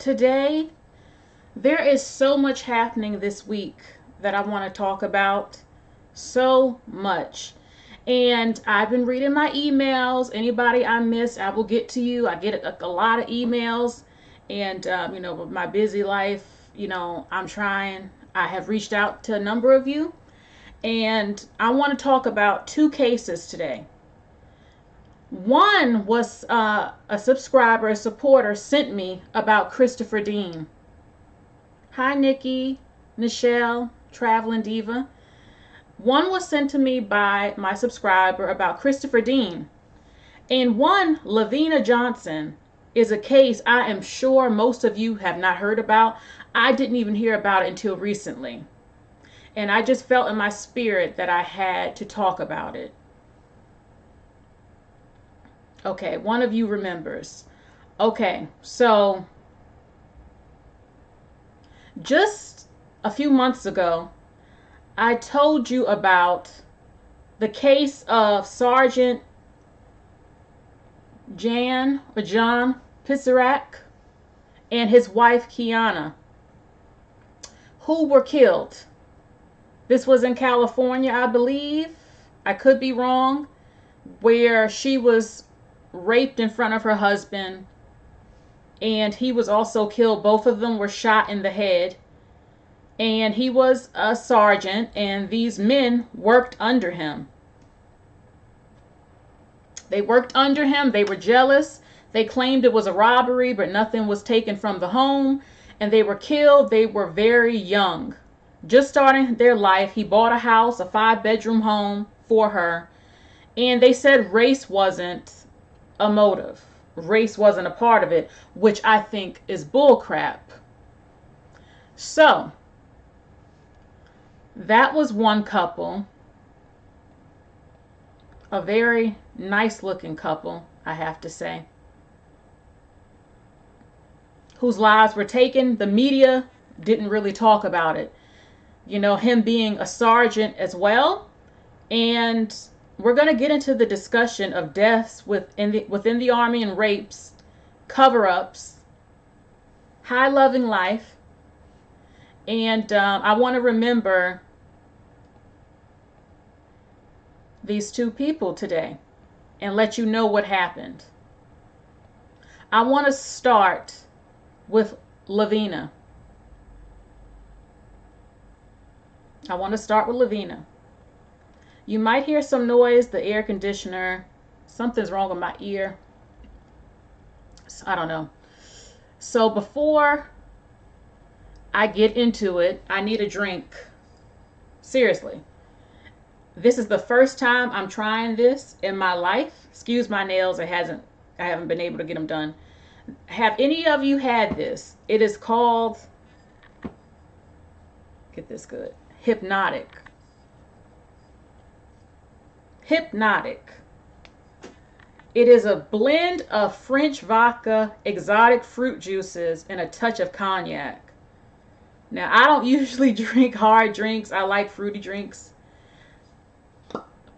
Today, there is so much happening this week that I want to talk about. So much. And I've been reading my emails. Anybody I miss, I will get to you. I get a lot of emails. And, with my busy life, I'm trying. I have reached out to a number of you. And I want to talk about two cases today. One was a subscriber, a supporter sent me about Christopher Dean. Hi, Nikki, Michelle, Traveling Diva. One was sent to me by my subscriber about Christopher Dean. And one, Lavina Johnson, is a case I am sure most of you have not heard about. I didn't even hear about it until recently. And I just felt in my spirit that I had to talk about it. Okay, one of you remembers. Okay, so just a few months ago, I told you about the case of Sergeant John Pisarak and his wife Kiana, who were killed. This was in California, I believe. I could be wrong. Where she was raped in front of her husband, and he was also killed. Both of them were shot in the head. And he was a sergeant, and these men worked under him. They worked under him. They were jealous. They claimed it was a robbery, but nothing was taken from the home. And they were killed. They were very young, just starting their life. He bought a house, a 5-bedroom home for her. And they said race wasn't a motive. Race wasn't a part of it, which I think is bullcrap. So, that was one couple. A very nice looking couple, I have to say, whose lives were taken. The media didn't really talk about it. Him being a sergeant as well. And we're going to get into the discussion of deaths within the Army and rapes, cover-ups, high-loving life. And I want to remember these two people today and let you know what happened. I want to start with Levena. You might hear some noise, the air conditioner. Something's wrong with my ear. I don't know. So before I get into it, I need a drink. Seriously. This is the first time I'm trying this in my life. Excuse my nails. I haven't been able to get them done. Have any of you had this? It is called, get this good, Hypnotic. It is a blend of French vodka, exotic fruit juices, and a touch of cognac. Now, I don't usually drink hard drinks. I like fruity drinks.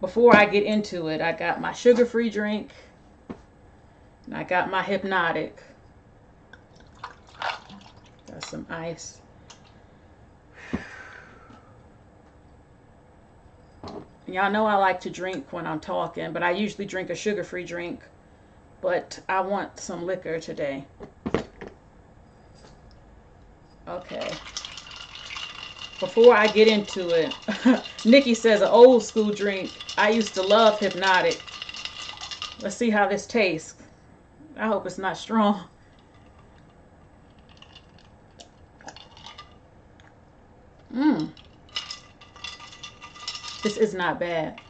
Before I get into it, I got my sugar-free drink, and I got my Hypnotic. Got some ice. Y'all know I like to drink when I'm talking, but I usually drink a sugar-free drink. But I want some liquor today. Okay. Before I get into it, Nikki says an old school drink. I used to love Hypnotic. Let's see how this tastes. I hope it's not strong. This is not bad.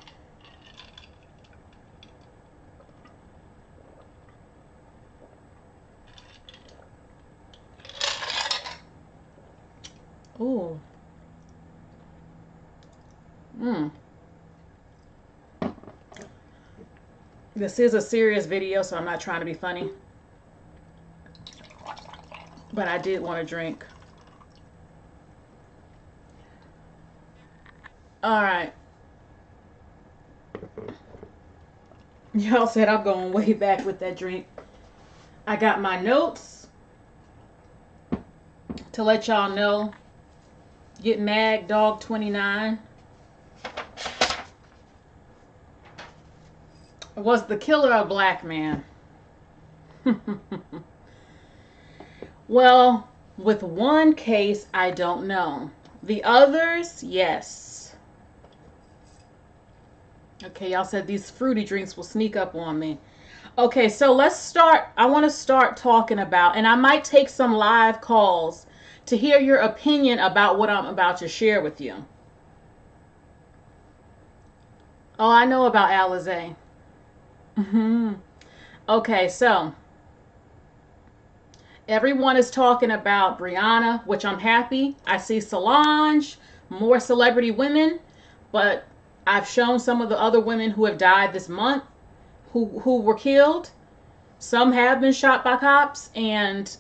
Ooh. This is a serious video, so I'm not trying to be funny. But I did want to drink. All right. Y'all said I'm going way back with that drink. I got my notes. to let y'all know. Get Mag Dog 29 was the killer a black man? Well, with one case, I don't know. The others, yes. Okay, y'all said these fruity drinks will sneak up on me. Okay, so let's start. I want to start talking about, and I might take some live calls to hear your opinion about what I'm about to share with you. Oh, I know about Alizé. Okay, so everyone is talking about Brianna, which I'm happy. I see Solange, more celebrity women, but I've shown some of the other women who have died this month, who were killed. Some have been shot by cops, and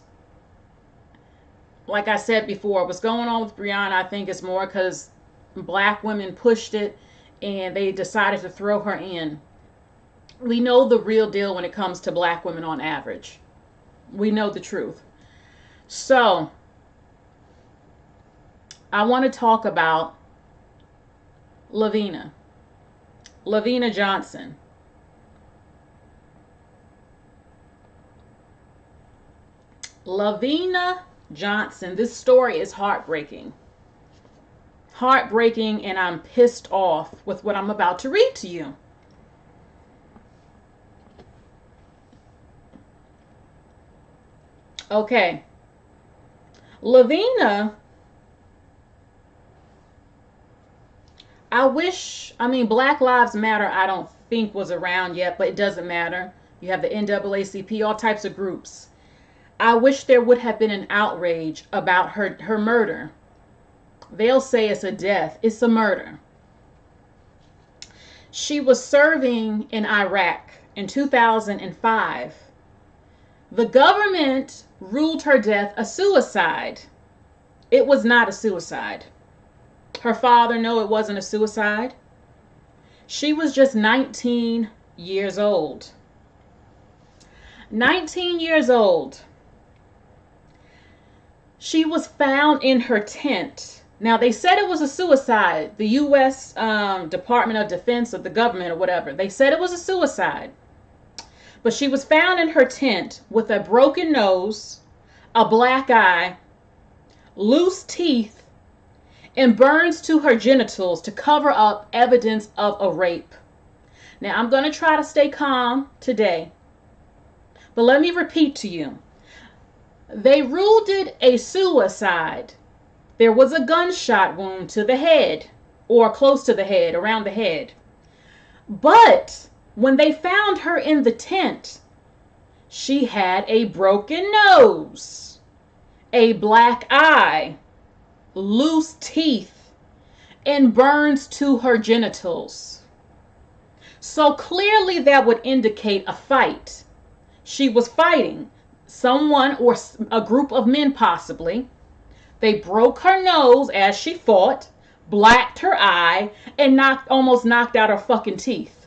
like I said before, what's going on with Brianna, I think is more because black women pushed it and they decided to throw her in. We know the real deal when it comes to black women on average. We know the truth. So, I want to talk about Lavina Johnson. Lavina Johnson, this story is heartbreaking. Heartbreaking, and I'm pissed off with what I'm about to read to you. Okay. Lavina, Black Lives Matter, I don't think was around yet, but it doesn't matter. You have the NAACP, all types of groups. I wish there would have been an outrage about her murder. They'll say it's a death. It's a murder. She was serving in Iraq in 2005. The government ruled her death a suicide. It was not a suicide. Her father, no, it wasn't a suicide. She was just 19 years old. 19 years old. She was found in her tent. Now, they said it was a suicide. The U.S. Department of Defense or the government or whatever, they said it was a suicide. But she was found in her tent with a broken nose, a black eye, loose teeth, and burns to her genitals to cover up evidence of a rape. Now, I'm going to try to stay calm today, but let me repeat to you. They ruled it a suicide. There was a gunshot wound to the head, or close to the head, around the head. But when they found her in the tent, she had a broken nose, a black eye, loose teeth, and burns to her genitals. So clearly that would indicate a fight. She was fighting someone or a group of men possibly. They broke her nose as she fought, blacked her eye, and almost knocked out her fucking teeth,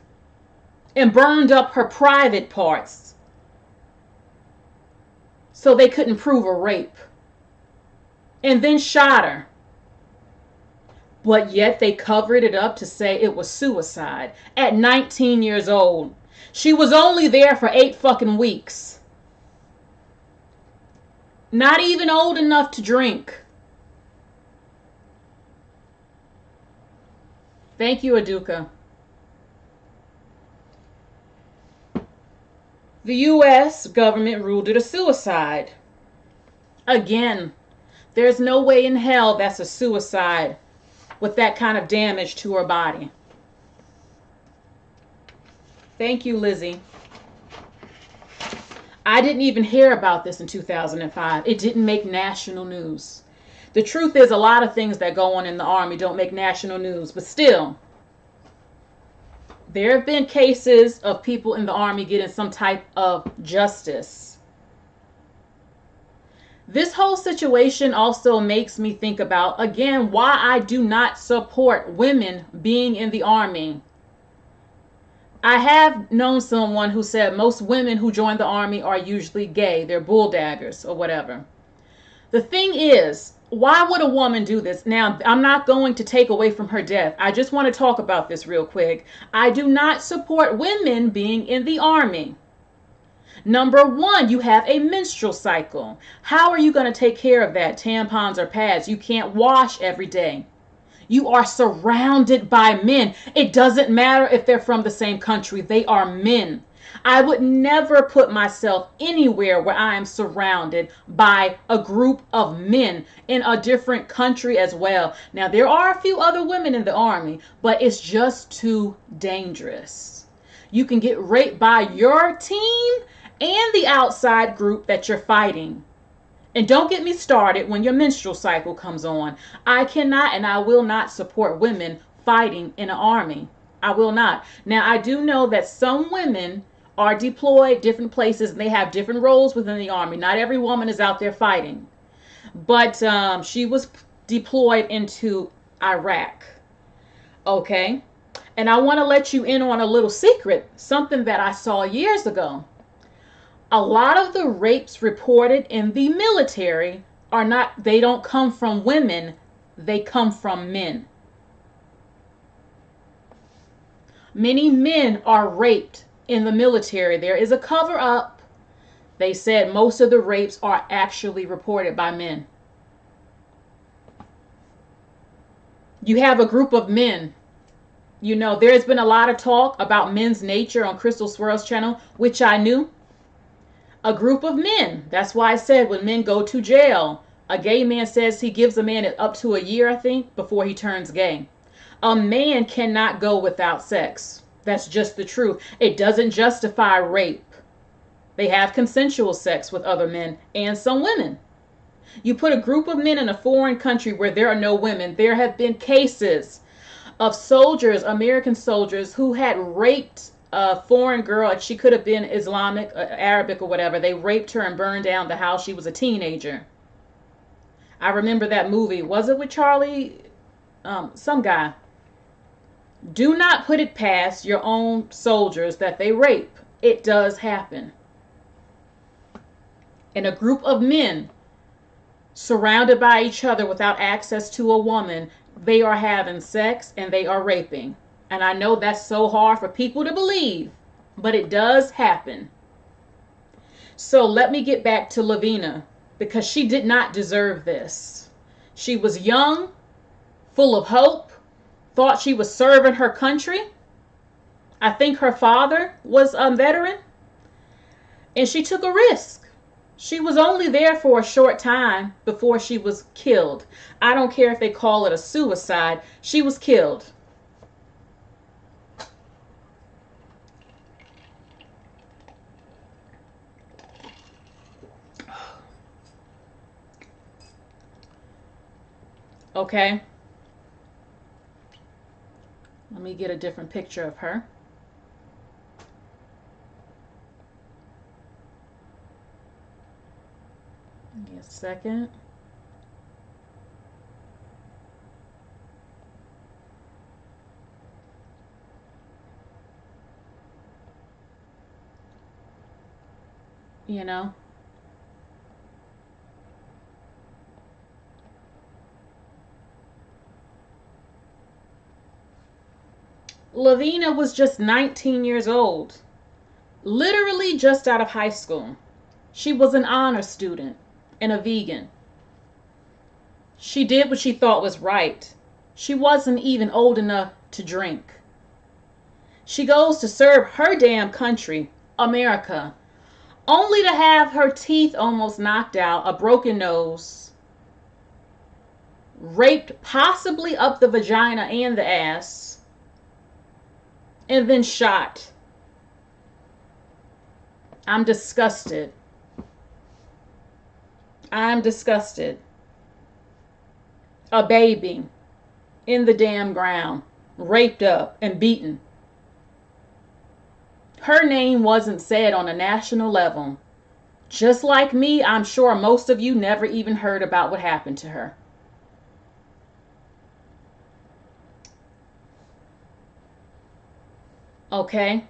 and burned up her private parts so they couldn't prove a rape, and then shot her. But yet they covered it up to say it was suicide at 19 years old. She was only there for 8 fucking weeks. Not even old enough to drink. Thank you, Aduka. The U.S. government ruled it a suicide. Again, there's no way in hell that's a suicide with that kind of damage to her body. Thank you, Lizzie. I didn't even hear about this in 2005. It didn't make national news. The truth is, a lot of things that go on in the Army don't make national news, but still, there have been cases of people in the Army getting some type of justice. This whole situation also makes me think about, again, why I do not support women being in the Army. I have known someone who said most women who join the Army are usually gay. They're bulldaggers or whatever. The thing is, why would a woman do this? Now, I'm not going to take away from her death. I just want to talk about this real quick. I do not support women being in the army. Number one, you have a menstrual cycle. How are you going to take care of that? Tampons or pads. You can't wash every day. You are surrounded by men. It doesn't matter if they're from the same country. They are men. I would never put myself anywhere where I am surrounded by a group of men in a different country as well. Now, there are a few other women in the army, but it's just too dangerous. You can get raped by your team and the outside group that you're fighting. And don't get me started when your menstrual cycle comes on. I cannot and I will not support women fighting in an army. I will not. Now, I do know that some women are deployed different places and they have different roles within the army. Not every woman is out there fighting. But she was deployed into Iraq. Okay? And I want to let you in on a little secret, something that I saw years ago. A lot of the rapes reported in the military they don't come from women, they come from men. Many men are raped in the military. There is a cover up. They said most of the rapes are actually reported by men. You have a group of men. You know, there's been a lot of talk about men's nature on Crystal Swirl's channel, which I knew. A group of men. That's why I said when men go to jail, a gay man says he gives a man up to a year, I think, before he turns gay. A man cannot go without sex. That's just the truth. It doesn't justify rape. They have consensual sex with other men and some women. You put a group of men in a foreign country where there are no women. There have been cases of soldiers, American soldiers, who had raped a foreign girl. She could have been Islamic, Arabic, or whatever. They raped her and burned down the house. She was a teenager. I remember that movie. Was it with Charlie? Some guy. Do not put it past your own soldiers that they rape. It does happen. And a group of men surrounded by each other without access to a woman, they are having sex and they are raping. And I know that's so hard for people to believe, but it does happen. So let me get back to Levena, because she did not deserve this. She was young, full of hope, thought she was serving her country. I think her father was a veteran, and she took a risk. She was only there for a short time before she was killed. I don't care if they call it a suicide. She was killed. Okay. Let me get a different picture of her. Give me a second. You know. Lavina was just 19 years old, literally just out of high school. She was an honor student and a vegan. She did what she thought was right. She wasn't even old enough to drink. She goes to serve her damn country, America, only to have her teeth almost knocked out, a broken nose, raped possibly up the vagina and the ass, and then shot. I'm disgusted. I'm disgusted. A baby in the damn ground, raped up and beaten. Her name wasn't said on a national level. Just like me, I'm sure most of you never even heard about what happened to her. Okay?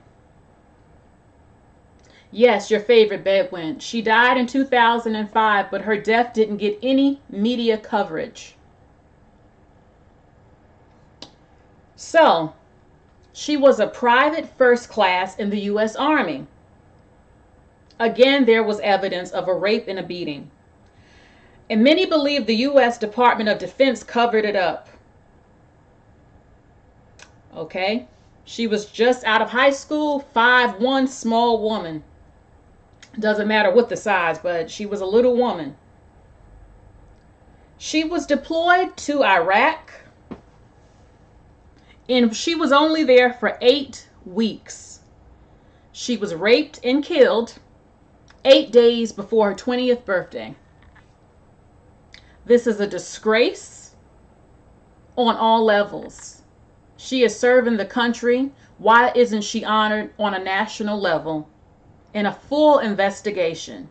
Yes, your favorite bedouin. She died in 2005, but her death didn't get any media coverage. So, she was a private first class in the U.S. Army. Again, there was evidence of a rape and a beating. And many believe the U.S. Department of Defense covered it up. Okay? She was just out of high school, 5'1", small woman. Doesn't matter what the size, but she was a little woman. She was deployed to Iraq, and she was only there for 8 weeks. She was raped and killed 8 days before her 20th birthday. This is a disgrace on all levels. She is serving the country. Why isn't she honored on a national level in a full investigation?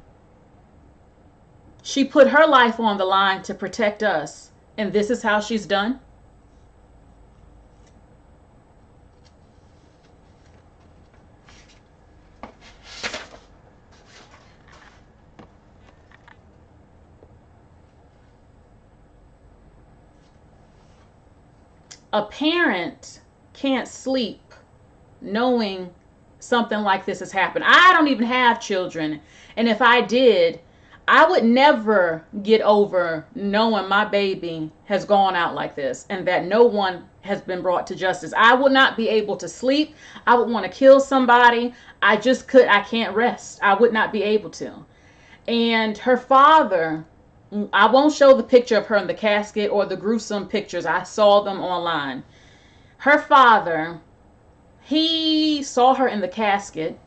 She put her life on the line to protect us, and this is how she's done. A parent can't sleep knowing something like this has happened. I don't even have children, and if I did, I would never get over knowing my baby has gone out like this and that no one has been brought to justice. I would not be able to sleep. I would want to kill somebody. I can't rest. I would not be able to. And her father, I won't show the picture of her in the casket or the gruesome pictures. I saw them online. Her father, he saw her in the casket,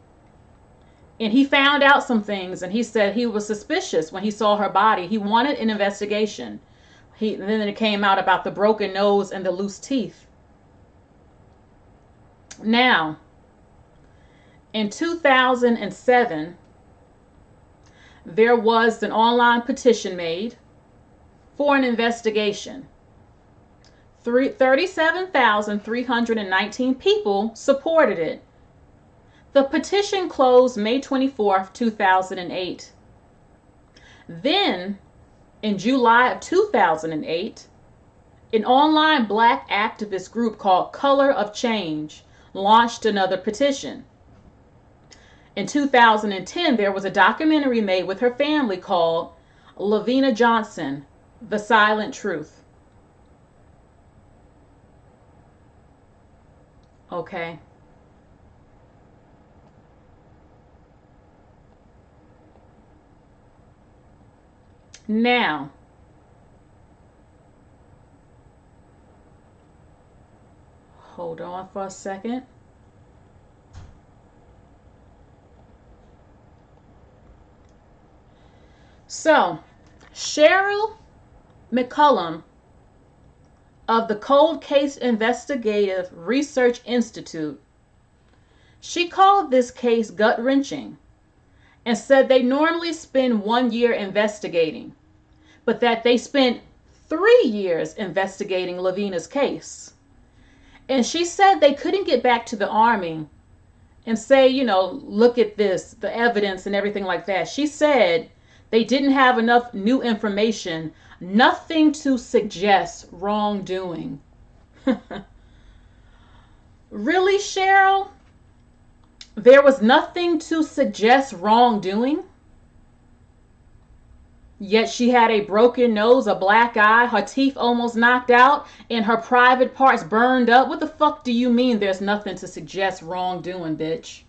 and he found out some things, and he said he was suspicious when he saw her body. He wanted an investigation. Then it came out about the broken nose and the loose teeth. Now, in 2007, there was an online petition made for an investigation. 37,319 people supported it. The petition closed May 24th, 2008. Then, in July of 2008, an online black activist group called Color of Change launched another petition. In 2010, there was a documentary made with her family called Lavina Johnson, The Silent Truth. Okay. Now, hold on for a second. So, Cheryl McCullum of the Cold Case Investigative Research Institute, she called this case gut-wrenching and said they normally spend 1 year investigating, but that they spent 3 years investigating Levena's case. And she said they couldn't get back to the Army and say, look at this, the evidence and everything like that. She said they didn't have enough new information, nothing to suggest wrongdoing. Really, Cheryl? There was nothing to suggest wrongdoing? Yet she had a broken nose, a black eye, her teeth almost knocked out, and her private parts burned up. What the fuck do you mean there's nothing to suggest wrongdoing, bitch?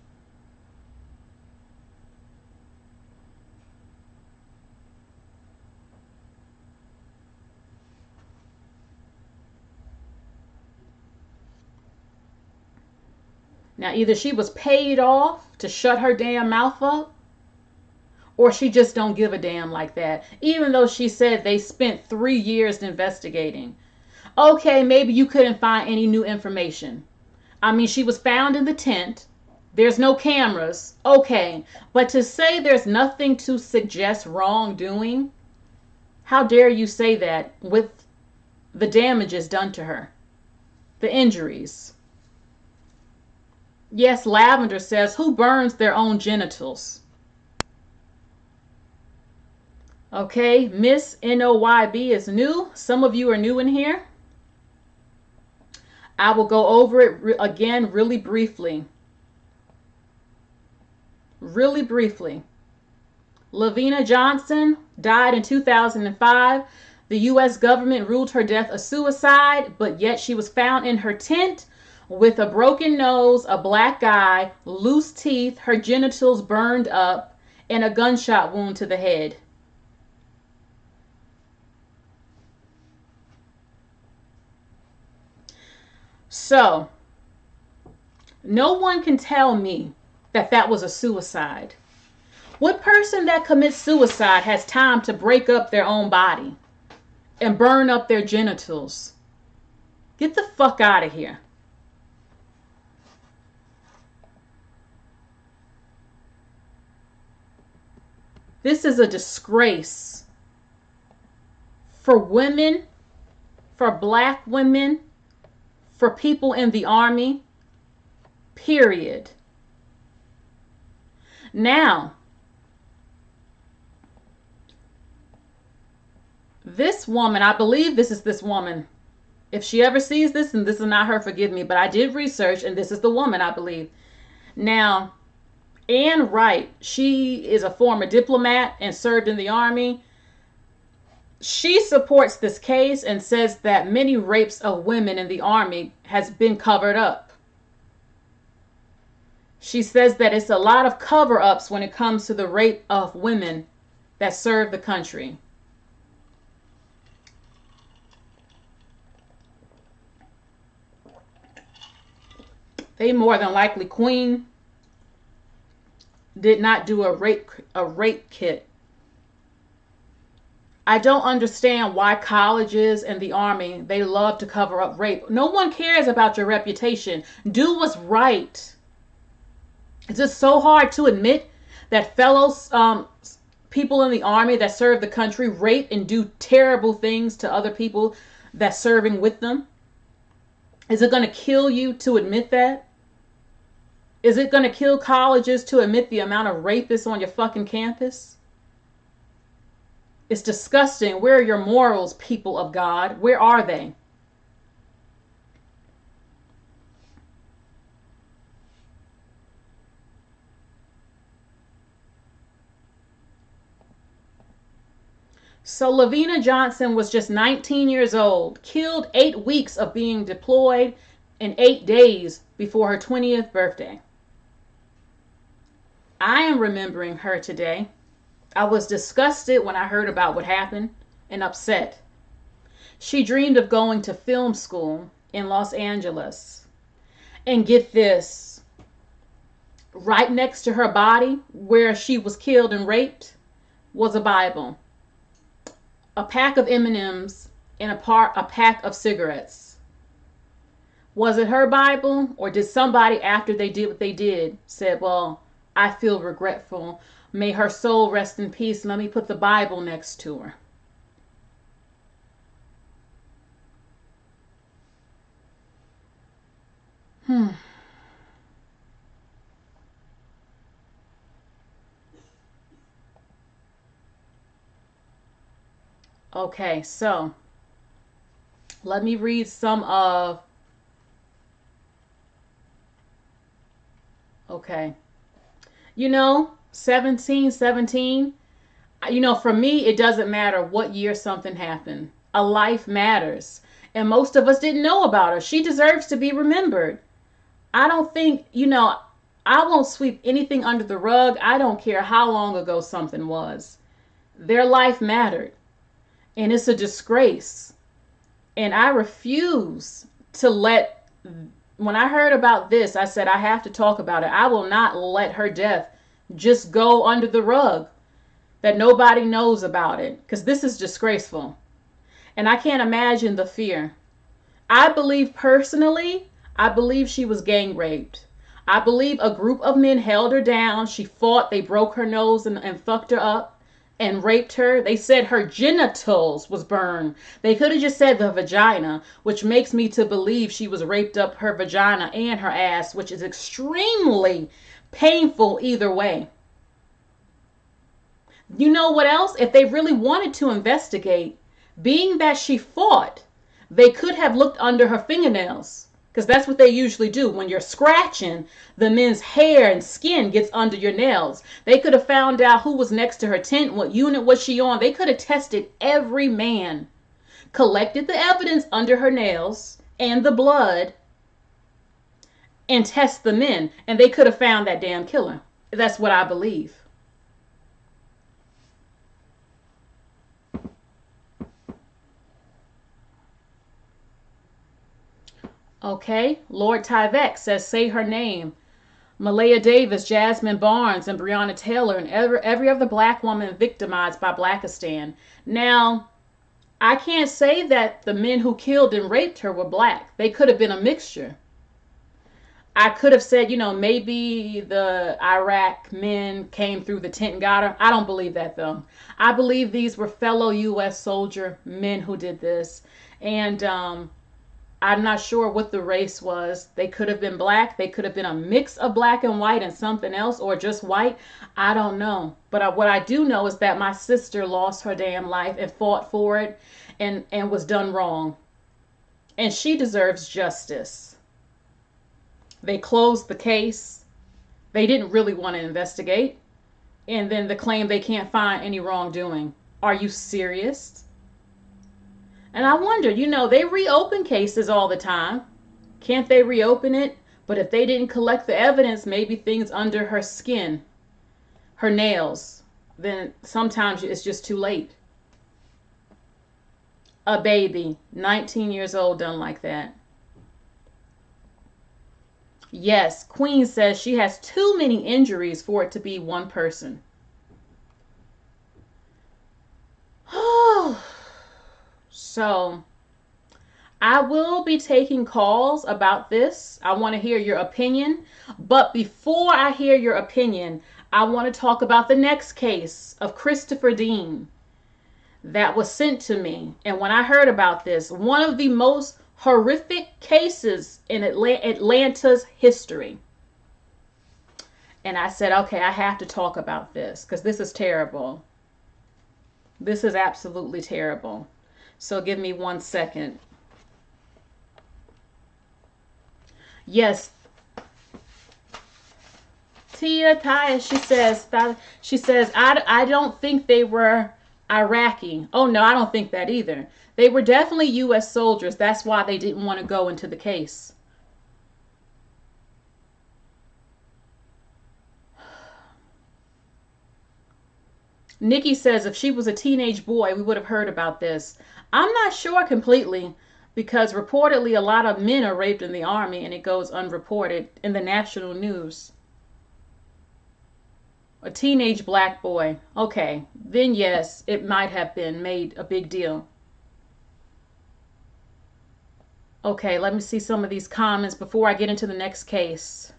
Now, either she was paid off to shut her damn mouth up, or she just don't give a damn like that, even though she said they spent 3 years investigating. Okay, maybe you couldn't find any new information. I mean, she was found in the tent. There's no cameras. Okay, but to say there's nothing to suggest wrongdoing, how dare you say that with the damages done to her, the injuries? Yes, Lavender says, who burns their own genitals? Okay, Miss NOYB is new. Some of you are new in here. I will go over it again really briefly. Really briefly. Lavina Johnson died in 2005. The U.S. government ruled her death a suicide, but yet she was found in her tent with a broken nose, a black eye, loose teeth, her genitals burned up, and a gunshot wound to the head. So, no one can tell me that that was a suicide. What person that commits suicide has time to break up their own body and burn up their genitals? Get the fuck out of here. This is a disgrace for women, for black women, for people in the army, period. Now, this woman, I believe this is this woman. If she ever sees this, and this is not her, forgive me, but I did research, and this is the woman, I believe. Now, Ann Wright, she is a former diplomat and served in the army. She supports this case and says that many rapes of women in the army has been covered up. She says that it's a lot of cover-ups when it comes to the rape of women that serve the country. They more than likely, Queen did not do a rape kit. I don't understand why colleges and the army, they love to cover up rape. No one cares about your reputation. Do what's right. It's just so hard to admit that fellow people in the army that serve the country rape and do terrible things to other people that's serving with them. Is it going to kill you to admit that? Is it going to kill colleges to admit the amount of rapists on your fucking campus? It's disgusting. Where are your morals, people of God? Where are they? So Lavina Johnson was just 19 years old, killed 8 weeks of being deployed and 8 days before her 20th birthday. I am remembering her today. I was disgusted when I heard about what happened and upset. She dreamed of going to film school in Los Angeles. And get this, right next to her body where she was killed and raped was a Bible, a pack of M&Ms, and a pack of cigarettes. Was it her Bible, or did somebody, after they did what they did, said, well, I feel regretful. May her soul rest in peace. Let me put the Bible next to her. Okay, so let me read some of... Okay. 1717, for me, it doesn't matter what year something happened. A life matters. And most of us didn't know about her. She deserves to be remembered. I don't think, I won't sweep anything under the rug. I don't care how long ago something was. Their life mattered. And it's a disgrace. And I refuse to let... When I heard about this, I said, I have to talk about it. I will not let her death just go under the rug, that nobody knows about it, because this is disgraceful. And I can't imagine the fear. I believe personally, she was gang raped. I believe a group of men held her down. She fought. They broke her nose and fucked her up. and raped her. They said her genitals was burned. They could have just said the vagina, which makes me to believe she was raped up her vagina and her ass, which is extremely painful either way. You know what else? If they really wanted to investigate, being that she fought, they could have looked under her fingernails. Because that's what they usually do. When you're scratching, the men's hair and skin gets under your nails. They could have found out who was next to her tent, what unit was she on. They could have tested every man, collected the evidence under her nails and the blood, and test the men. And they could have found that damn killer. That's what I believe. Okay, Lord Tyvec says, say her name. Malaya Davis, Jasmine Barnes, and Breonna Taylor, and every other black woman victimized by Blackistan. Now, I can't say that the men who killed and raped her were black. They could have been a mixture. I could have said, maybe the Iraq men came through the tent and got her. I don't believe that, though. I believe these were fellow U.S. soldier men who did this. And I'm not sure what the race was. They could have been black. They could have been a mix of black and white and something else, or just white. I don't know. But what I do know is that my sister lost her damn life and fought for it and was done wrong. And she deserves justice. They closed the case. They didn't really want to investigate. And then the claim they can't find any wrongdoing. Are you serious? And I wonder, they reopen cases all the time. Can't they reopen it? But if they didn't collect the evidence, maybe things under her skin, her nails, then sometimes it's just too late. A baby, 19 years old, done like that. Yes, Queen says she has too many injuries for it to be one person. Oh. So I will be taking calls about this. I want to hear your opinion. But before I hear your opinion, I want to talk about the next case of Christopher Dean that was sent to me. And when I heard about this, one of the most horrific cases in Atlanta's history. And I said, okay, I have to talk about this because this is terrible. This is absolutely terrible. So give me 1 second. Yes. Taya, she says, I don't think they were Iraqi. Oh, no, I don't think that either. They were definitely U.S. soldiers. That's why they didn't want to go into the case. Nikki says, if she was a teenage boy, we would have heard about this. I'm not sure completely because reportedly a lot of men are raped in the army and it goes unreported in the national news. A teenage black boy. Okay, then yes, it might have been made a big deal. Okay, let me see some of these comments before I get into the next case.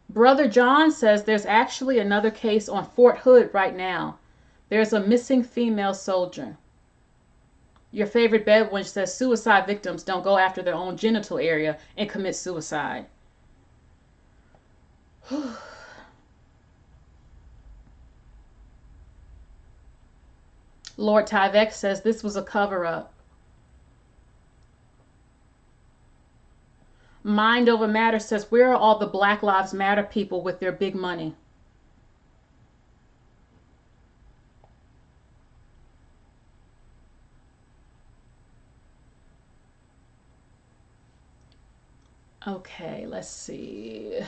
Brother John says there's actually another case on Fort Hood right now. There's a missing female soldier. Your favorite Bedouin says suicide victims don't go after their own genital area and commit suicide. Lord Tyvec says this was a cover-up. Mind Over Matter says, where are all the Black Lives Matter people with their big money? Okay, let's see.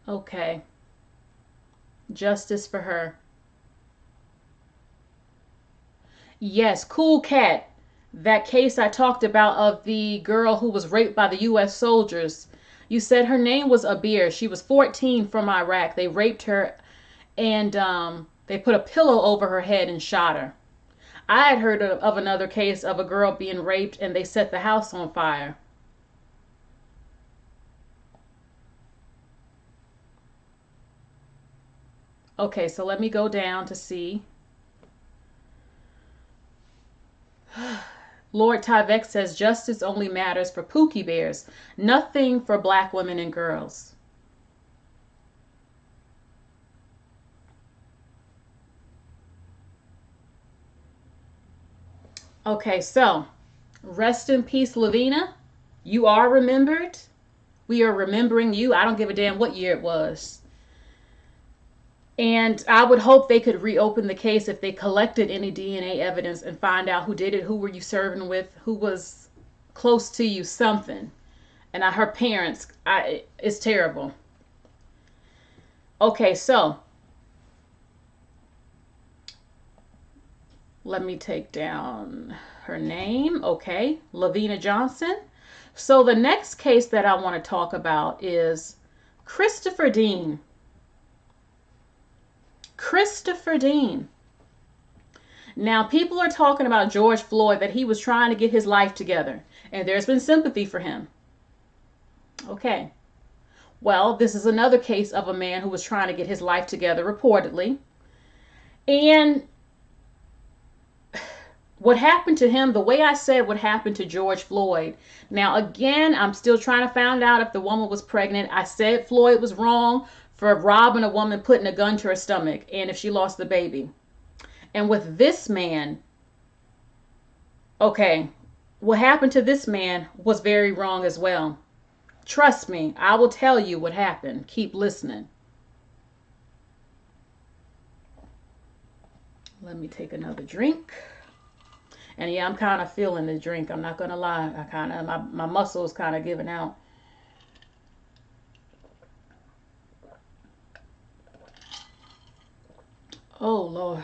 Okay. Justice for her. Yes, Cool Cat. That case I talked about of the girl who was raped by the U.S. soldiers. You said her name was Abir. She was 14 from Iraq. They raped her and they put a pillow over her head and shot her. I had heard of another case of a girl being raped and they set the house on fire. Okay, so let me go down to see. Lord Tyvec says justice only matters for Pookie Bears, nothing for black women and girls. Okay, so rest in peace, Levena. You are remembered. We are remembering you. I don't give a damn what year it was. And I would hope they could reopen the case if they collected any DNA evidence and find out who did it, who were you serving with, who was close to you, something. And her parents, it's terrible. Okay, so let me take down her name. Okay, Lavina Johnson. So the next case that I want to talk about is Christopher Dean. Christopher Dean. Now, people are talking about George Floyd, that he was trying to get his life together, and there's been sympathy for him. Okay. Well, this is another case of a man who was trying to get his life together, reportedly. And what happened to him, the way I said what happened to George Floyd. Now, again, I'm still trying to find out if the woman was pregnant. I said Floyd was wrong for robbing a woman, putting a gun to her stomach, and if she lost the baby. And with this man, okay, what happened to this man was very wrong as well. Trust me, I will tell you what happened. Keep listening. Let me take another drink. And yeah, I'm kind of feeling the drink. I'm not going to lie. My muscles kind of giving out. Oh, Lord.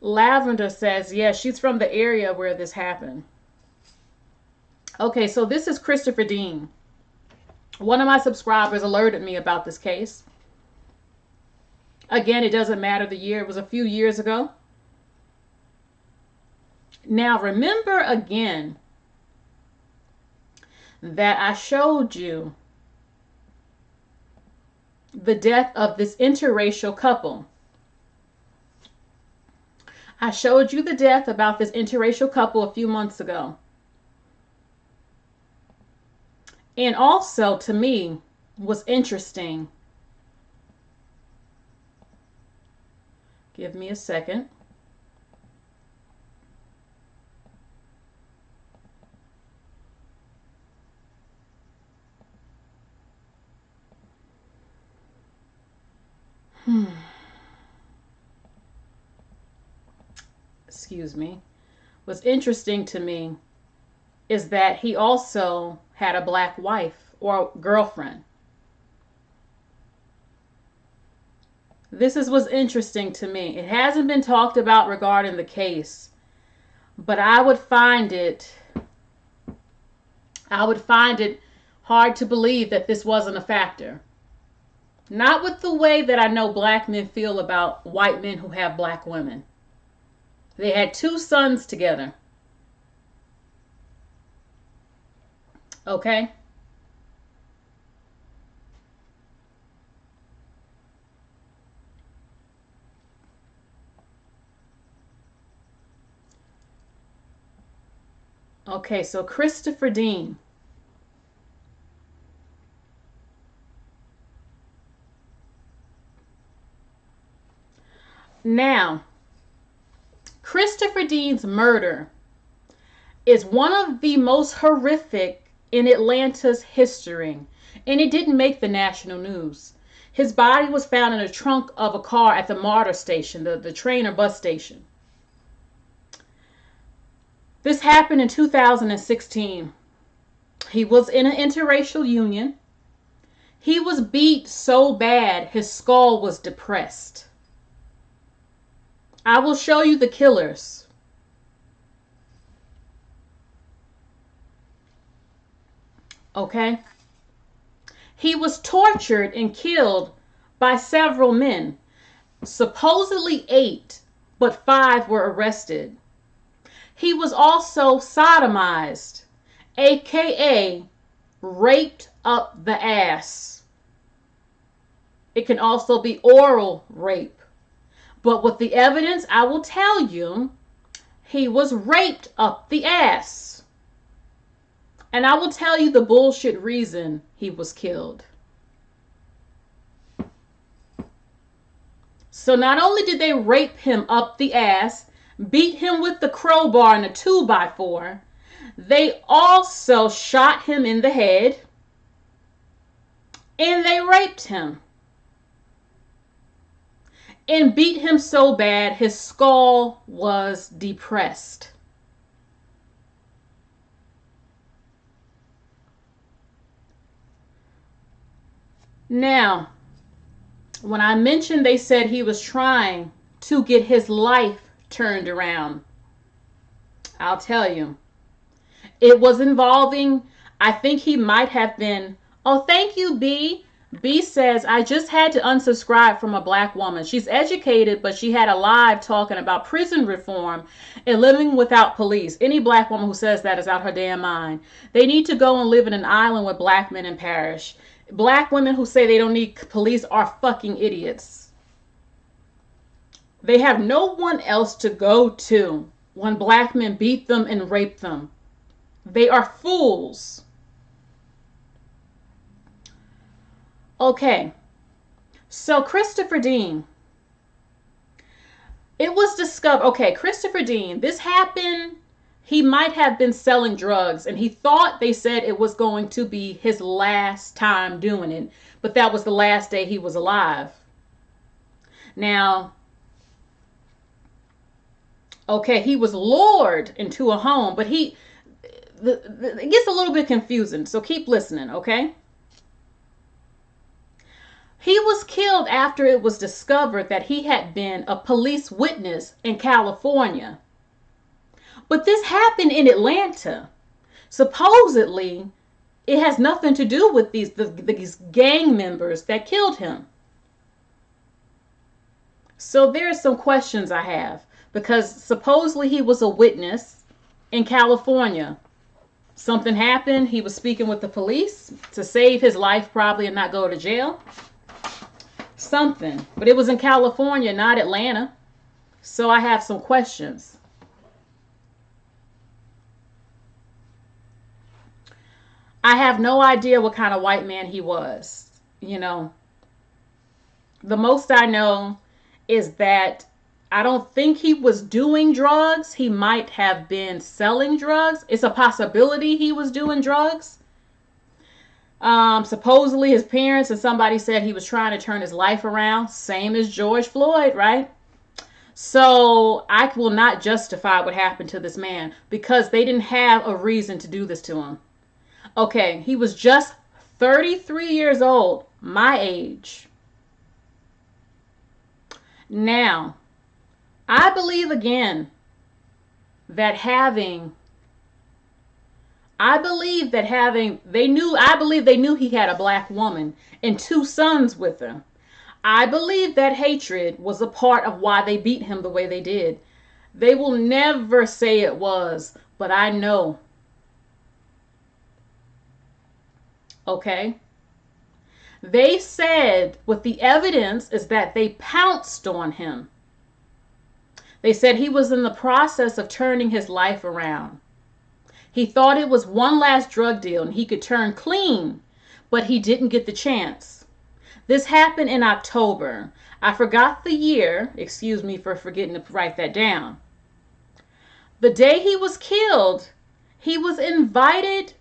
Lavender says, yeah, she's from the area where this happened. Okay, so this is Christopher Dean. One of my subscribers alerted me about this case. Again, it doesn't matter the year. It was a few years ago. Now, remember again that I showed you the death of this interracial couple. I showed you the death about this interracial couple a few months ago. And also, to me, was interesting. Give me a second. Excuse me. What's interesting to me is that he also had a black wife or girlfriend. This is what's interesting to me. It hasn't been talked about regarding the case, but I would find it hard to believe that this wasn't a factor. Not with the way that I know black men feel about white men who have black women. They had 2 sons together. Okay? Okay, so Christopher Dean. Now, Christopher Dean's murder is one of the most horrific in Atlanta's history, and it didn't make the national news. His body was found in the trunk of a car at the MARTA station, the train or bus station. This happened in 2016. He was in an interracial union. He was beat so bad his skull was depressed. I will show you the killers. Okay? He was tortured and killed by several men, supposedly 8, but 5 were arrested. He was also sodomized, aka raped up the ass. It can also be oral rape. But with the evidence, I will tell you, he was raped up the ass. And I will tell you the bullshit reason he was killed. So not only did they rape him up the ass, beat him with the crowbar and a 2x4, they also shot him in the head and they raped him and beat him so bad his skull was depressed. Now, when I mentioned they said he was trying to get his life turned around, I'll tell you, it was involving, I think he might have been, oh, thank you, B. B says, I just had to unsubscribe from a black woman. She's educated, but she had a live talking about prison reform and living without police. Any black woman who says that is out her damn mind. They need to go and live in an island with black men and perish. Black women who say they don't need police are fucking idiots. They have no one else to go to when black men beat them and rape them. They are fools. Okay, so Christopher Dean. It was discovered, okay, Christopher Dean, this happened, he might have been selling drugs and he thought they said it was going to be his last time doing it, but that was the last day he was alive. Now, okay, he was lured into a home, but it gets a little bit confusing, so keep listening, okay? He was killed after it was discovered that he had been a police witness in California. But this happened in Atlanta. Supposedly, it has nothing to do with these gang members that killed him. So there's some questions I have, because supposedly he was a witness in California. Something happened. He was speaking with the police to save his life probably and not go to jail. Something. But it was in California, not Atlanta. So I have some questions. I have no idea what kind of white man he was. You know, the most I know is that I don't think he was doing drugs. He might have been selling drugs. It's a possibility he was doing drugs. Supposedly his parents and somebody said he was trying to turn his life around. Same as George Floyd, right? So I will not justify what happened to this man because they didn't have a reason to do this to him. Okay, he was just 33 years old, my age. Now, I believe again that I believe they knew he had a black woman and 2 sons with him. I believe that hatred was a part of why they beat him the way they did. They will never say it was, but I know. Okay? They said what the evidence is that they pounced on him. They said he was in the process of turning his life around. He thought it was one last drug deal and he could turn clean, but he didn't get the chance. This happened in October. I forgot the year. Excuse me for forgetting to write that down. The day he was killed, he was invited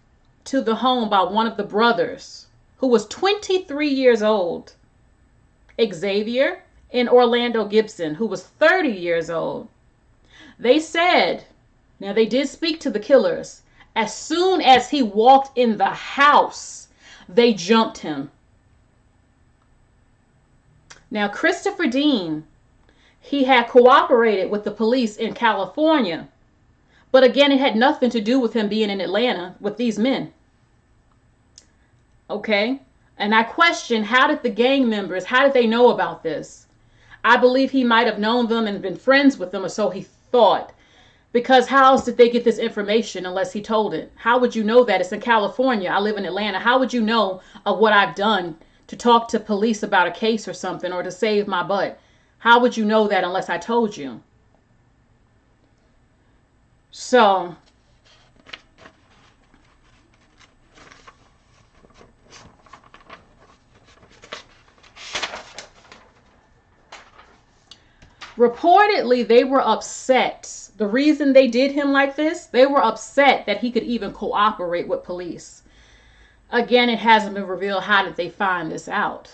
to the home by one of the brothers who was 23 years old, Xavier, and Orlando Gibson, who was 30 years old. They said, now they did speak to the killers, as soon as he walked in the house, they jumped him. Now, Christopher Dean, he had cooperated with the police in California, but again, it had nothing to do with him being in Atlanta with these men. Okay? And I question, how did the gang members, how did they know about this? I believe he might have known them and been friends with them, or so he thought. Because how else did they get this information unless he told it? How would you know that? It's in California. I live in Atlanta. How would you know of what I've done to talk to police about a case or something, or to save my butt? How would you know that unless I told you? So, reportedly, they were upset. The reason they did him like this, they were upset that he could even cooperate with police. Again, it hasn't been revealed how did they find this out.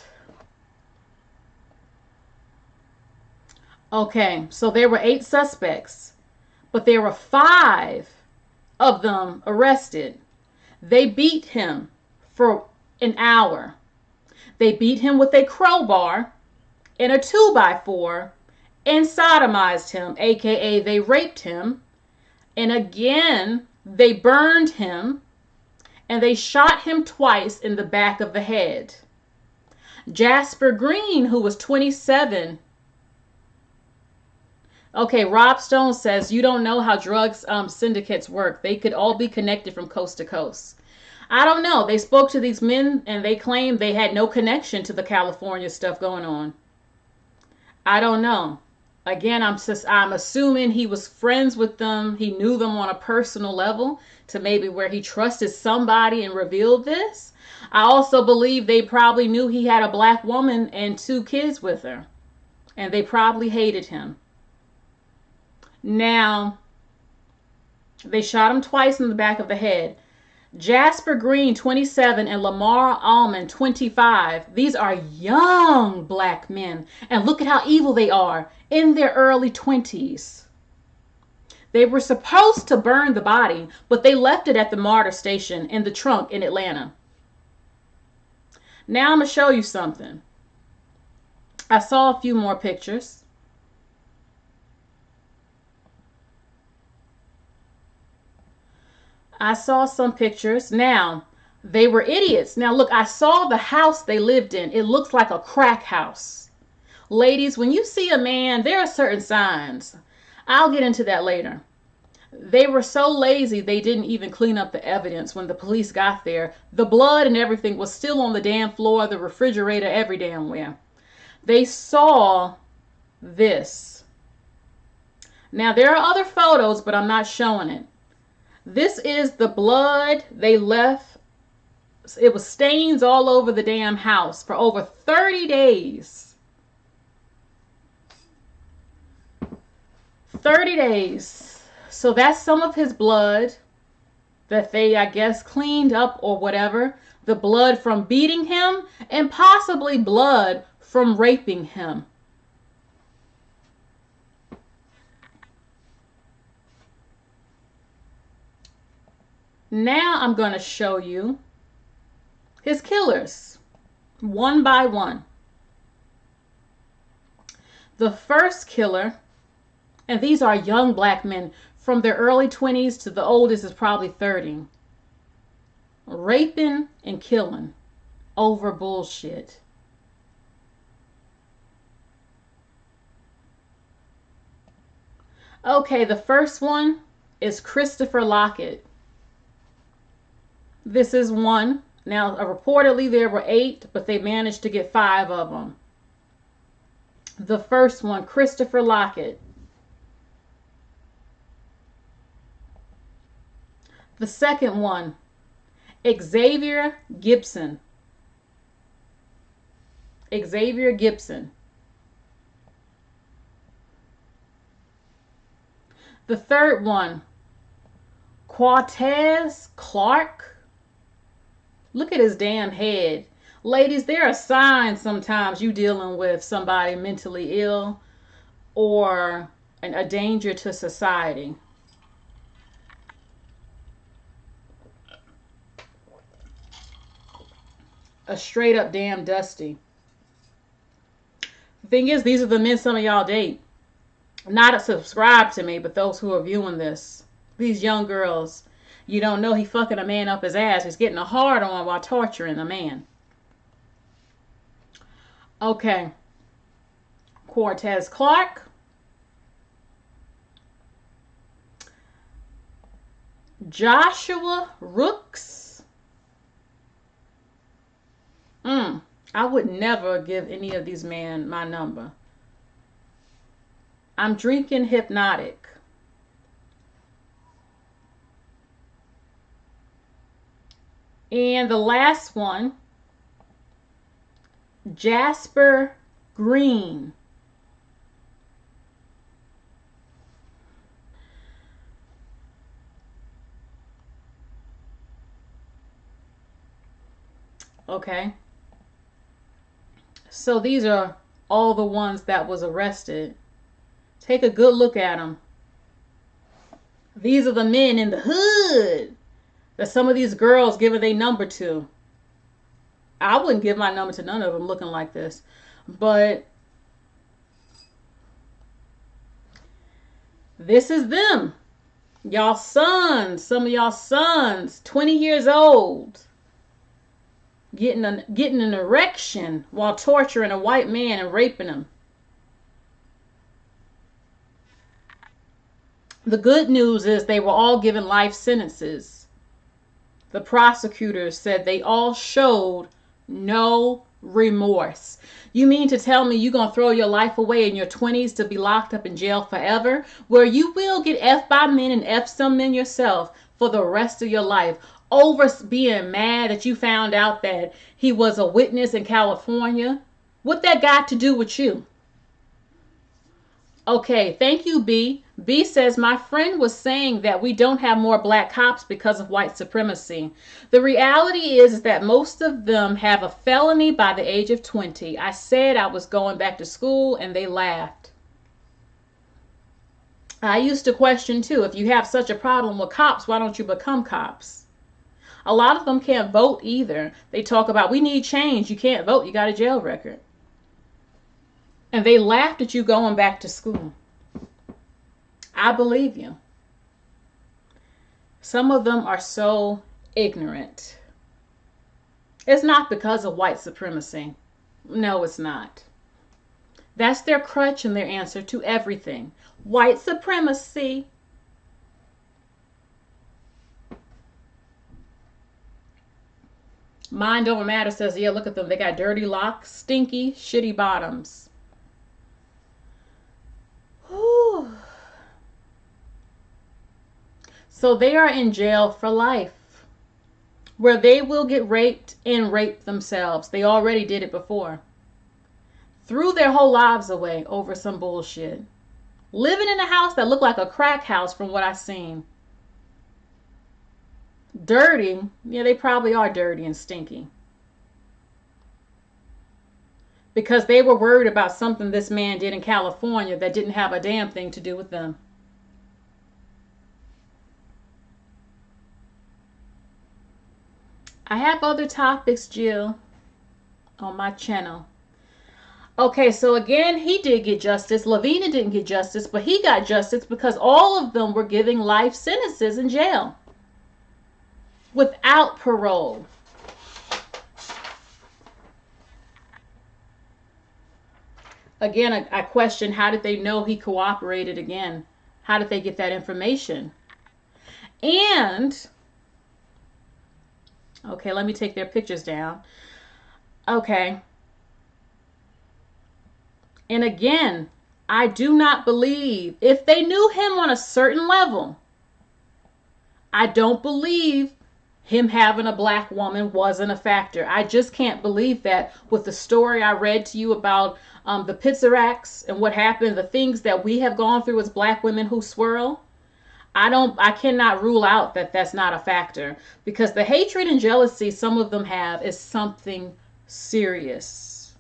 Okay, so there were 8 suspects, but there were 5 of them arrested. They beat him for an hour. They beat him with a crowbar and a 2x4 and sodomized him, aka they raped him. And again, they burned him and they shot him twice in the back of the head. Jasper Green, who was 27. Okay, Rob Stone says, you don't know how drugs syndicates work. They could all be connected from coast to coast. I don't know. They spoke to these men and they claimed they had no connection to the California stuff going on. I don't know. Again, I'm assuming he was friends with them. He knew them on a personal level to maybe where he trusted somebody and revealed this. I also believe they probably knew he had a black woman and 2 kids with her. And they probably hated him. Now, they shot him twice in the back of the head. Jasper Green, 27, and Lamar Allman, 25. These are young black men. And look at how evil they are, in their early 20s. They were supposed to burn the body, but they left it at the MARTA station in the trunk in Atlanta. Now I'm going to show you something. I saw a few more pictures. I saw some pictures. Now, they were idiots. Now, look, I saw the house they lived in. It looks like a crack house. Ladies, when you see a man, there are certain signs. I'll get into that later. They were so lazy, they didn't even clean up the evidence when the police got there. The blood and everything was still on the damn floor, the refrigerator, every damn where. They saw this. Now, there are other photos, but I'm not showing it. This is the blood they left. It was stains all over the damn house for over 30 days. 30 days. So that's some of his blood that they, I guess, cleaned up or whatever. The blood from beating him and possibly blood from raping him. Now I'm going to show you his killers, one by one. The first killer, and these are young black men from their early 20s to the oldest is probably 30. Raping and killing over bullshit. Okay, the first one is Christopher Lockett. This is one. Now, reportedly there were 8, but they managed to get 5 of them. The first one, Christopher Lockett. The second one, Xavier Gibson. Xavier Gibson. The third one, Cortez Clark. Look at his damn head. Ladies, there are signs sometimes you dealing with somebody mentally ill or a danger to society. A straight up damn Dusty. The thing is, these are the men some of y'all date. Not subscribe to me, but those who are viewing this. These young girls. You don't know he fucking a man up his ass. He's getting a hard on while torturing the man. Okay. Cortez Clark. Joshua Rooks. I would never give any of these men my number. I'm drinking Hypnotic. And the last one, Jasper Green. Okay. So these are all the ones that was arrested. Take a good look at them. These are the men in the hood that some of these girls giving their number to. I wouldn't give my number to none of them looking like this. But this is them. Y'all sons, some of y'all sons, 20 years old, getting an erection while torturing a white man and raping him. The good news is they were all given life sentences. The prosecutors said they all showed no remorse. You mean to tell me you're going to throw your life away in your 20s to be locked up in jail forever, where you will get F by men and F some men yourself for the rest of your life over being mad that you found out that he was a witness in California? What that got to do with you? Okay, thank you, B. B says, my friend was saying that we don't have more black cops because of white supremacy. The reality is that most of them have a felony by the age of 20. I said I was going back to school and they laughed. I used to question too, if you have such a problem with cops, why don't you become cops? A lot of them can't vote either. They talk about, we need change. You can't vote. You got a jail record. And they laughed at you going back to school. I believe you. Some of them are so ignorant. It's not because of white supremacy. No, it's not. That's their crutch and their answer to everything. White supremacy. Mind Over Matter says, yeah, look at them. They got dirty locks, stinky, shitty bottoms. Whew. So they are in jail for life, where they will get raped and rape themselves. They already did it before. Threw their whole lives away over some bullshit. Living in a house that looked like a crack house from what I've seen. Dirty. Yeah, they probably are dirty and stinky. Because they were worried about something this man did in California that didn't have a damn thing to do with them. I have other topics, Jill, on my channel. Okay, so again, he did get justice. Lavina didn't get justice, but he got justice because all of them were giving life sentences in jail without parole. Again, I question, how did they know he cooperated again? How did they get that information? And, okay, let me take their pictures down. Okay. And again, I do not believe, if they knew him on a certain level, I don't believe him having a black woman wasn't a factor. I just can't believe that with the story I read to you about the Pizzarax and what happened, the things that we have gone through as black women who swirl. I cannot rule out that that's not a factor, because the hatred and jealousy some of them have is something serious.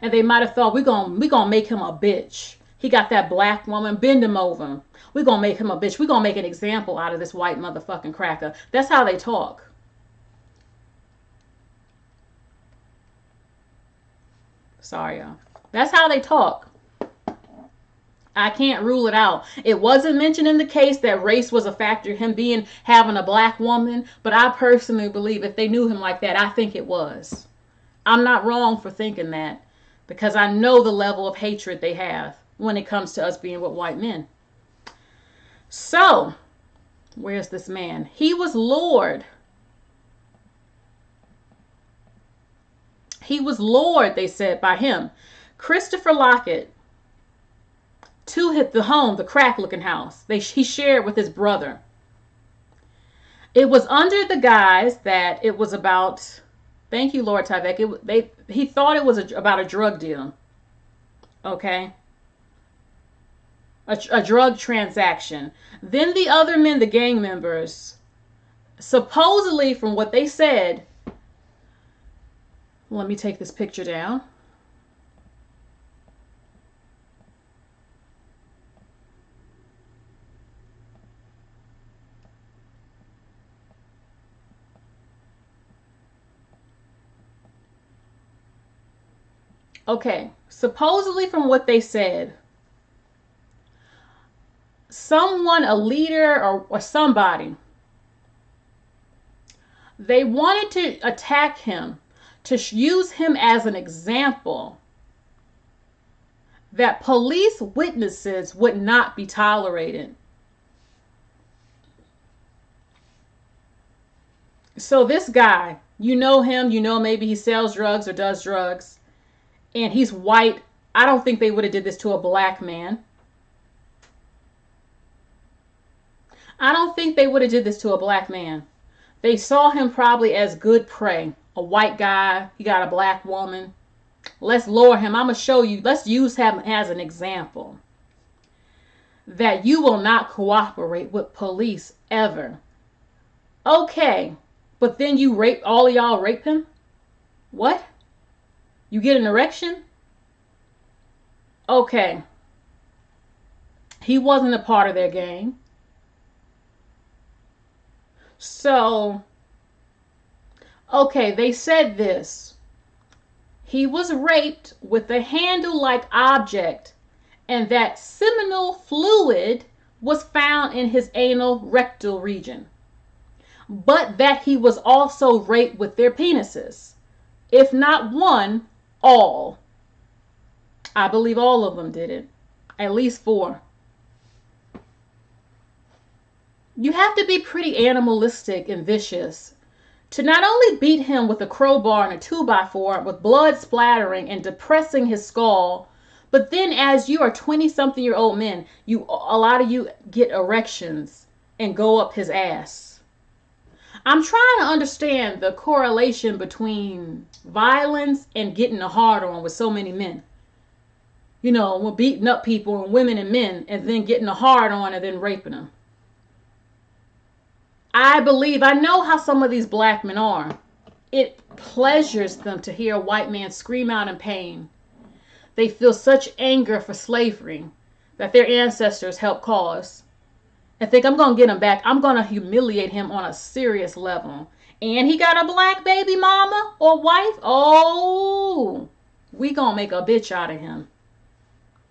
And they might have thought, we gonna make him a bitch. He got that black woman, bend him over. We're going to make him a bitch. We're going to make an example out of this white motherfucking cracker. That's how they talk. Sorry, y'all. That's how they talk. I can't rule it out. It wasn't mentioned in the case that race was a factor, him having a black woman, but I personally believe if they knew him like that, I think it was. I'm not wrong for thinking that, because I know the level of hatred they have when it comes to us being with white men. So, where's this man? He was lured. He was lured, they said, by him, Christopher Lockett, to hit the home, the crack-looking house he shared with his brother. It was under the guise that it was about, thank you, Lord Tyvec, he thought it was about a drug deal. Okay? A drug transaction. Then the other men, the gang members, supposedly from what they said, let me take this picture down. Okay, supposedly from what they said, someone, a leader or somebody, they wanted to attack him, to use him as an example that police witnesses would not be tolerated. So this guy, you know him, you know maybe he sells drugs or does drugs, and he's white. I don't think they would have did this to a black man. I don't think they would have did this to a black man. They saw him probably as good prey. A white guy, he got a black woman. Let's lure him. I'm going to show you. Let's use him as an example. That you will not cooperate with police ever. Okay, but then you rape, all of y'all rape him? What? You get an erection? Okay. He wasn't a part of their gang. So, okay, they said this. He was raped with a handle-like object, and that seminal fluid was found in his anal rectal region. But that he was also raped with their penises. If not one, all. I believe all of them did it. At least 4. You have to be pretty animalistic and vicious to not only beat him with a crowbar and a 2x4 with blood splattering and depressing his skull, but then as you are 20-something-year-old men, a lot of you get erections and go up his ass. I'm trying to understand the correlation between violence and getting a hard-on with so many men. You know, we're beating up people and women and men and then getting a hard-on and then raping them. I know how some of these black men are. It pleasures them to hear a white man scream out in pain. They feel such anger for slavery that their ancestors helped cause. And think, I'm going to get him back. I'm going to humiliate him on a serious level. And he got a black baby mama or wife? Oh, we going to make a bitch out of him.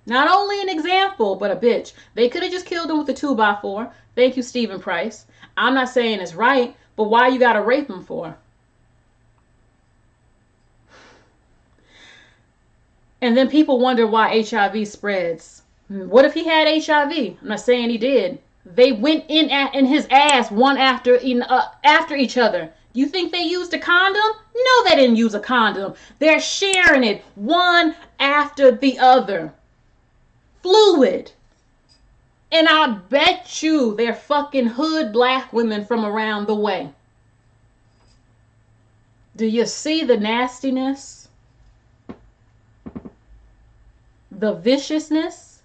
Not only an example, but a bitch. They could have just killed him with a 2x4. Thank you, Stephen Price. I'm not saying it's right, but why you got to rape him for? And then people wonder why HIV spreads. What if he had HIV? I'm not saying he did. They went in his ass one after each other. You think they used a condom? No, they didn't use a condom. They're sharing it one after the other. Fluid. And I bet you they're fucking hood black women from around the way. Do you see the nastiness? The viciousness?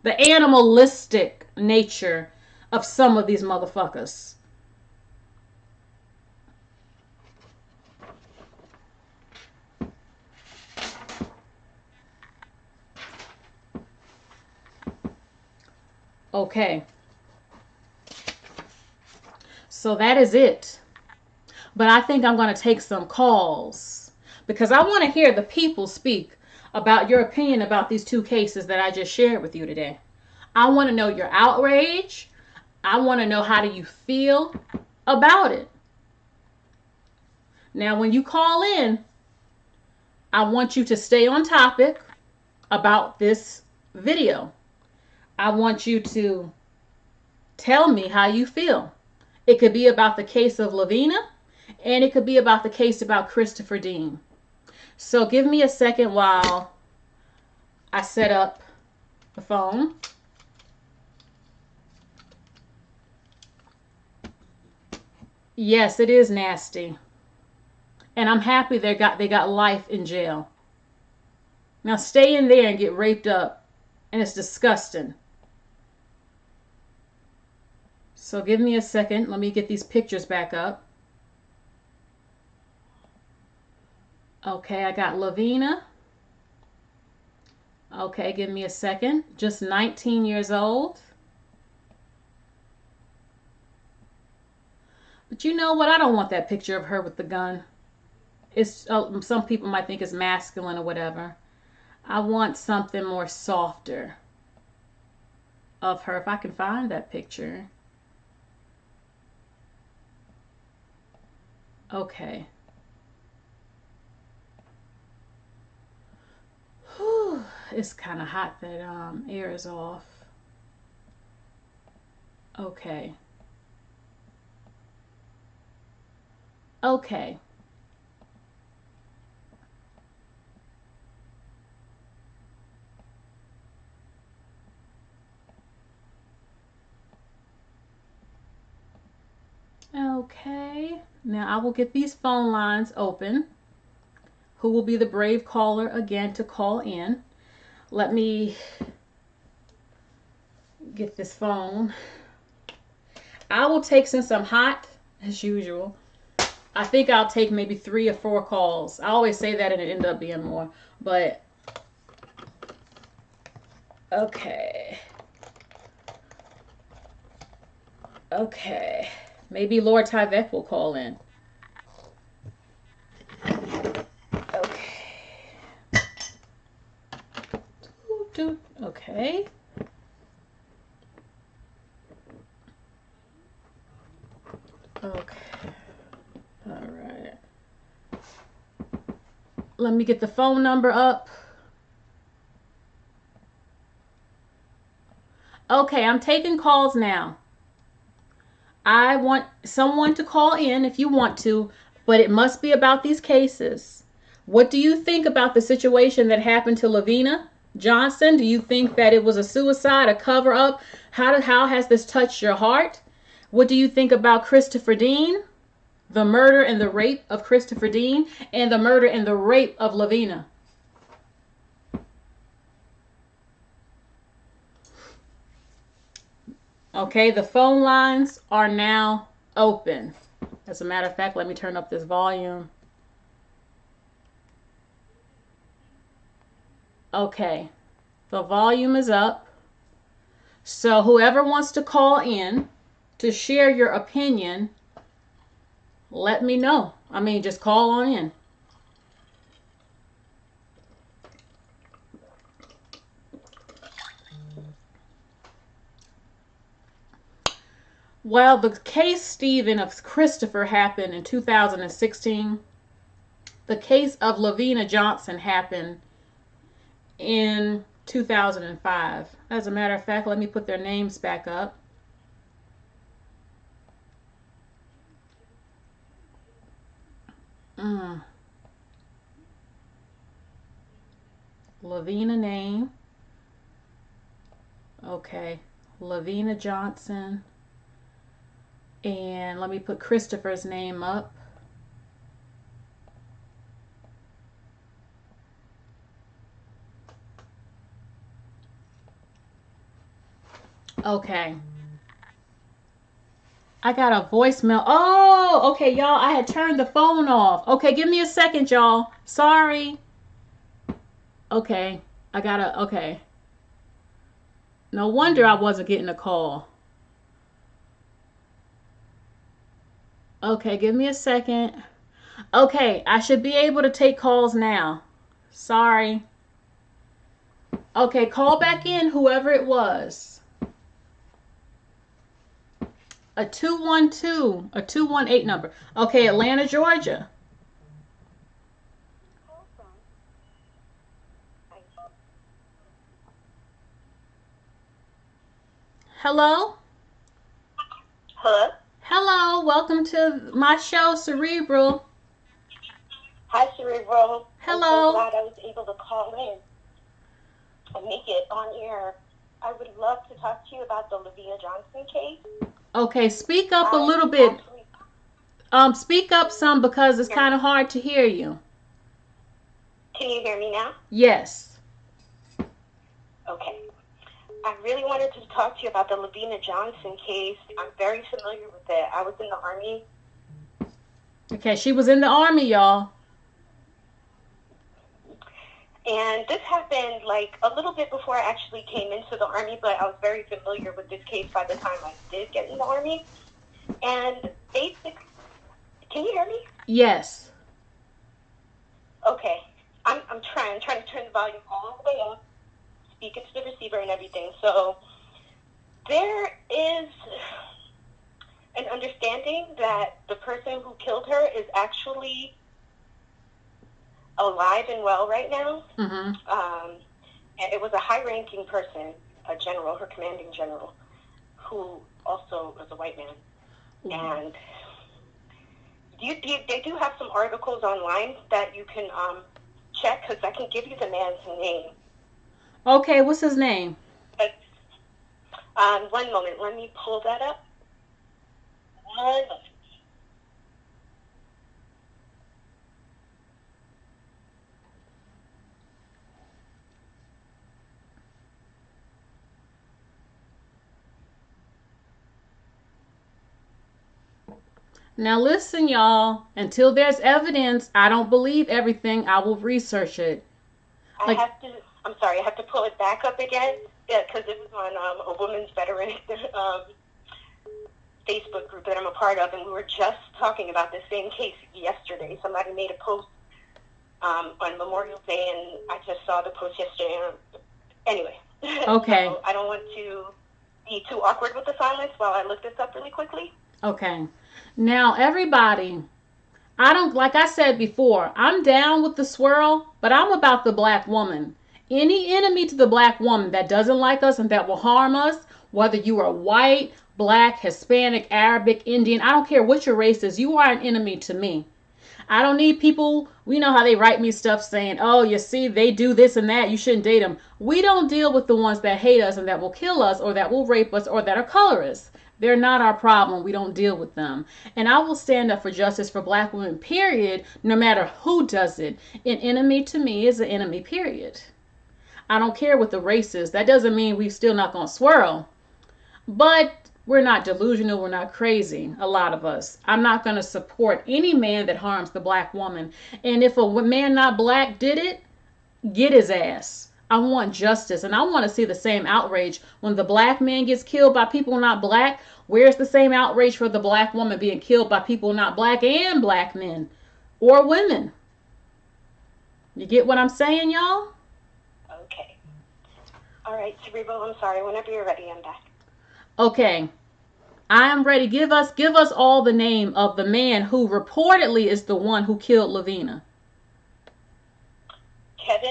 The animalistic nature of some of these motherfuckers. Okay. So that is it. But I think I'm going to take some calls because I want to hear the people speak about your opinion about these 2 cases that I just shared with you today. I want to know your outrage. I want to know how do you feel about it. Now, when you call in, I want you to stay on topic about this video. I want you to tell me how you feel. It could be about the case of Levena, and it could be about the case about Christopher Dean. So give me a second while I set up the phone. Yes, it is nasty. And I'm happy they got life in jail. Now stay in there and get raped up. And it's disgusting. So give me a second. Let me get these pictures back up. Okay, I got Lavina. Okay, give me a second. Just 19 years old. But you know what? I don't want that picture of her with the gun. It's some people might think it's masculine or whatever. I want something more softer of her, if I can find that picture. Okay. Whew. It's kind of hot. That air is off. Okay. Okay. Okay. Now I will get these phone lines open. Who will be the brave caller again to call in? Let me get this phone. I will take, since I'm hot as usual, I think I'll take maybe 3 or 4 calls. I always say that and it ends up being more. But, okay. Okay. Maybe Lord Tyvec will call in. Okay. Okay. All right. Let me get the phone number up. Okay, I'm taking calls now. I want someone to call in if you want to, but it must be about these cases. What do you think about the situation that happened to Lavina Johnson? Do you think that it was a suicide, a cover-up? How has this touched your heart? What do you think about Christopher Dean? The murder and the rape of Christopher Dean, and the murder and the rape of Levena. Okay, the phone lines are now open. As a matter of fact, let me turn up this volume. Okay, the volume is up. So whoever wants to call in to share your opinion, let me know. I mean, just call on in. Well, the case, Stephen, of Christopher happened in 2016. The case of Lavina Johnson happened in 2005. As a matter of fact, let me put their names back up. Lavina name. Okay. Lavina Johnson. And let me put Christopher's name up. Okay. I got a voicemail. Oh, okay, y'all. I had turned the phone off. Okay, give me a second, y'all. Sorry. Okay. Okay. No wonder I wasn't getting a call. Okay, give me a second. Okay, I should be able to take calls now. Sorry. Okay, call back in, whoever it was. A 212, a 218 number. Okay, Atlanta, Georgia. Hello? Hello? Hello, welcome to my show, Cerebral. Hi, Cerebral. I'm so Hello. glad I was able to call in and make it on air. I would love to talk to you about the Lavina Johnson case. Okay, speak up a I little bit. actually, Speak up some because it's hear me? kind of hard to hear you. Can you hear me now? Yes. Okay. I really wanted to talk to you about the Lavina Johnson case. I'm very familiar with it. I was in the Army. Okay, she was in the Army, y'all. And this happened like a little bit before I actually came into the Army, but I was very familiar with this case by the time I did get in the Army. And basically, can you hear me? Yes. Okay. I'm trying to turn the volume all the way up, speak into the receiver and everything. So there is an understanding that the person who killed her is actually alive and well right now. Mm-hmm. And it was a high-ranking person, a general, her commanding general, who also was a white man. And they do have some articles online that you can check, because I can give you the man's name. Okay, what's his name? But, one moment, let me pull that up. One moment. Now listen, y'all. Until there's evidence, I don't believe everything. I will research it. Like, I'm sorry, I have to pull it back up again, because it was on a women's veteran Facebook group that I'm a part of, and we were just talking about the same case yesterday. Somebody made a post on Memorial Day, and I just saw the post yesterday. Anyway, okay. So I don't want to be too awkward with the silence while I look this up really quickly. Okay. Now, everybody, I don't, like I said before, I'm down with the swirl, but I'm about the black woman. Any enemy to the black woman that doesn't like us and that will harm us, whether you are white, black, Hispanic, Arabic, Indian, I don't care what your race is, you are an enemy to me. I don't need people, we know how they write me stuff saying, oh, you see, they do this and that, you shouldn't date them. We don't deal with the ones that hate us and that will kill us or that will rape us or that are colorists. They're not our problem. We don't deal with them. And I will stand up for justice for black women, period, no matter who does it. An enemy to me is an enemy, period. I don't care what the race is. That doesn't mean we still not going to swirl. But we're not delusional. We're not crazy. A lot of us. I'm not going to support any man that harms the black woman. And if a man not black did it, get his ass. I want justice, and I want to see the same outrage when the black man gets killed by people not black. Where's the same outrage for the black woman being killed by people not black and black men or women? You get what I'm saying, y'all? Okay. All right, Cerebral, I'm sorry. Whenever you're ready, I'm back. Okay. I am ready. Give us all the name of the man who reportedly is the one who killed Levena. Kevin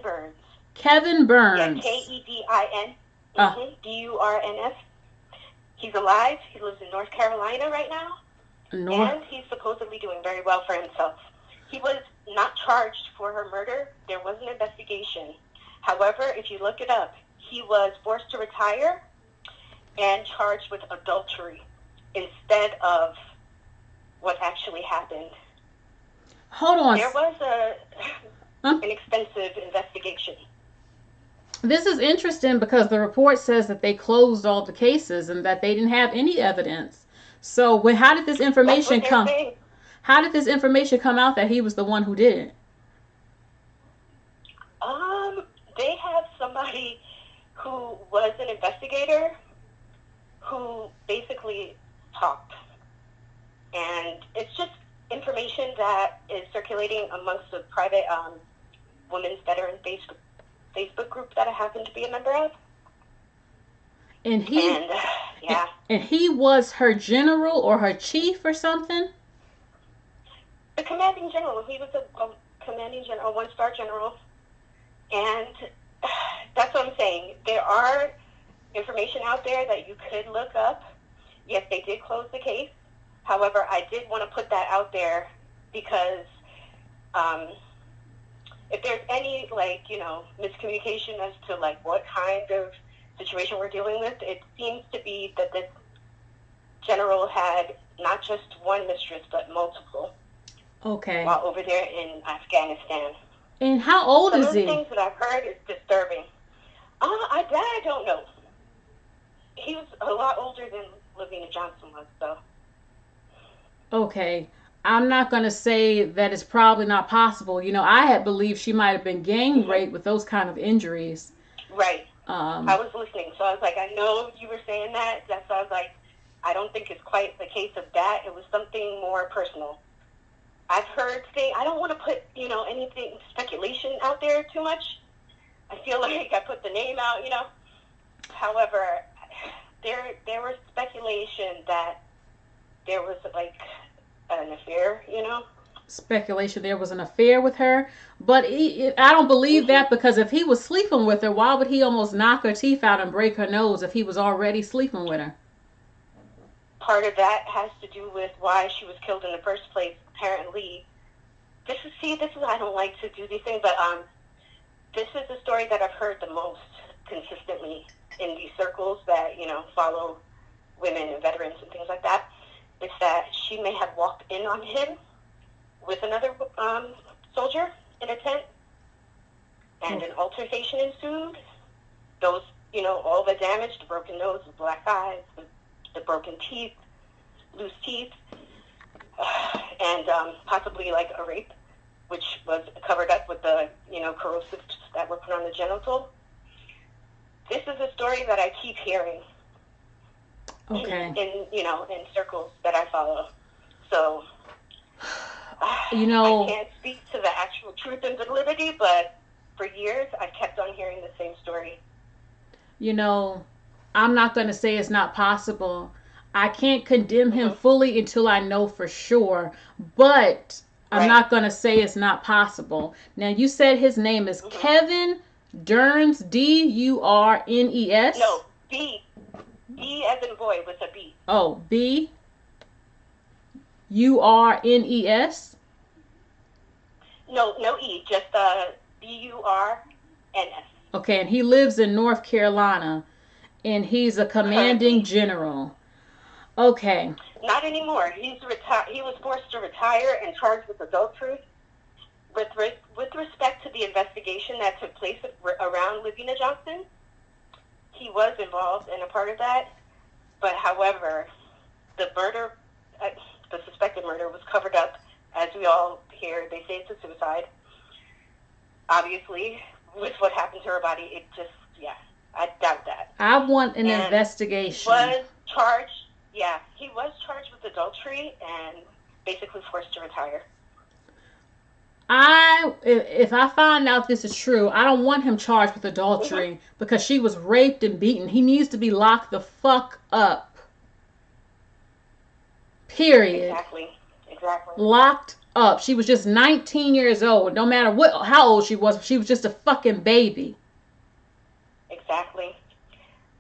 Burns. Kevin Burns. Yeah, Kedin. Burns. He's alive. He lives in North Carolina right now. And he's supposedly doing very well for himself. He was not charged for her murder. There was an investigation. However, if you look it up, he was forced to retire and charged with adultery instead of what actually happened. Hold on. There was an extensive investigation. This is interesting because the report says that they closed all the cases and that they didn't have any evidence. So how did this information come? How did this information come out that he was the one who did it? They have somebody who was an investigator who basically talked. And it's just information that is circulating amongst the private women's veteran Facebook group that I happen to be a member of. And he, and yeah. And he was her general or her chief or something? The commanding general. He was a commanding general, a one-star general. And that's what I'm saying. There are information out there that you could look up. Yes, they did close the case. However, I did want to put that out there because if there's any, miscommunication as to, what kind of situation we're dealing with, it seems to be that this general had not just one mistress, but multiple. Okay. While over there in Afghanistan. And how old is he? Some of the things that I've heard is disturbing. I don't know. He was a lot older than Lavina Johnson was, though. Okay. I'm not going to say that it's probably not possible. I had believed she might have been gang raped with those kind of injuries. Right. I was listening, so I was like, I know you were saying that. That's why I was like, I don't think it's quite the case of that. It was something more personal. I've heard things. I don't want to put, anything, speculation out there too much. I feel like I put the name out, However, there was speculation that there was, an affair, Speculation there was an affair with her. But I don't believe that, because if he was sleeping with her, why would he almost knock her teeth out and break her nose if he was already sleeping with her? Part of that has to do with why she was killed in the first place. Apparently, this is I don't like to do these things, but this is the story that I've heard the most consistently in these circles that follow women and veterans and things like that. Is that she may have walked in on him with another soldier in a tent, and an altercation ensued. Those, all the damage, the broken nose, the black eyes, the broken teeth, loose teeth, and possibly a rape, which was covered up with the, corrosives that were put on the genital. This is a story that I keep hearing. Okay. In circles that I follow. So, I can't speak to the actual truth and validity, but for years I've kept on hearing the same story. I'm not going to say it's not possible. I can't condemn him fully until I know for sure, but I'm not going to say it's not possible. Now, you said his name is Kevin Durnes, Durnes? No, B. B as in boy with a B. Oh, B? Urnes? No E, just Burns. Okay, and he lives in North Carolina, and he's a commanding general. Okay. Not anymore. He was forced to retire and charged with adultery. With respect to the investigation that took place around Lavina Johnson, he was involved in a part of that. But however, the murder, the suspected murder, was covered up. As we all hear, they say it's a suicide. Obviously, with what happened to her body, it just, I doubt that. I want an investigation. He was charged with adultery and basically forced to retire. If I find out this is true, I don't want him charged with adultery because she was raped and beaten. He needs to be locked the fuck up. Period. Exactly. Locked up. She was just 19 years old. No matter how old she was just a fucking baby. Exactly.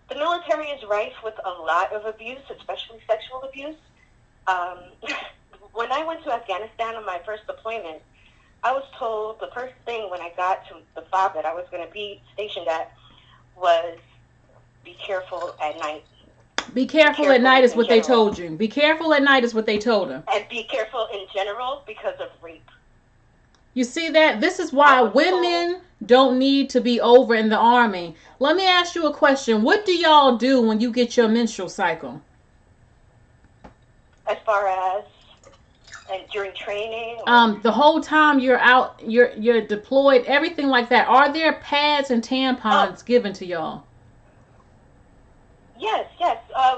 The military is rife with a lot of abuse, especially sexual abuse. When I went to Afghanistan on my first deployment, I was told the first thing when I got to the FOB that I was going to be stationed at was be careful at night. Be careful at night is what they told you. Be careful at night is what they told her. And be careful in general because of rape. You see that? This is why women don't need to be over in the Army. Let me ask you a question. What do y'all do when you get your menstrual cycle? As far as during training? The whole time you're out, you're deployed, everything like that. Are there pads and tampons given to y'all? Yes.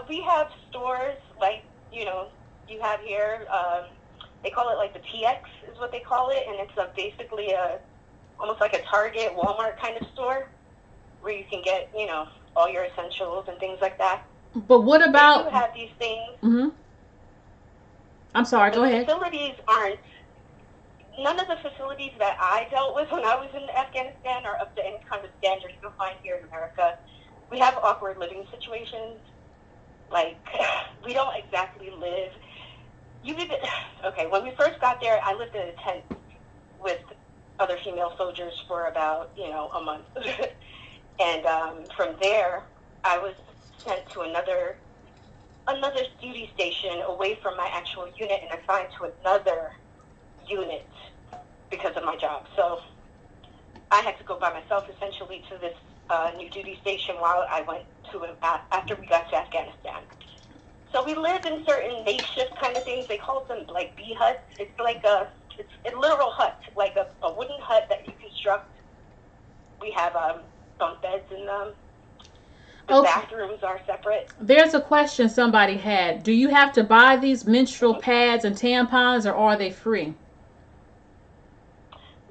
We have stores like, you have here, they call it the TX is what they call it. And it's basically almost like a Target, Walmart kind of store where you can get, all your essentials and things like that. But what about... They do have these things. Mm-hmm. I'm sorry, go ahead. Facilities aren't... None of the facilities that I dealt with when I was in Afghanistan are up to any kind of standard you'll find here in America. We have awkward living situations. Like, we don't exactly live... Okay, when we first got there, I lived in a tent with other female soldiers for about, a month. And from there, I was sent to another duty station away from my actual unit and assigned to another unit because of my job. So I had to go by myself essentially to this new duty station while I went to after we got to Afghanistan. So we lived in certain makeshift kind of things. They called them like bee huts. It's like it's a literal hut, like a wooden hut that you construct. We have bunk beds in them. The bathrooms are separate. There's a question somebody had. Do you have to buy these menstrual pads and tampons, or are they free?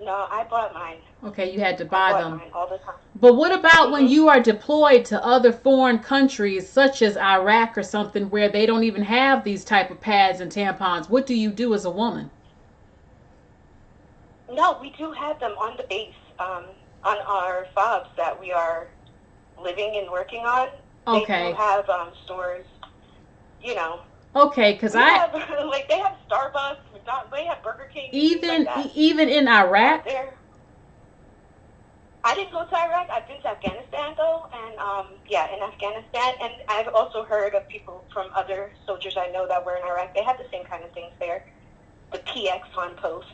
No, I bought mine. Okay, you had to buy them. Mine all the time. But what about when you are deployed to other foreign countries, such as Iraq or something, where they don't even have these type of pads and tampons? What do you do as a woman? No, we do have them on the base, on our FOBs that we are living and working on. Okay. They do have stores, Okay, because they have Starbucks, they have Burger King. Even in Iraq. I didn't go to Iraq. I've been to Afghanistan though, and in Afghanistan, and I've also heard of people from other soldiers I know that were in Iraq. They had the same kind of things there. The PX on post.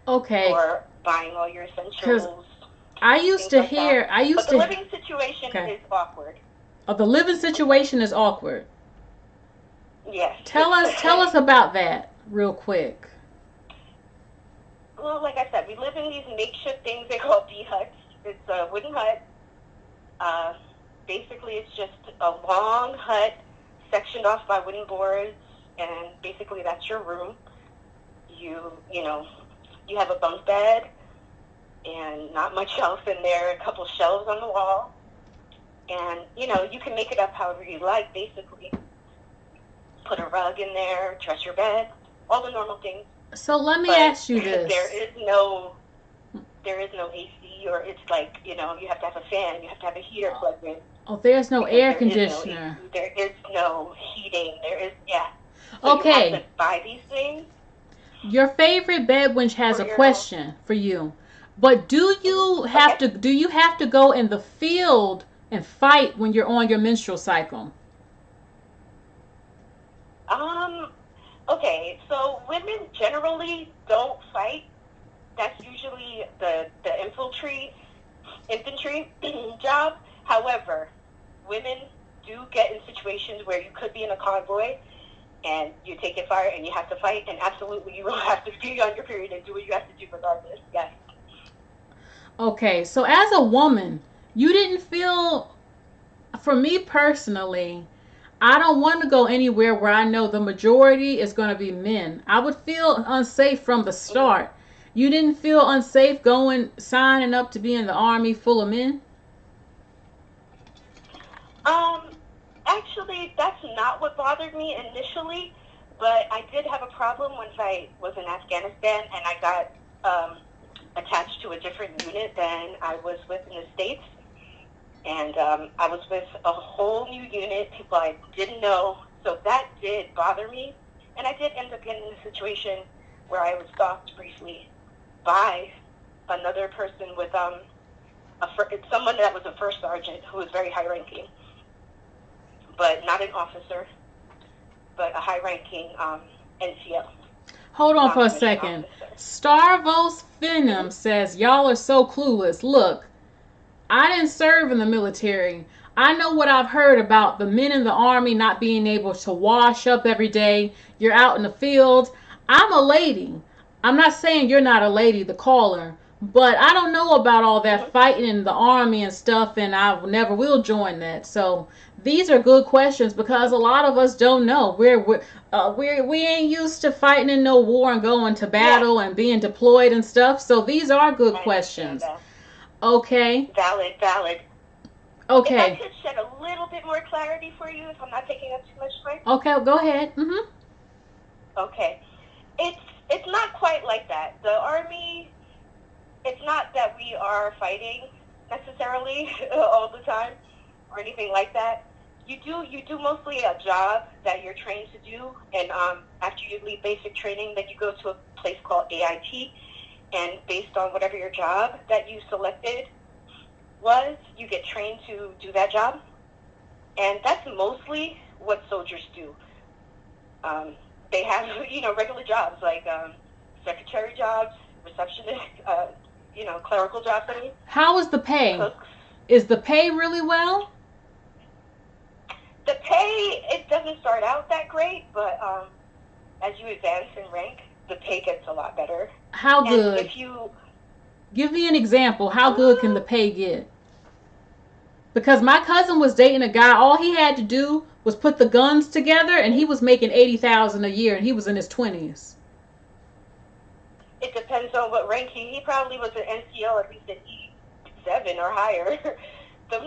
Okay. Or buying all your essentials. I used to hear. But the living situation is awkward. Oh, the living situation is awkward. Yes. Tell us about that real quick. Well, like I said, we live in these makeshift things they call bee huts. It's a wooden hut. Basically, it's just a long hut sectioned off by wooden boards, and basically that's your room. You have a bunk bed, and not much else in there. A couple shelves on the wall, and you can make it up however you like. Basically, put a rug in there, dress your bed, all the normal things. So let me ask you this: there is no AC, or it's like you have to have a fan, you have to have a heater plugged in. Oh, there's no air conditioner. There is no heating. So okay. You have to buy these things. Your favorite bed wench has a question for you. But do you have to go in the field and fight when you're on your menstrual cycle? Okay, so women generally don't fight. That's usually the infantry job. However, women do get in situations where you could be in a convoy and you take your fire and you have to fight, and absolutely you will have to be on your period and do what you have to do regardless. Yes. Okay, so as a woman, you didn't feel, for me personally, I don't want to go anywhere where I know the majority is going to be men. I would feel unsafe from the start. You didn't feel unsafe signing up to be in the army full of men? Actually, that's not what bothered me initially, but I did have a problem once I was in Afghanistan and I got attached to a different unit than I was with in the States. And I was with a whole new unit, people I didn't know, so that did bother me. And I did end up getting in a situation where I was stalked briefly by another person with someone that was a first sergeant who was very high-ranking, but not an officer, but a high-ranking NCO. Hold on for a second. Starvos Phenom says, y'all are so clueless. Look, I didn't serve in the military. I know what I've heard about the men in the army not being able to wash up every day. You're out in the field. I'm a lady. I'm not saying you're not a lady, the caller, but I don't know about all that fighting in the army and stuff, and I never will join that. So these are good questions because a lot of us don't know. We ain't used to fighting in no war and going to battle and being deployed and stuff. So these are good questions. Okay. Valid. Okay. If I could shed a little bit more clarity for you, if I'm not taking up too much time. Okay, go ahead. Mm-hmm. Okay. It's not quite like that. The Army, it's not that we are fighting necessarily all the time or anything like that. You do mostly a job that you're trained to do, and after you leave basic training, then you go to a place called AIT, and based on whatever your job that you selected was, you get trained to do that job, and that's mostly what soldiers do. They have, regular jobs like secretary jobs, receptionist, clerical jobs. I mean, how is the pay? Cooks. Is the pay really well? The pay, it doesn't start out that great, but as you advance in rank, the pay gets a lot better. How good? And if you give me an example, how good can the pay get? Because my cousin was dating a guy. All he had to do was put the guns together, and he was making $80,000 a year, and he was in his 20s. It depends on what rank he probably was an NCO, at least an E7 or higher. The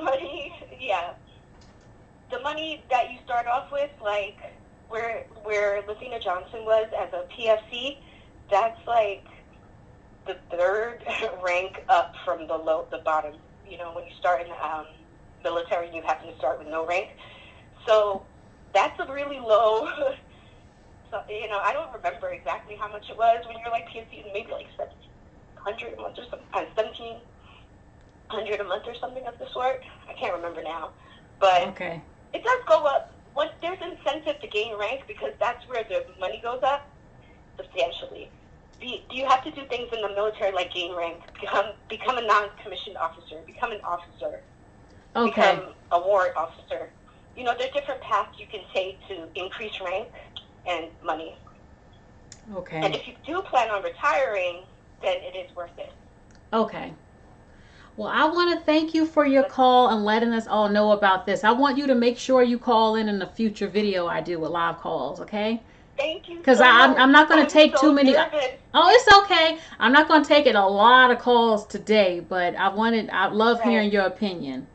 money that you start off with, like where Lavina Johnson was as a PFC, that's like the third rank up from the bottom. When you start in the military, you happen to start with no rank. So that's a really low. So, I don't remember exactly how much it was when you're like PFC, maybe like $1,700 a month or something, $1,700 a month or something of the sort. I can't remember now, but okay. It does go up. There's incentive to gain rank because that's where the money goes up substantially. You have to do things in the military like gain rank, become a non-commissioned officer, become an officer, become a warrant officer. There's different paths you can take to increase rank and money. Okay. And if you do plan on retiring, then it is worth it. Okay. Well, I want to thank you for your call and letting us all know about this. I want you to make sure you call in a future video I do with live calls, okay? Thank you. Because I'm not going to take too many. Nervous. Oh, it's okay. I'm not going to take it a lot of calls today, but I love hearing your opinion.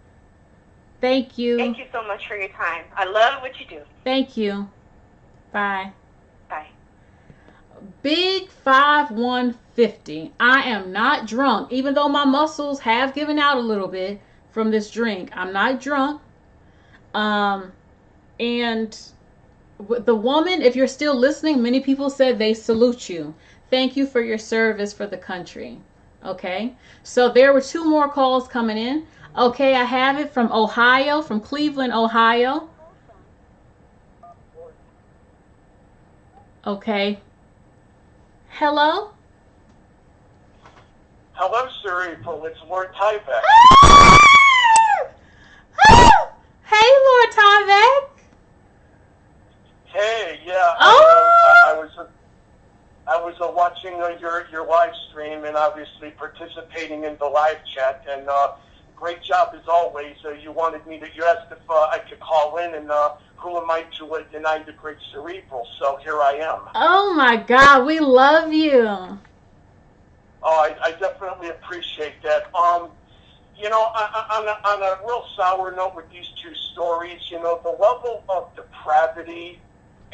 Thank you. Thank you so much for your time. I love what you do. Thank you. Bye. Bye. Big 5150. I am not drunk, even though my muscles have given out a little bit from this drink. I'm not drunk. And the woman, if you're still listening, many people said they salute you. Thank you for your service for the country. Okay. So there were 2 more calls coming in. Okay, I have it from Ohio, from Cleveland, Ohio. Okay. Hello? Hello, Cerebral. It's Lord Tyvec. Hey, Lord Tyvec. Hey, yeah. I was watching your live stream and obviously participating in the live chat. And great job as always. You asked if I could call in, and who am I to deny the great Cerebral? So here I am. Oh my God, we love you. Oh, I definitely appreciate that. On a real sour note with these 2 stories, the level of depravity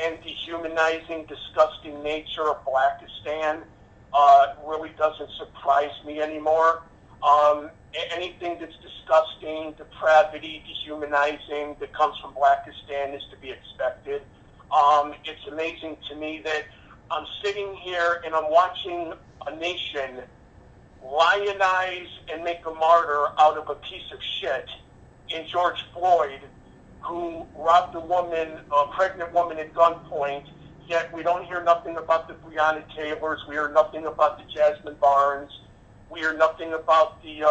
and dehumanizing, disgusting nature of Blackistan really doesn't surprise me anymore. Anything that's disgusting, depravity, dehumanizing that comes from Blackistan is to be expected. It's amazing to me that I'm sitting here and I'm watching a nation lionize and make a martyr out of a piece of shit in George Floyd, who robbed a pregnant woman at gunpoint, yet we don't hear nothing about the Breonna Taylors, we hear nothing about the Jasmine Barnes, we hear nothing about the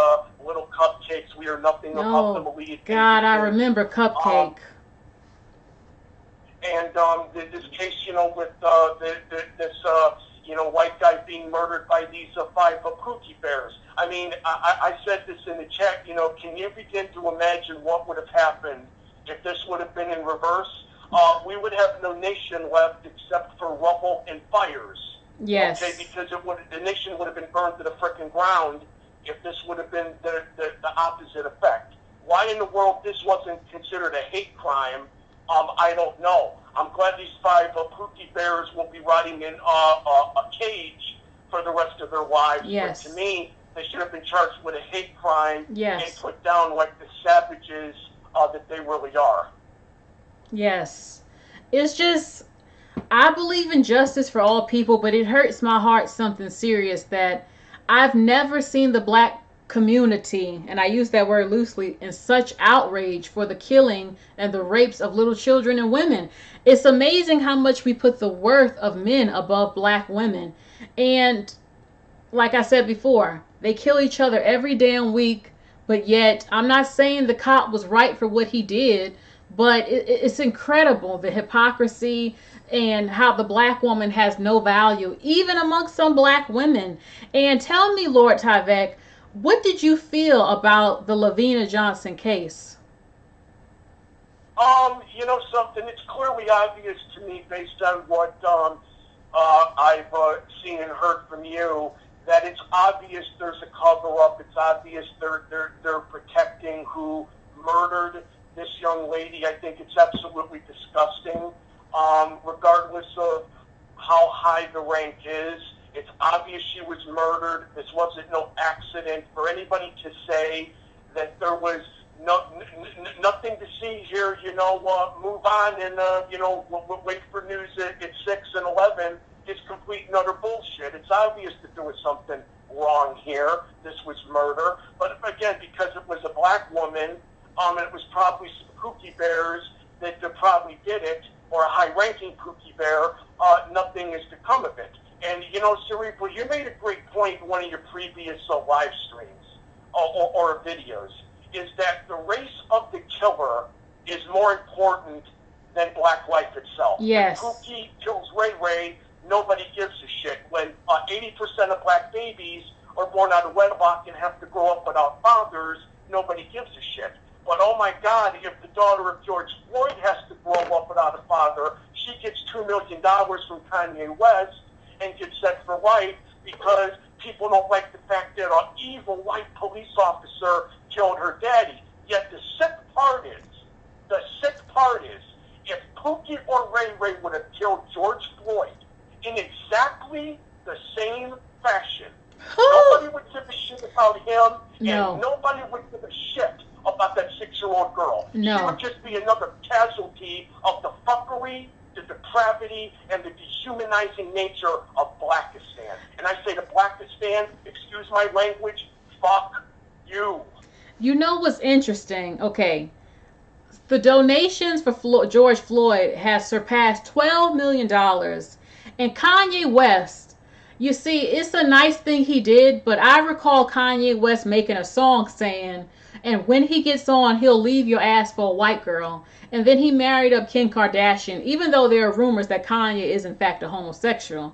little Cupcakes, we hear nothing about the Malia. God, I remember Cupcake. And this case, with this white guy being murdered by these 5 Pookie Bears. I mean, I said this in the chat, can you begin to imagine what would have happened if this would have been in reverse? We would have no nation left except for rubble and fires. Yes. Okay, because the nation would have been burned to the frickin' ground if this would have been the opposite effect. Why in the world this wasn't considered a hate crime, I don't know. I'm glad these 5 Pookie Bears will be riding in a cage for the rest of their lives. Yes. But to me, they should have been charged with a hate crime Yes. and put down like the savages that they really are. Yes. It's just, I believe in justice for all people, but it hurts my heart something serious that I've never seen the black community, and I use that word loosely, in such outrage for the killing and the rapes of little children and women. It's amazing how much we put the worth of men above black women. And like I said before, they kill each other every damn week, but yet I'm not saying the cop was right for what he did, but it's incredible, the hypocrisy and how the black woman has no value, even amongst some black women. And tell me, Lord Tyvec, what did you feel about the Lavina Johnson case? You know something, it's clearly obvious to me based on what I've seen and heard from you, that it's obvious there's a cover-up. It's obvious they're protecting who murdered this young lady. I think it's absolutely disgusting, regardless of how high the rank is. It's obvious she was murdered. This wasn't no accident. For anybody to say that there was nothing to see here, move on and, we'll wait for news at 6 and 11 is complete and utter bullshit. It's obvious that there was something wrong here. This was murder. But again, because it was a black woman, and it was probably some Pookie Bears that probably did it, or a high-ranking Pookie Bear, nothing is to come of it. And, Cerebral, you made a great point in one of your previous live streams or videos, is that the race of the killer is more important than black life itself. Yes. When Pookie kills Ray Ray, nobody gives a shit. When 80% of black babies are born out of wedlock and have to grow up without fathers, nobody gives a shit. But oh my God, if the daughter of George Floyd has to grow up without a father, she gets $2 million from Kanye West and gets set for life because people don't like the fact that an evil white police officer killed her daddy. Yet the sick part is, if Pookie or Ray Ray would have killed George Floyd in exactly the same fashion, nobody would give a shit about him, and nobody would give a shit about that 6-year-old girl. No. She would just be another casualty of the fuckery, the depravity, and the dehumanizing nature of Blackistan. And I say to Blackistan, excuse my language, fuck you. You know what's interesting? Okay. The donations for George Floyd has surpassed $12 million. And Kanye West, you see, it's a nice thing he did, but I recall Kanye West making a song saying, and when he gets on, he'll leave your ass for a white girl. And then he married up Kim Kardashian, even though there are rumors that Kanye is in fact a homosexual.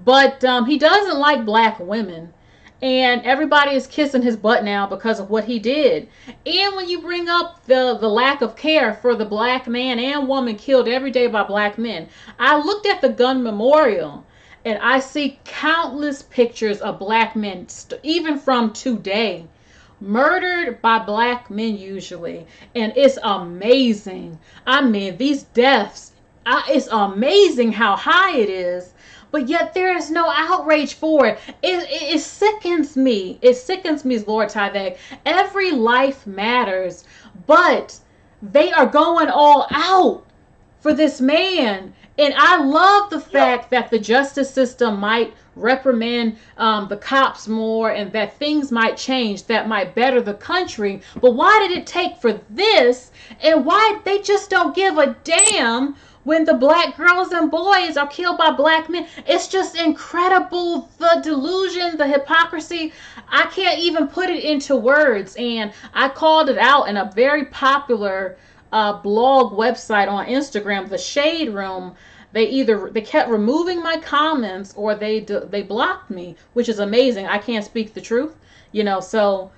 But he doesn't like black women. And everybody is kissing his butt now because of what he did. And when you bring up the lack of care for the black man and woman killed every day by black men, I looked at the gun memorial and I see countless pictures of black men, even from today, murdered by black men usually. And it's amazing. I mean, these deaths, it's amazing how high it is. But yet there is no outrage for it. It sickens me. It sickens me, Lord Tyvec. Every life matters. But they are going all out for this man. And I love the fact that the justice system might reprimand the cops more and that things might change that might better the country. But why did it take for this? And why they just don't give a damn when the black girls and boys are killed by black men? It's just incredible. The delusion, the hypocrisy. I can't even put it into words. And I called it out in a very popular blog website on Instagram, The Shade Room. They kept removing my comments or they blocked me, which is amazing. I can't speak the truth, so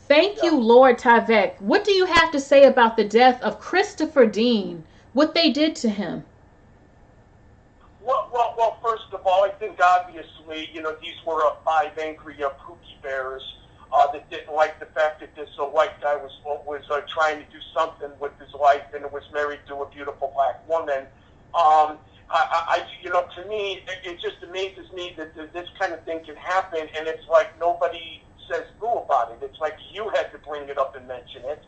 thank you, Lord Tyvec. What do you have to say about the death of Christopher Dean? What they did to him? Well, first of all, I think obviously, these were 5 angry Pookie Bears that didn't like the fact that this white guy was trying to do something with his life and was married to a beautiful black woman. To me, it just amazes me that this kind of thing can happen, and it's like nobody says boo about it. It's like you had to bring it up and mention it,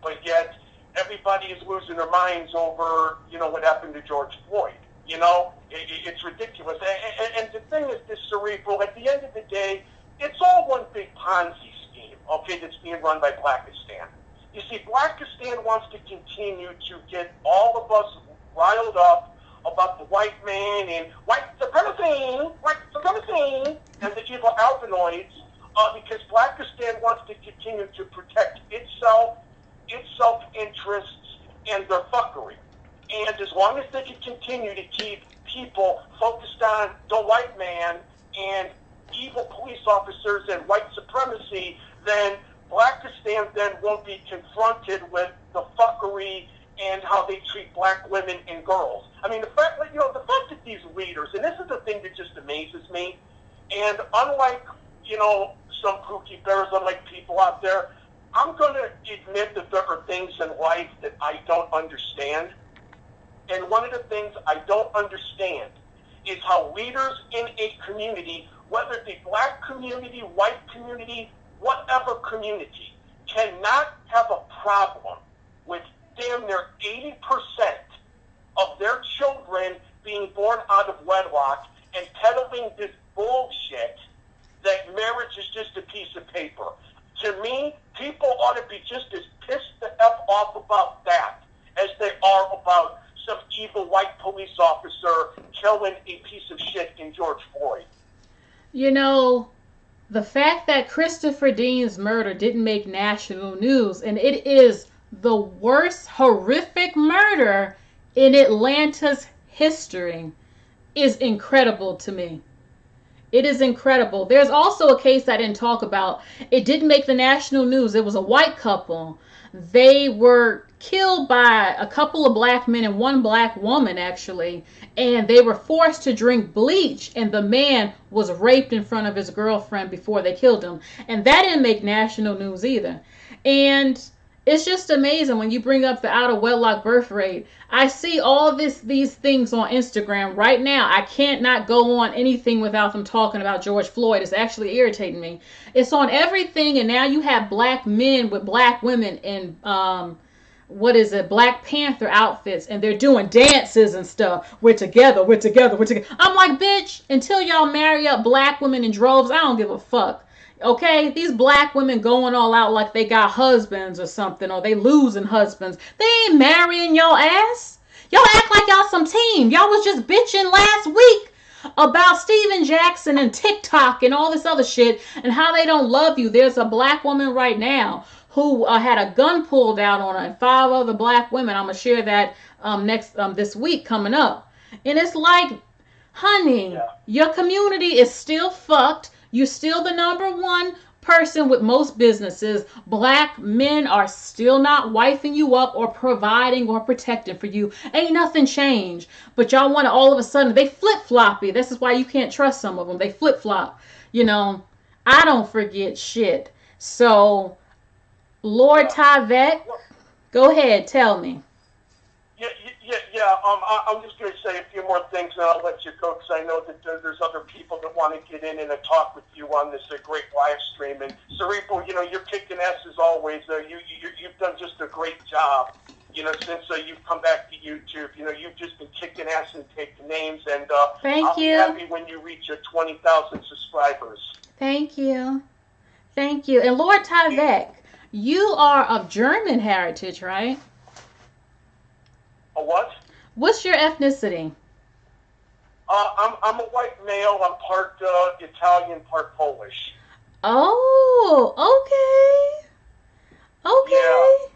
but yet everybody is losing their minds over, what happened to George Floyd. It's ridiculous. And the thing is, this cerebral, at the end of the day, it's all one big Ponzi scheme, okay, that's being run by Blackistan. You see, Blackistan wants to continue to get all of us riled up about the white man and white supremacy, and the evil alphinoids, because Blackistan wants to continue to protect itself, its self-interests, and their fuckery. And as long as they can continue to keep people focused on the white man and evil police officers and white supremacy, then Blackistan then won't be confronted with the fuckery and how they treat black women and girls. I mean, the fact that these leaders, and this is the thing that just amazes me, and unlike, some kooky bears, unlike people out there, I'm going to admit that there are things in life that I don't understand. And one of the things I don't understand is how leaders in a community, whether it be black community, white community, whatever community, cannot have a problem with damn near 80% of their children being born out of wedlock and peddling this bullshit that marriage is just a piece of paper. To me, people ought to be just as pissed the F off about that as they are about some evil white police officer killing a piece of shit in George Floyd. The fact that Christopher Dean's murder didn't make national news, and it is the worst horrific murder in Atlanta's history, is incredible to me. It is incredible. There's also a case I didn't talk about. It didn't make the national news. It was a white couple. They were killed by a couple of black men and one black woman, actually. And they were forced to drink bleach. And the man was raped in front of his girlfriend before they killed him. And that didn't make national news either. And it's just amazing when you bring up the out of wedlock birth rate. I see all these things on Instagram right now. I can't not go on anything without them talking about George Floyd. It's actually irritating me. It's on everything, and now you have black men with black women in Black Panther outfits, and they're doing dances and stuff. We're together, we're together, we're together. I'm like, bitch, until y'all marry up black women in droves, I don't give a fuck. Okay, these black women going all out like they got husbands or something, or they losing husbands. They ain't marrying your ass. Y'all act like y'all some team. Y'all was just bitching last week about Steven Jackson and TikTok and all this other shit and how they don't love you. There's a black woman right now who had a gun pulled out on her and 5 other black women. I'm going to share that this week coming up. And it's like, honey, your community is still fucked. You're still the number one person with most businesses. Black men are still not wifing you up or providing or protecting for you. Ain't nothing changed. But y'all want to all of a sudden, they flip-floppy. This is why you can't trust some of them. They flip-flop. I don't forget shit. So, Lord Tyvec, go ahead, tell me. I'm just going to say a few more things, and I'll let you go, because I know that there's other people that want to get in and talk with you on this great live stream. And Cerebral, you're kicking ass as always. You've done just a great job, since you've come back to YouTube. You've just been kicking ass and taking names. And I'll be happy when you reach your 20,000 subscribers. Thank you. Thank you. And Lord Tyvec, you are of German heritage, right? A what? What's your ethnicity? I'm a white male. I'm part Italian, part Polish. Oh, okay. Yeah.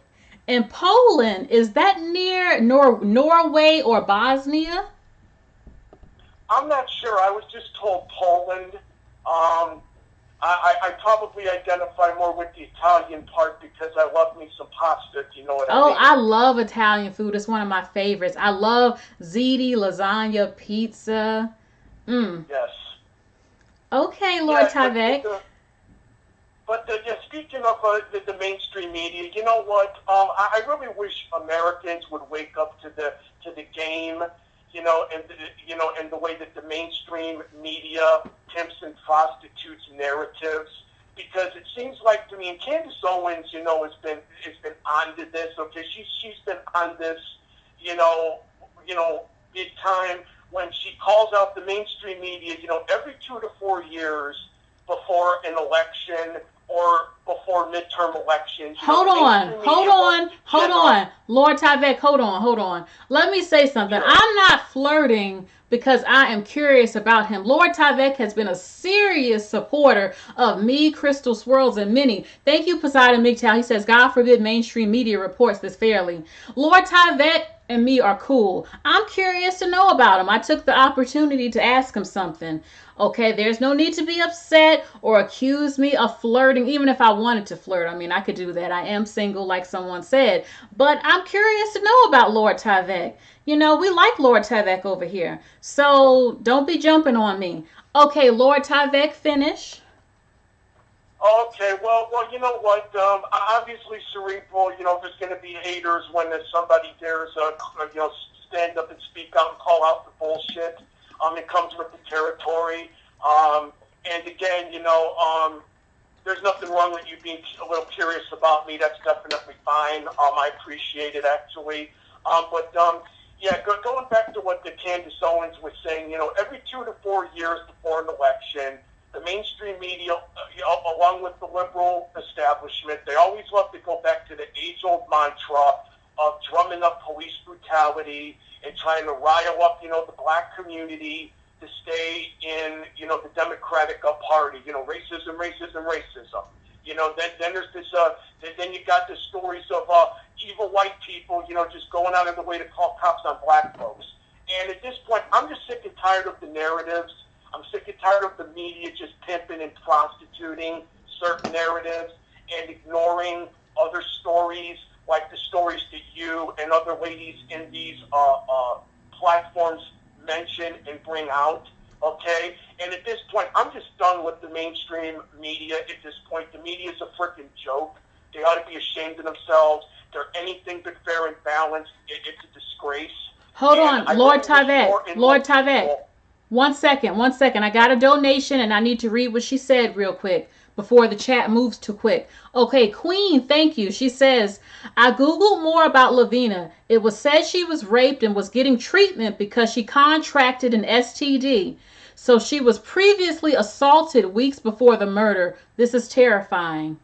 And Poland, is that near Norway or Bosnia? I'm not sure. I was just told Poland. I probably identify more with the Italian part because I love me some pasta, if you know what I mean. Oh, I love Italian food. It's one of my favorites. I love ziti, lasagna, pizza. Yes. Okay, Lord Tyvec. But speaking of the mainstream media, you know what? I really wish Americans would wake up to the game, and the way that the mainstream media pimps and prostitutes narratives. Because it seems like to me, and Candace Owens, has been onto this. Okay, she's been on this, big time when she calls out the mainstream media. Every 2 to 4 years before an election or before midterm elections. Hold on. Lord Tyvec, hold on. Let me say something. Sure. I'm not flirting because I am curious about him. Lord Tyvec has been a serious supporter of me, Crystal Swirls, and many. Thank you, Poseidon MGTOW. He says, God forbid mainstream media reports this fairly. Lord Tyvec and me are cool. I'm curious to know about him. I took the opportunity to ask him something. Okay, there's no need to be upset or accuse me of flirting, even if I wanted to flirt. I mean, I could do that. I am single, like someone said. But I'm curious to know about Lord Tyvec. We like Lord Tyvec over here. So don't be jumping on me. Okay, Lord Tyvec, finish. Okay, well, you know what? Obviously, Cerebral, there's going to be haters when somebody dares, stand up and speak out and call out the bullshit. It comes with the territory. And again, there's nothing wrong with you being a little curious about me. That's definitely fine. I appreciate it, actually. Going back to what the Candace Owens was saying, every 2 to 4 years before an election, the mainstream media, along with the liberal establishment, they always love to go back to the age-old mantra of drumming up police brutality and trying to rile up, the black community to stay in, the Democratic Party. Racism. Then there's this. Then you got the stories of evil white people, just going out of the way to call cops on black folks. And at this point, I'm just sick and tired of the narratives. I'm sick and tired of the media just pimping and prostituting certain narratives and ignoring other stories, like the stories that you and other ladies in these platforms mention and bring out, okay? And at this point, I'm just done with the mainstream media at this point. The media is a freaking joke. They ought to be ashamed of themselves. They're anything but fair and balanced. It's a disgrace. Hold on, Lord Tyvec. 1 second. I got a donation and I need to read what she said real quick before the chat moves too quick. Okay, Queen, thank you. She says, I Googled more about Levena. It was said she was raped and was getting treatment because she contracted an STD. So she was previously assaulted weeks before the murder. This is terrifying.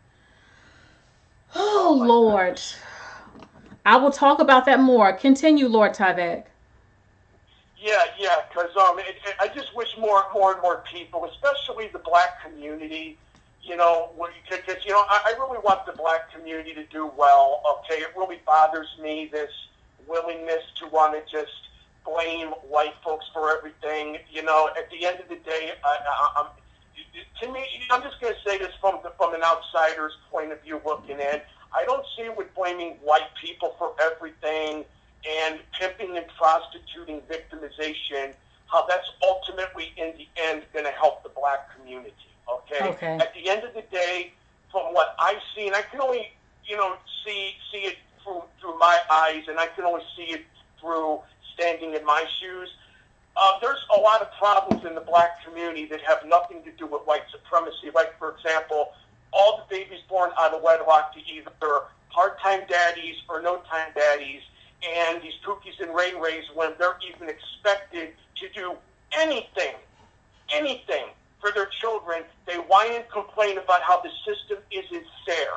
Oh, Lord. God. I will talk about that more. Continue, Lord Tyvec. Yeah, because I just wish more and more people, especially the black community, because, I really want the black community to do well, okay? It really bothers me, this willingness to want to just blame white folks for everything. At the end of the day, to me, I'm just going to say this from an outsider's point of view looking in. I don't see it with blaming white people for everything and pimping and prostituting victimization, how that's ultimately, in the end, going to help the black community, okay? At the end of the day, from what I see, and I can only, see it through my eyes, and I can only see it through standing in my shoes, there's a lot of problems in the black community that have nothing to do with white supremacy. Like, for example, all the babies born out of wedlock to either part-time daddies or no-time daddies, and these Pookies and Ray Rays, when they're even expected to do anything for their children, they whine and complain about how the system isn't fair,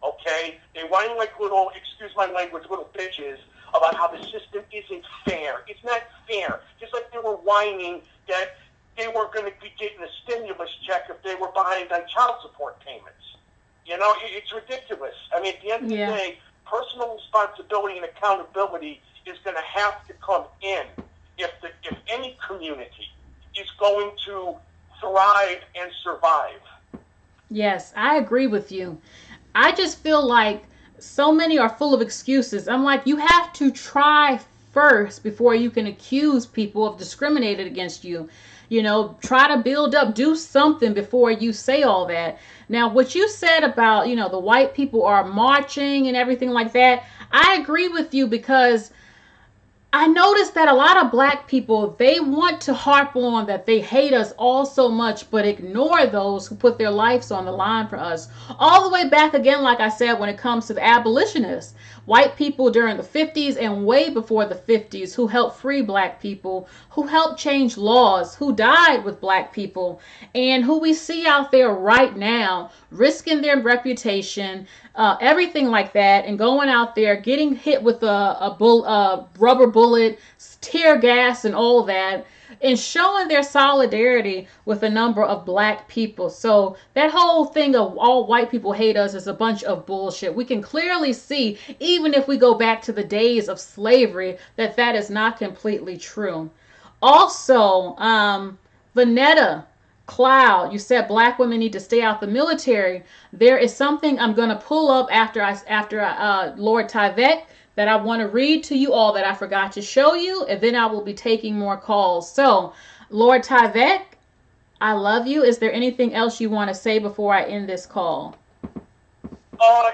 okay? They whine like little, excuse my language, little bitches about how the system isn't fair. It's not fair. Just like they were whining that they were going to be getting a stimulus check if they were behind on child support payments. It's ridiculous. I mean, at the end of the day, personal responsibility and accountability is going to have to come in if any community is going to thrive and survive. Yes, I agree with you. I just feel like so many are full of excuses. I'm like, you have to try first before you can accuse people of discriminating against you. You know, try to build up, do something before you say all that. Now, what you said about, you know, the white people are marching and everything like that, I agree with you, because I noticed that a lot of black people, they want to harp on that they hate us all so much, but ignore those who put their lives on the line for us. All the way back again, like I said, when it comes to the abolitionists, white people during the 50s and way before the 50s who helped free black people, who helped change laws, who died with black people, and who we see out there right now risking their reputation, everything like that, and going out there getting hit with a rubber bullet, tear gas, and all that, and showing their solidarity with a number of black people. So that whole thing of all white people hate us is a bunch of bullshit. We can clearly see, even if we go back to the days of slavery, that that is not completely true. Also, Vanetta Cloud, you said black women need to stay out the military. There is something I'm going to pull up after Lord Tyvec that I want to read to you all that I forgot to show you, and then I will be taking more calls. So, Lord Tyvec, I love you. Is there anything else you want to say before I end this call?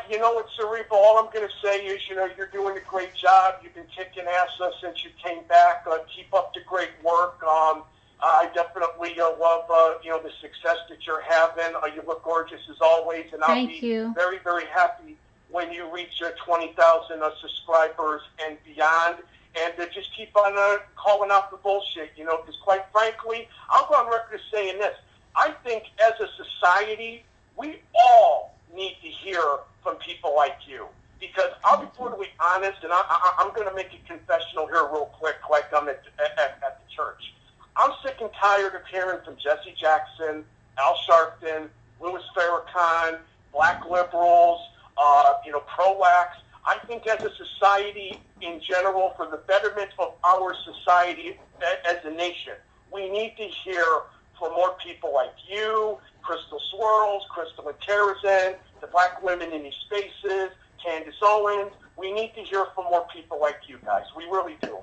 You know what, Cerebral, all I'm going to say is, you know, you're doing a great job. You've been kicking ass since you came back. Keep up the great work. I definitely love, you know, the success that you're having. You look gorgeous as always, and I'll be very, very happy when you reach your 20,000 subscribers and beyond. And just keep on calling out the bullshit, you know, because quite frankly, I'll go on record as saying this. I think as a society, we all need to hear from people like you. Because I'll be brutally honest, and I'm going to make a confessional here real quick, like I'm at the church. I'm sick and tired of hearing from Jesse Jackson, Al Sharpton, Louis Farrakhan, black liberals, you know, pro-lax. I think as a society in general, for the betterment of our society as a nation, we need to hear from more people like you, Crystal Swirls, Crystal and Terrazin, the black women in these spaces, Candace Owens. We need to hear from more people like you guys. We really do.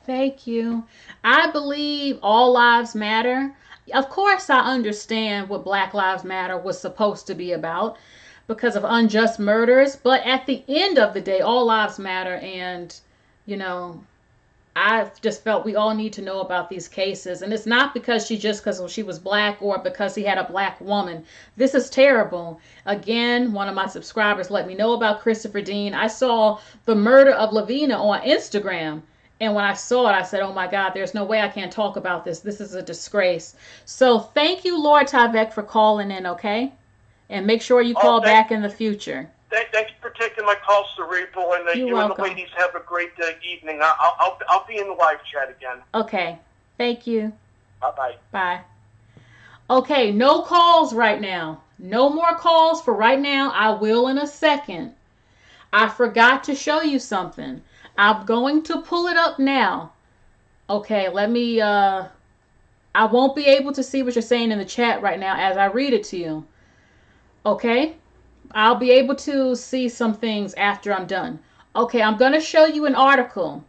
Thank you. I believe all lives matter. Of course, I understand what Black Lives Matter was supposed to be about because of unjust murders. But at the end of the day, all lives matter. And, you know, I just felt we all need to know about these cases. And it's not because she was black or because he had a black woman. This is terrible. Again, one of my subscribers let me know about Christopher Dean. I saw the murder of Levena on Instagram. And when I saw it, I said, oh my God, there's no way I can't talk about this. This is a disgrace. So thank you, Lord Tyvec, for calling in, okay? And make sure you call back in the future. Thank you for taking my call, Cerebral. And you and the ladies have a great evening. I'll be in the live chat again. Okay. Thank you. Bye-bye. Bye. Okay, no calls right now. No more calls for right now. I will in a second. I forgot to show you something. I'm going to pull it up now. Okay, let me, I won't be able to see what you're saying in the chat right now as I read it to you. Okay? I'll be able to see some things after I'm done. Okay, I'm going to show you an article.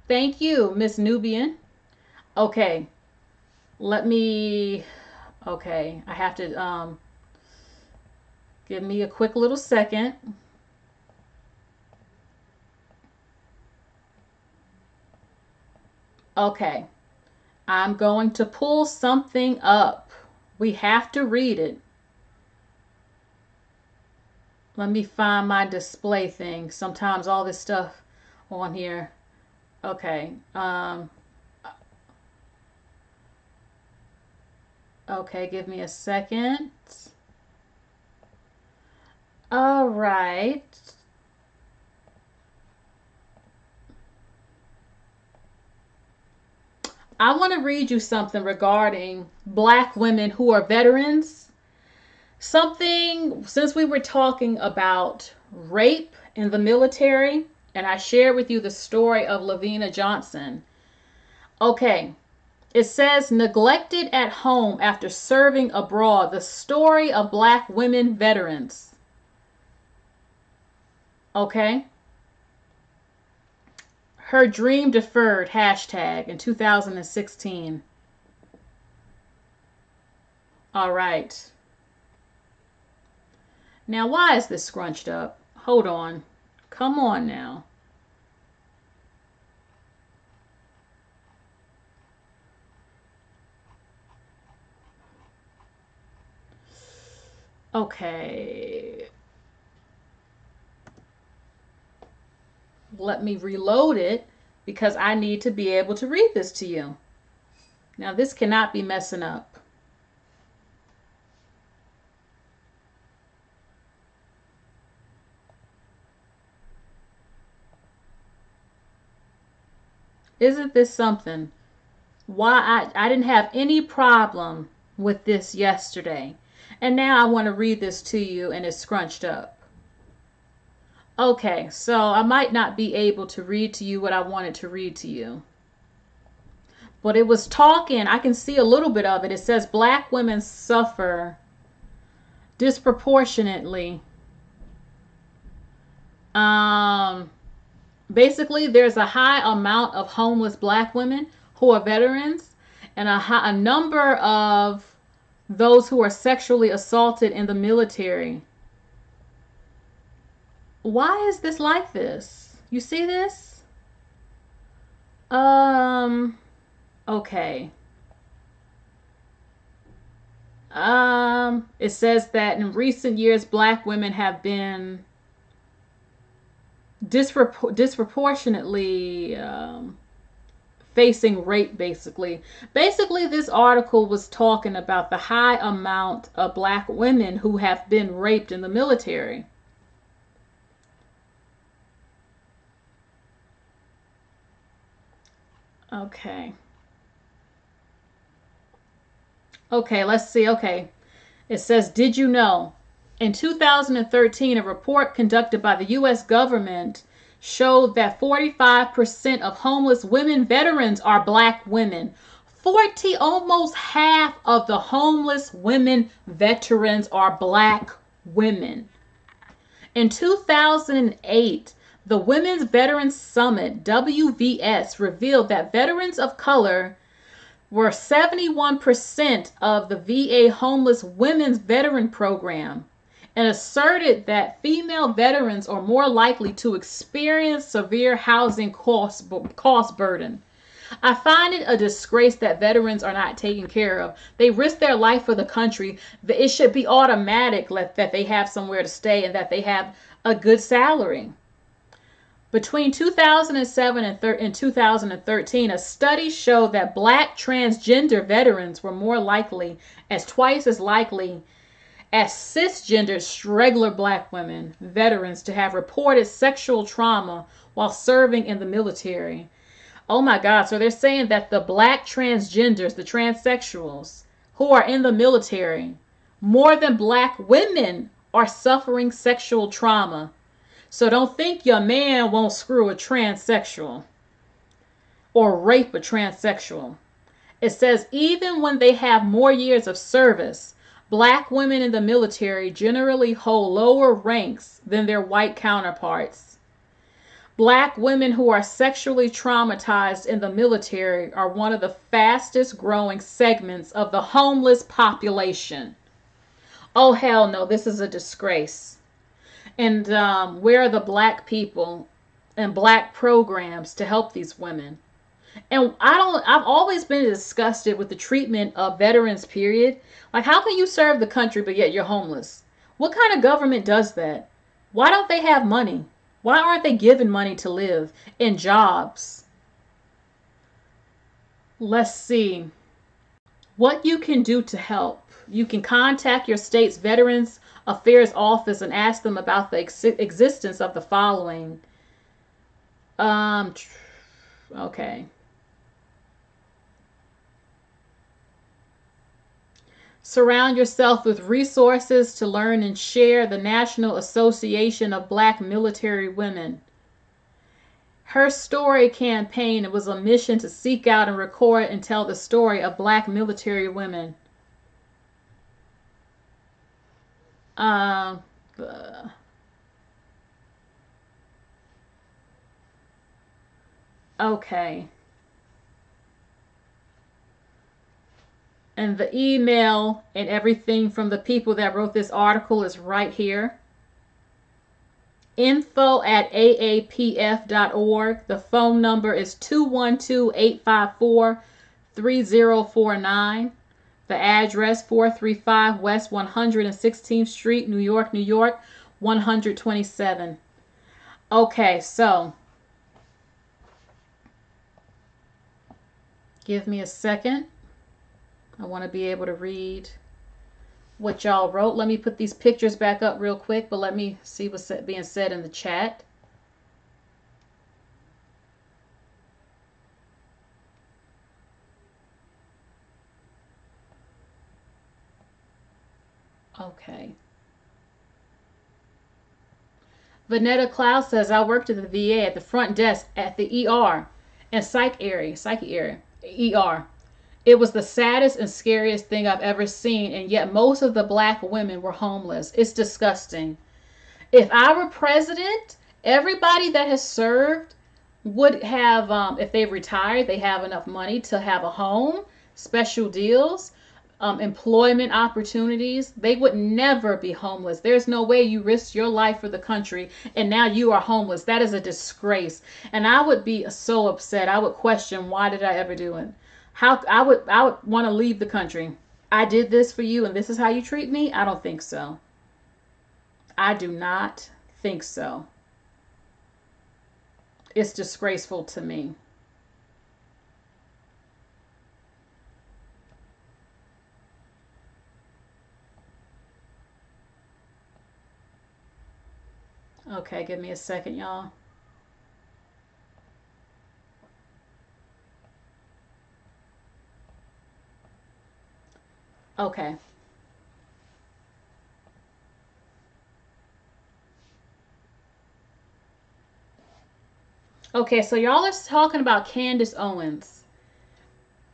Thank you, Miss Nubian. Okay. Okay, I have to, give me a quick little second. Okay. I'm going to pull something up. We have to read it. Let me find my display thing. Sometimes all this stuff on here. Okay. Okay, give me a second. All right. I want to read you something regarding black women who are veterans. Something, since we were talking about rape in the military, and I shared with you the story of Lavina Johnson. Okay. It says, neglected at home after serving abroad, the story of black women veterans. Okay. Her dream deferred, hashtag, in 2016. All right. Now, why is this scrunched up? Hold on. Come on now. Okay. Let me reload it because I need to be able to read this to you. Now, this cannot be messing up. Isn't this something? Why I didn't have any problem with this yesterday. And now I want to read this to you and it's scrunched up. Okay, so I might not be able to read to you what I wanted to read to you. But it was talking, I can see a little bit of it. It says black women suffer disproportionately. Basically, there's a high amount of homeless black women who are veterans and a number of those who are sexually assaulted in the military. Why is this like this? You see this? Okay. It says that in recent years, black women have been disproportionately facing rape, basically. Basically, this article was talking about the high amount of black women who have been raped in the military. Okay. Okay, let's see. Okay. It says, did you know? In 2013, a report conducted by the U.S. government showed that 45% of homeless women veterans are black women. Almost half of the homeless women veterans are black women. In 2008, the Women's Veterans Summit, WVS, revealed that veterans of color were 71% of the VA Homeless Women's Veteran Program and asserted that female veterans are more likely to experience severe housing cost burden. I find it a disgrace that veterans are not taken care of. They risk their life for the country. It should be automatic that they have somewhere to stay and that they have a good salary. Between 2007 and 2013, a study showed that black transgender veterans were more likely, twice as likely as cisgender regular black women veterans, to have reported sexual trauma while serving in the military. Oh my God. So they're saying that the black transgenders, the transsexuals who are in the military, more than black women are suffering sexual trauma. So don't think your man won't screw a transsexual or rape a transsexual. It says even when they have more years of service, black women in the military generally hold lower ranks than their white counterparts. Black women who are sexually traumatized in the military are one of the fastest growing segments of the homeless population. Oh, hell no, this is a disgrace. And where are the black people and black programs to help these women? And I've always been disgusted with the treatment of veterans, period. Like, how can you serve the country but yet you're homeless? What kind of government does that? Why don't they have money? Why aren't they given money to live in jobs? Let's see what you can do to help. You can contact your state's Veterans Affairs Office and ask them about the existence of the following. Okay. Surround yourself with resources to learn and share. The National Association of Black Military Women. Her Story campaign, it was a mission to seek out and record and tell the story of black military women. Okay. And the email and everything from the people that wrote this article is right here. info@aapf.org. The phone number is 212-854-3049. The address 435 West 116th Street, New York, New York, 127. Okay, so give me a second. I want to be able to read what y'all wrote. Let me put these pictures back up real quick, but let me see what's being said in the chat. Okay. Vanetta Cloud says, I worked at the VA at the front desk at the ER and psych area, ER. It was the saddest and scariest thing I've ever seen, and yet most of the black women were homeless. It's disgusting. If I were president, everybody that has served would have, if they retired, they have enough money to have a home, special deals, employment opportunities. They would never be homeless. There's no way you risked your life for the country and now you are homeless. That is a disgrace. And I would be so upset. I would question, why did I ever do it? How I would want to leave the country. I did this for you and this is how you treat me? I don't think so. I do not think so. It's disgraceful to me. Okay, give me a second, y'all. Okay. Okay, so y'all are talking about Candace Owens.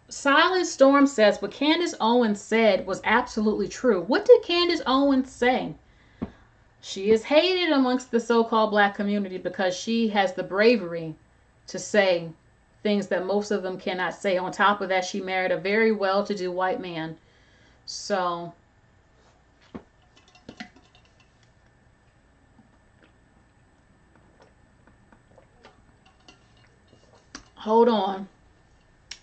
Silent Storm says what Candace Owens said was absolutely true. What did Candace Owens say? She is hated amongst the so-called black community because she has the bravery to say things that most of them cannot say. On top of that, she married a very well-to-do white man. So hold on.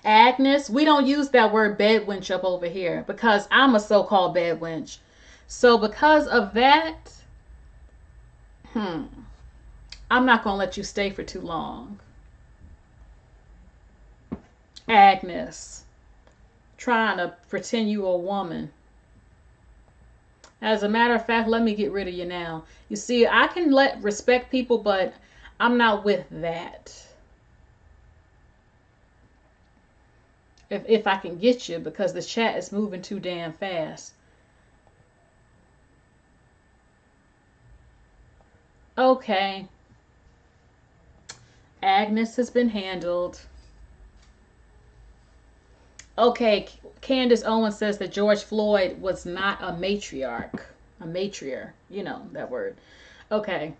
Agnes, we don't use that word bed wench up over here because I'm a so-called bed wench. So because of that, I'm not going to let you stay for too long. Agnes, trying to pretend you a woman. As a matter of fact, let me get rid of you now. You see, I can respect people, but I'm not with that. If I can get you, because the chat is moving too damn fast. Okay. Agnes has been handled. Okay, Candace Owens says that George Floyd was not a matriarch. A matriarch. You know that word. Okay.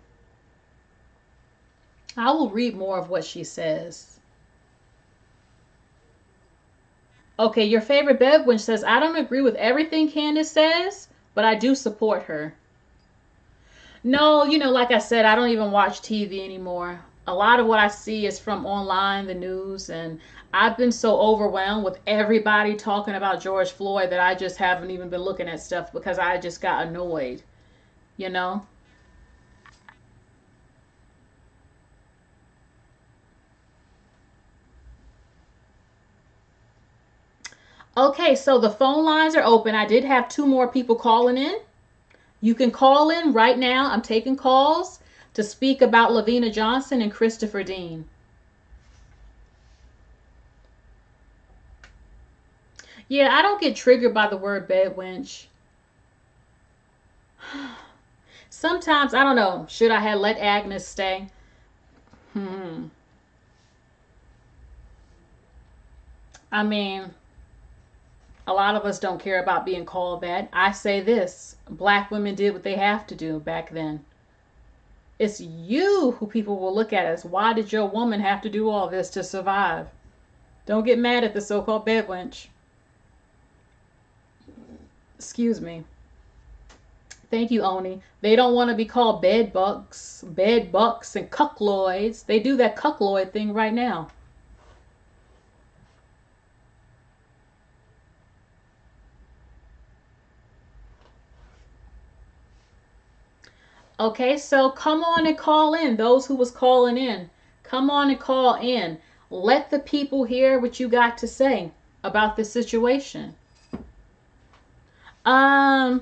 I will read more of what she says. Okay, your favorite bedwench says, I don't agree with everything Candace says, but I do support her. No, like I said, I don't even watch TV anymore. A lot of what I see is from online, the news, and I've been so overwhelmed with everybody talking about George Floyd that I just haven't even been looking at stuff because I just got annoyed, Okay, so the phone lines are open. I did have 2 more people calling in. You can call in right now. I'm taking calls to speak about Lavina Johnson and Christopher Dean. Yeah, I don't get triggered by the word bedwench. Sometimes, I don't know, should I have let Agnes stay? I mean, a lot of us don't care about being called that. I say this, black women did what they have to do back then. It's you who people will look at as, why did your woman have to do all this to survive? Don't get mad at the so-called bed wench. Excuse me. Thank you, Oni. They don't want to be called bed bucks, and cuckloids. They do that cuckloid thing right now. Okay, so come on and call in. Those who was calling in, come on and call in. Let the people hear what you got to say about this situation. I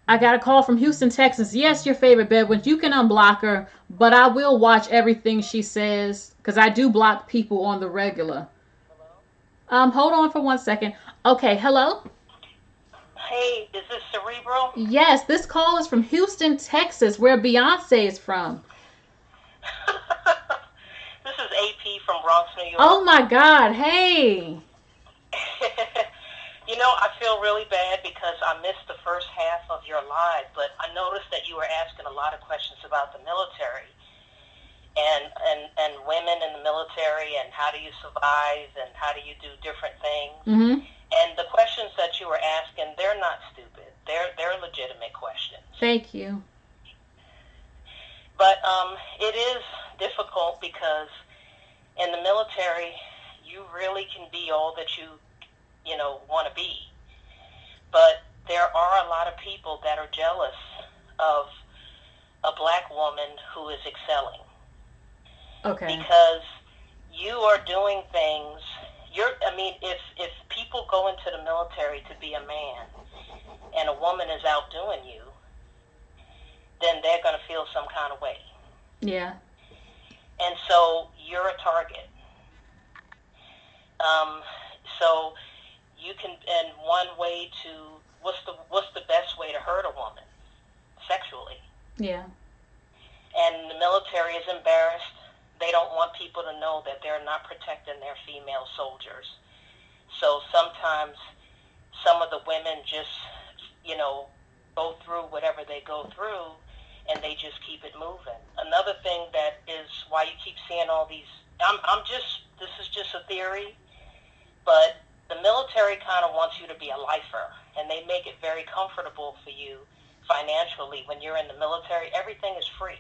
got a call from Houston, Texas. Yes, your favorite bedouin. You can unblock her, but I will watch everything she says because I do block people on the regular. Hold on for 1 second. Okay, hello? Hey, is this Cerebral? Yes, this call is from Houston, Texas, where Beyonce is from. This is AP from Bronx, New York. Oh my God, hey. You know, I feel really bad because I missed the first half of your live, but I noticed that you were asking a lot of questions about the military and women in the military and how do you survive and how do you do different things. Mm-hmm. And the questions that you were asking, they're not stupid. They're legitimate questions. Thank you. But it is difficult because in the military, you really can be all that you want to be. But there are a lot of people that are jealous of a black woman who is excelling. Okay. Because you are doing things. If people go into the military to be a man and a woman is outdoing you, then they're going to feel some kind of way. Yeah. And so you're a target. So you can, and one way to, what's the best way to hurt a woman? Sexually. Yeah. And the military is embarrassed. They don't want people to know that they're not protecting their female soldiers. So sometimes some of the women just, go through whatever they go through, and they just keep it moving. Another thing that is why you keep seeing all these, this is just a theory, but the military kind of wants you to be a lifer, and they make it very comfortable for you financially. When you're in the military, everything is free.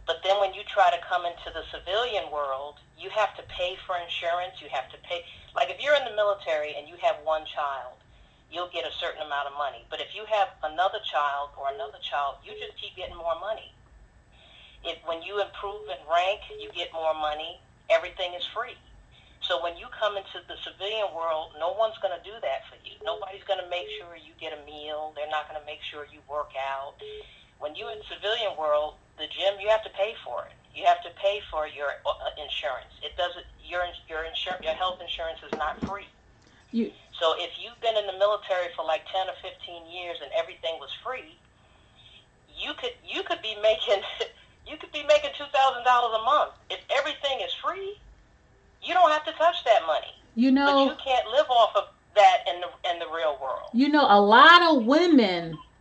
But then when you try to come into the civilian world, you have to pay for insurance. You have to pay. Like if you're in the military and you have one child, you'll get a certain amount of money. But if you have another child, you just keep getting more money. When you improve in rank, you get more money. Everything is free. So when you come into the civilian world, no one's going to do that for you. Nobody's going to make sure you get a meal. They're not going to make sure you work out. When you're in the civilian world, the gym, you have to pay for it. You have to pay for your insurance. It doesn't. Your health insurance is not free. So if you've been in the military for like 10 or 15 years and everything was free, you could be making $2,000 a month. If everything is free, you don't have to touch that money. But you can't live off of that in the real world.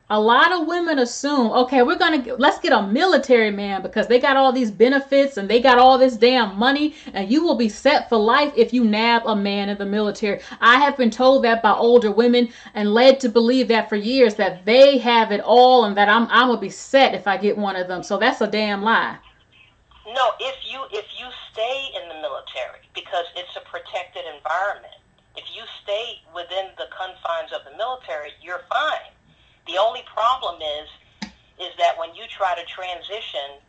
A lot of women assume, okay, let's get a military man because they got all these benefits and they got all this damn money and you will be set for life if you nab a man in the military. I have been told that by older women and led to believe that for years, that they have it all and that I'm going to be set if I get one of them. So that's a damn lie. No, if you stay in the military, because it's a protected environment, if you stay within the confines of the military, you're fine. The only problem is that when you try to transition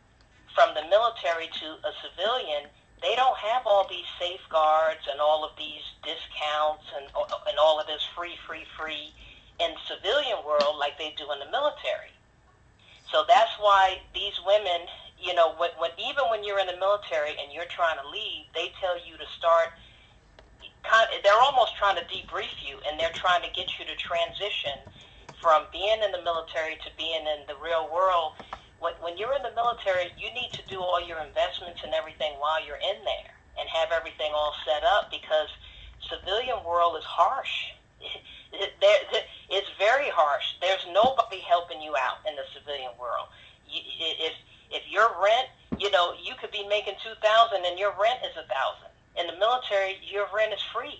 from the military to a civilian, they don't have all these safeguards and all of these discounts and all of this free in civilian world like they do in the military. So that's why these women, when you're in the military and you're trying to leave, they tell you to start. They're almost trying to debrief you, and they're trying to get you to transition from being in the military to being in the real world. When you're in the military, you need to do all your investments and everything while you're in there and have everything all set up, because civilian world is harsh. It's very harsh. There's nobody helping you out in the civilian world. If your rent, you could be making $2,000 and your rent is $1,000. In the military, your rent is free.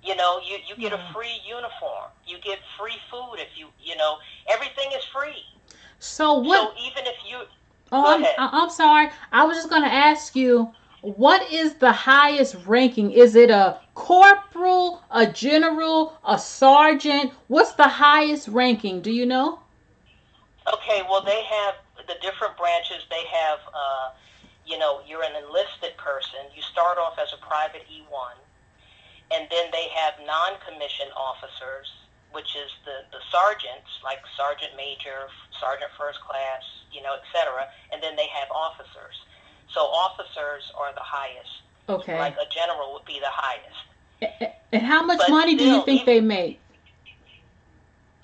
You get a free uniform. You get free food if everything is free. So what? So even if you... Oh, I'm sorry. I was just going to ask you, what is the highest ranking? Is it a corporal, a general, a sergeant? What's the highest ranking? Do you know? Okay, well, they have the different branches. They have, you're an enlisted person. You start off as a private E1. And then they have non-commissioned officers, which is the sergeants, like sergeant major, sergeant first class, etc. And then they have officers. So officers are the highest. Okay. Like a general would be the highest. And how much money do you think they make?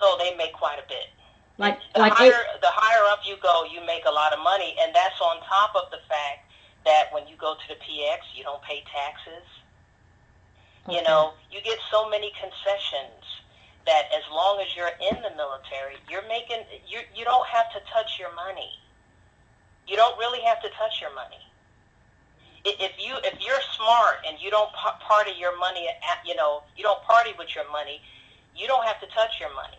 Oh, they make quite a bit. The higher up you go, you make a lot of money, and that's on top of the fact that when you go to the PX, you don't pay taxes. Okay. You get so many concessions that as long as you're in the military, you don't have to touch your money. You don't really have to touch your money. If you're smart and you don't party your money, you don't party with your money, you don't have to touch your money.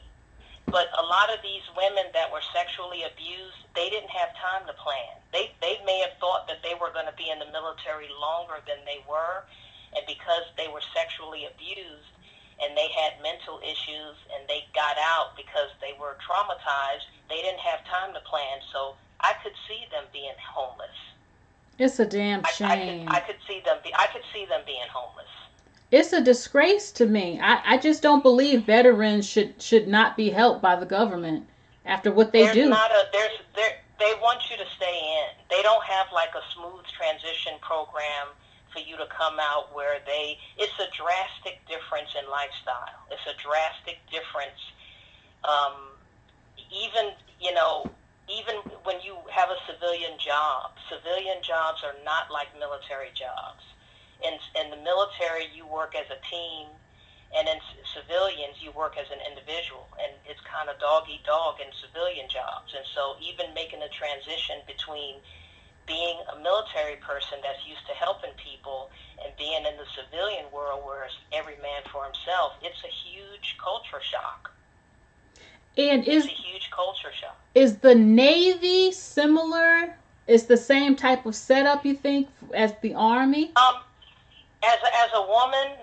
But a lot of these women that were sexually abused, they didn't have time to plan. They may have thought that they were going to be in the military longer than they were, and because they were sexually abused and they had mental issues and they got out because they were traumatized, they didn't have time to plan. So I could see them being homeless. It's a damn shame. I could see them being homeless. It's a disgrace to me. I just don't believe veterans should not be helped by the government after what they do. They want you to stay in. They don't have like a smooth transition program for you to come out where it's a drastic difference in lifestyle. It's a drastic difference. Even when you have a civilian jobs are not like military jobs. In the military, you work as a team, and in civilians, you work as an individual, and it's kind of dog-eat-dog in civilian jobs. And so even making a transition between being a military person that's used to helping people and being in the civilian world where it's every man for himself, it's a huge culture shock. And it's a huge culture shock. Is the Navy similar? Is the same type of setup, you think, as the Army? As a woman,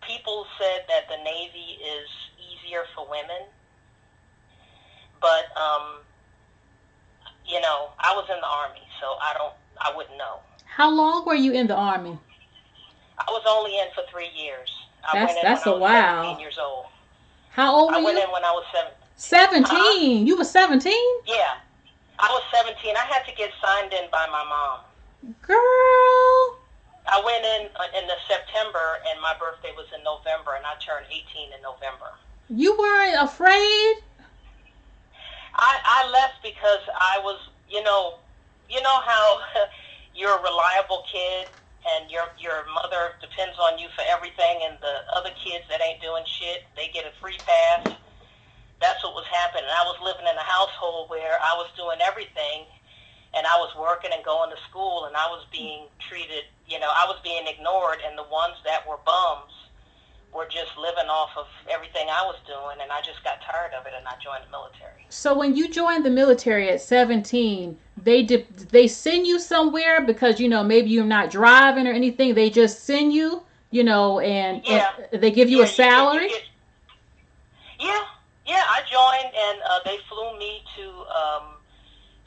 people said that the Navy is easier for women, but I was in the Army, so I wouldn't know. How long were you in the Army? I was only in for 3 years. That's a while. 17 years old. How old were you? I went in when I was 17. You were 17? Yeah, I was 17. I had to get signed in by my mom. Girl. I went in the September, and my birthday was in November, and I turned 18 in November. You weren't afraid? I left because I was, you know how you're a reliable kid, and your mother depends on you for everything, and the other kids that ain't doing shit, they get a free pass. That's what was happening. I was living in a household where I was doing everything, and I was working and going to school, and I was being treated, I was being ignored, and the ones that were bums were just living off of everything I was doing, and I just got tired of it, and I joined the military. So when you joined the military at 17, they send you somewhere because, maybe you're not driving or anything. They just send you, and they give you a salary? Yeah, I joined, and they flew me to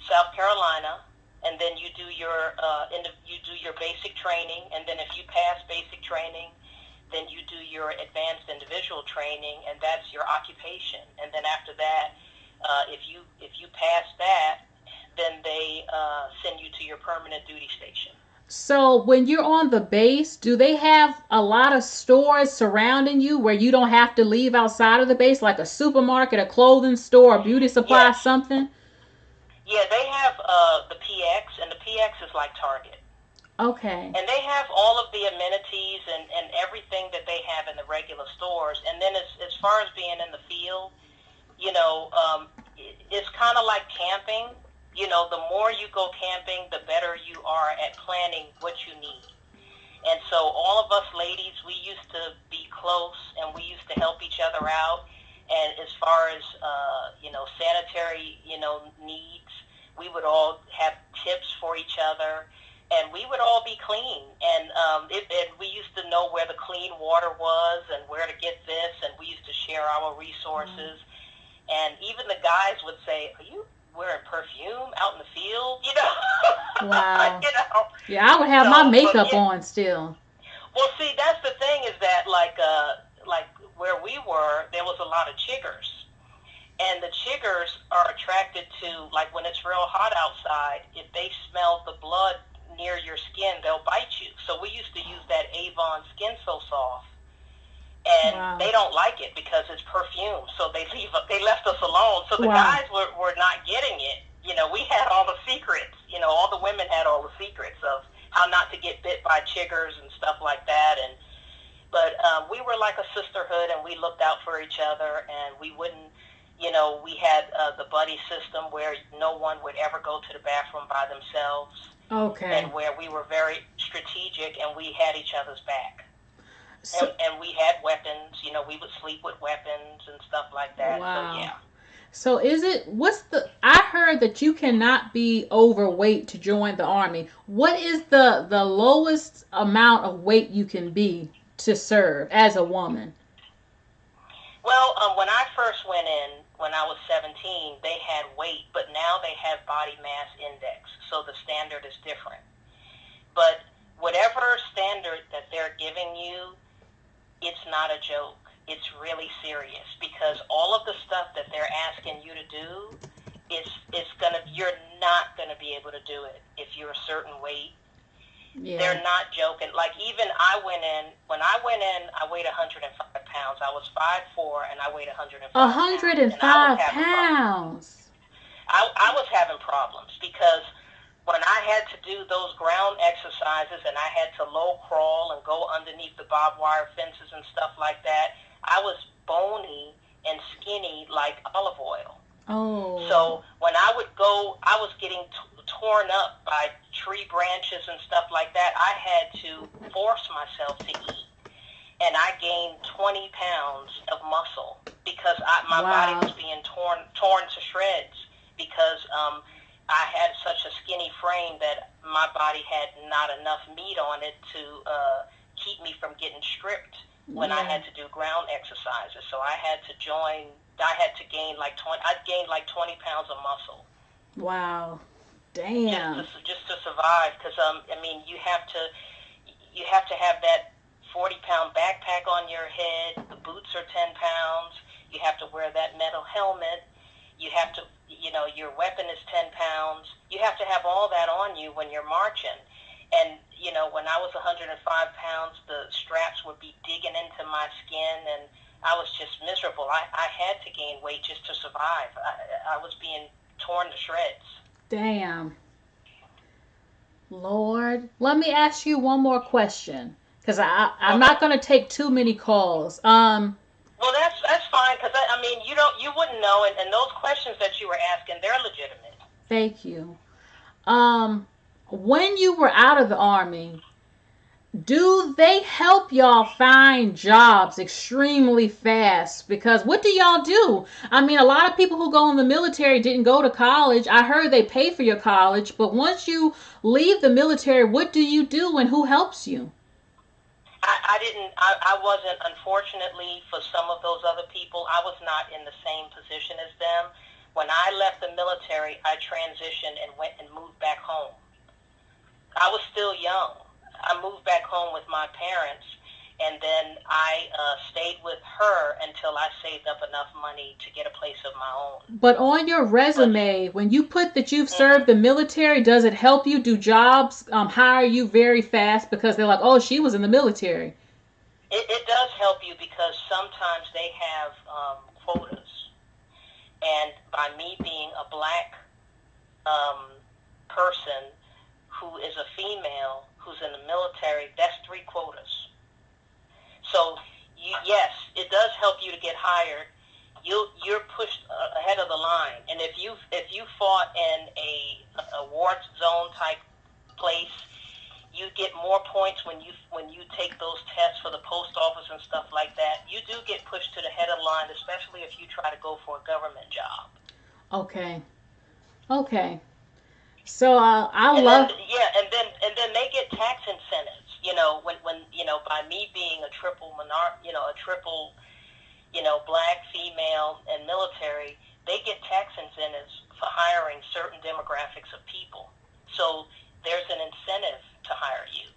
South Carolina, and then you do your basic training, and then if you pass basic training, then you do your advanced individual training, and that's your occupation. And then after that, if you pass that, then they send you to your permanent duty station. So when you're on the base, do they have a lot of stores surrounding you where you don't have to leave outside of the base, like a supermarket, a clothing store, a beauty supply, something? Yeah, they have the PX, and the PX is like Target. Okay. And they have all of the amenities and everything that they have in the regular stores. And then as far as being in the field, you know, it's kind of like camping. You know, the more you go camping, the better you are at planning what you need. And so all of us ladies, we used to be close and we used to help each other out. And as far as, you know, sanitary, you know, needs, we would all have tips for each other. And we would all be clean. And we used to know where the clean water was and where to get this. And we used to share our resources. And even the guys would say, are you wearing perfume out in the field? You know? Wow. You know? Yeah, I would have my makeup on still. Well, see, that's the thing is that, like where we were, there was a lot of chiggers. And the chiggers are attracted to, like, when it's real hot outside, if they smell the blood near your skin, they'll bite you. So we used to use that Avon Skin So Soft. And they don't like it because it's perfume. So they left us alone. So the guys were not getting it. You know, we had all the secrets. You know, all the women had all the secrets of how not to get bit by chiggers and stuff like that. But we were like a sisterhood, and we looked out for each other, and we wouldn't, you know, we had the buddy system where no one would ever go to the bathroom by themselves. Okay. And where we were very strategic, and we had each other's back. And we had weapons, you know, we would sleep with weapons and stuff like that. Wow. So, yeah. So I heard that you cannot be overweight to join the Army. What is the lowest amount of weight you can be to serve as a woman? Well, when I first went in, when I was 17, they had weight, but now they have body mass index. So the standard is different. But whatever standard that they're giving you, it's not a joke. It's really serious because all of the stuff that they're asking you to do, you're not gonna be able to do it if you're a certain weight. Yeah. They're not joking. Like even when I went in, I weighed 105 pounds. I was 5'4" and I weighed 105 105 pounds. I was having problems because when I had to do those ground exercises and I had to low crawl and go underneath the barbed wire fences and stuff like that, I was bony and skinny like olive oil. Oh. So when I would go, I was getting torn up by tree branches and stuff like that. I had to force myself to eat. And I gained 20 pounds of muscle because my body was being torn to shreds because I had such a skinny frame that my body had not enough meat on it to keep me from getting stripped when I had to do ground exercises. So I had to gain like 20 pounds of muscle. Wow. Damn. Just to survive, because I mean, you have to have that 40-pound backpack on your head. The boots are 10 pounds. You have to wear that metal helmet. You have to, you know, your weapon is 10 pounds. You have to have all that on you when you're marching. And, you know, when I was 105 pounds, the straps would be digging into my skin, and I was just miserable. I had to gain weight just to survive. I was being torn to shreds. Damn. Lord. Let me ask you one more question, because I'm not going to take too many calls. Well, that's fine, because, I mean, you wouldn't know, and those questions that you were asking, they're legitimate. Thank you. When you were out of the Army, do they help y'all find jobs extremely fast? Because what do y'all do? I mean, a lot of people who go in the military didn't go to college. I heard they pay for your college, but once you leave the military, what do you do and who helps you? I wasn't, unfortunately, for some of those other people, I was not in the same position as them. When I left the military, I transitioned and went and moved back home. I was still young. I moved back home with my parents, and then I stayed with her until I saved up enough money to get a place of my own. But on your resume, when you put that you've served the military, does it help you do jobs, hire you very fast because they're like, oh, she was in the military? It does help you because sometimes they have quotas. And by me being a black person who is a female who's hired, you're pushed ahead of the line. And if you fought in a war zone type place, you get more points when you take those tests for the post office and stuff like that. You do get pushed to the head of the line, especially if you try to go for a government job. Okay. Okay. So and then they get tax incentives. When by me being a triple black, female, and military, they get tax incentives for hiring certain demographics of people. So there's an incentive to hire you.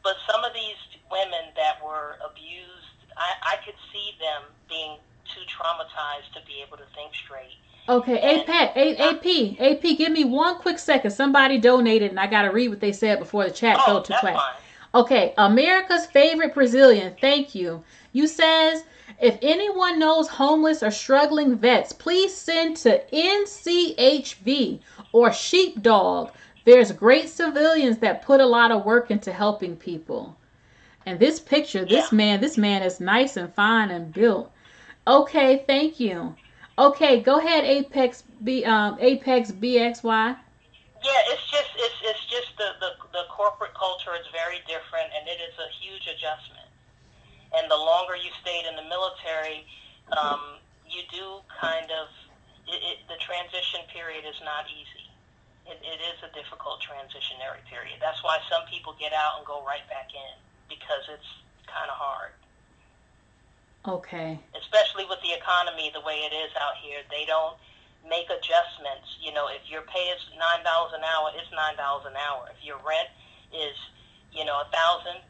But some of these women that were abused, I could see them being too traumatized to be able to think straight. Okay, AP, give me one quick second. Somebody donated, and I got to read what they said before the chat go to class. Fine. Okay, America's favorite Brazilian, thank you. You says, if anyone knows homeless or struggling vets, please send to NCHV or Sheepdog. There's great civilians that put a lot of work into helping people. And this picture, this man is nice and fine and built. Okay, thank you. Okay, go ahead, Apex BXY. Yeah, it's just the corporate culture is very different, and it is a huge adjustment. And the longer you stayed in the military, you do kind of the transition period is not easy. It is a difficult transitionary period. That's why some people get out and go right back in, because it's kind of hard. Okay. Especially with the economy the way it is out here, they don't make adjustments. If your pay is $9 an hour, it's $9 an hour. If your rent is, $1,000,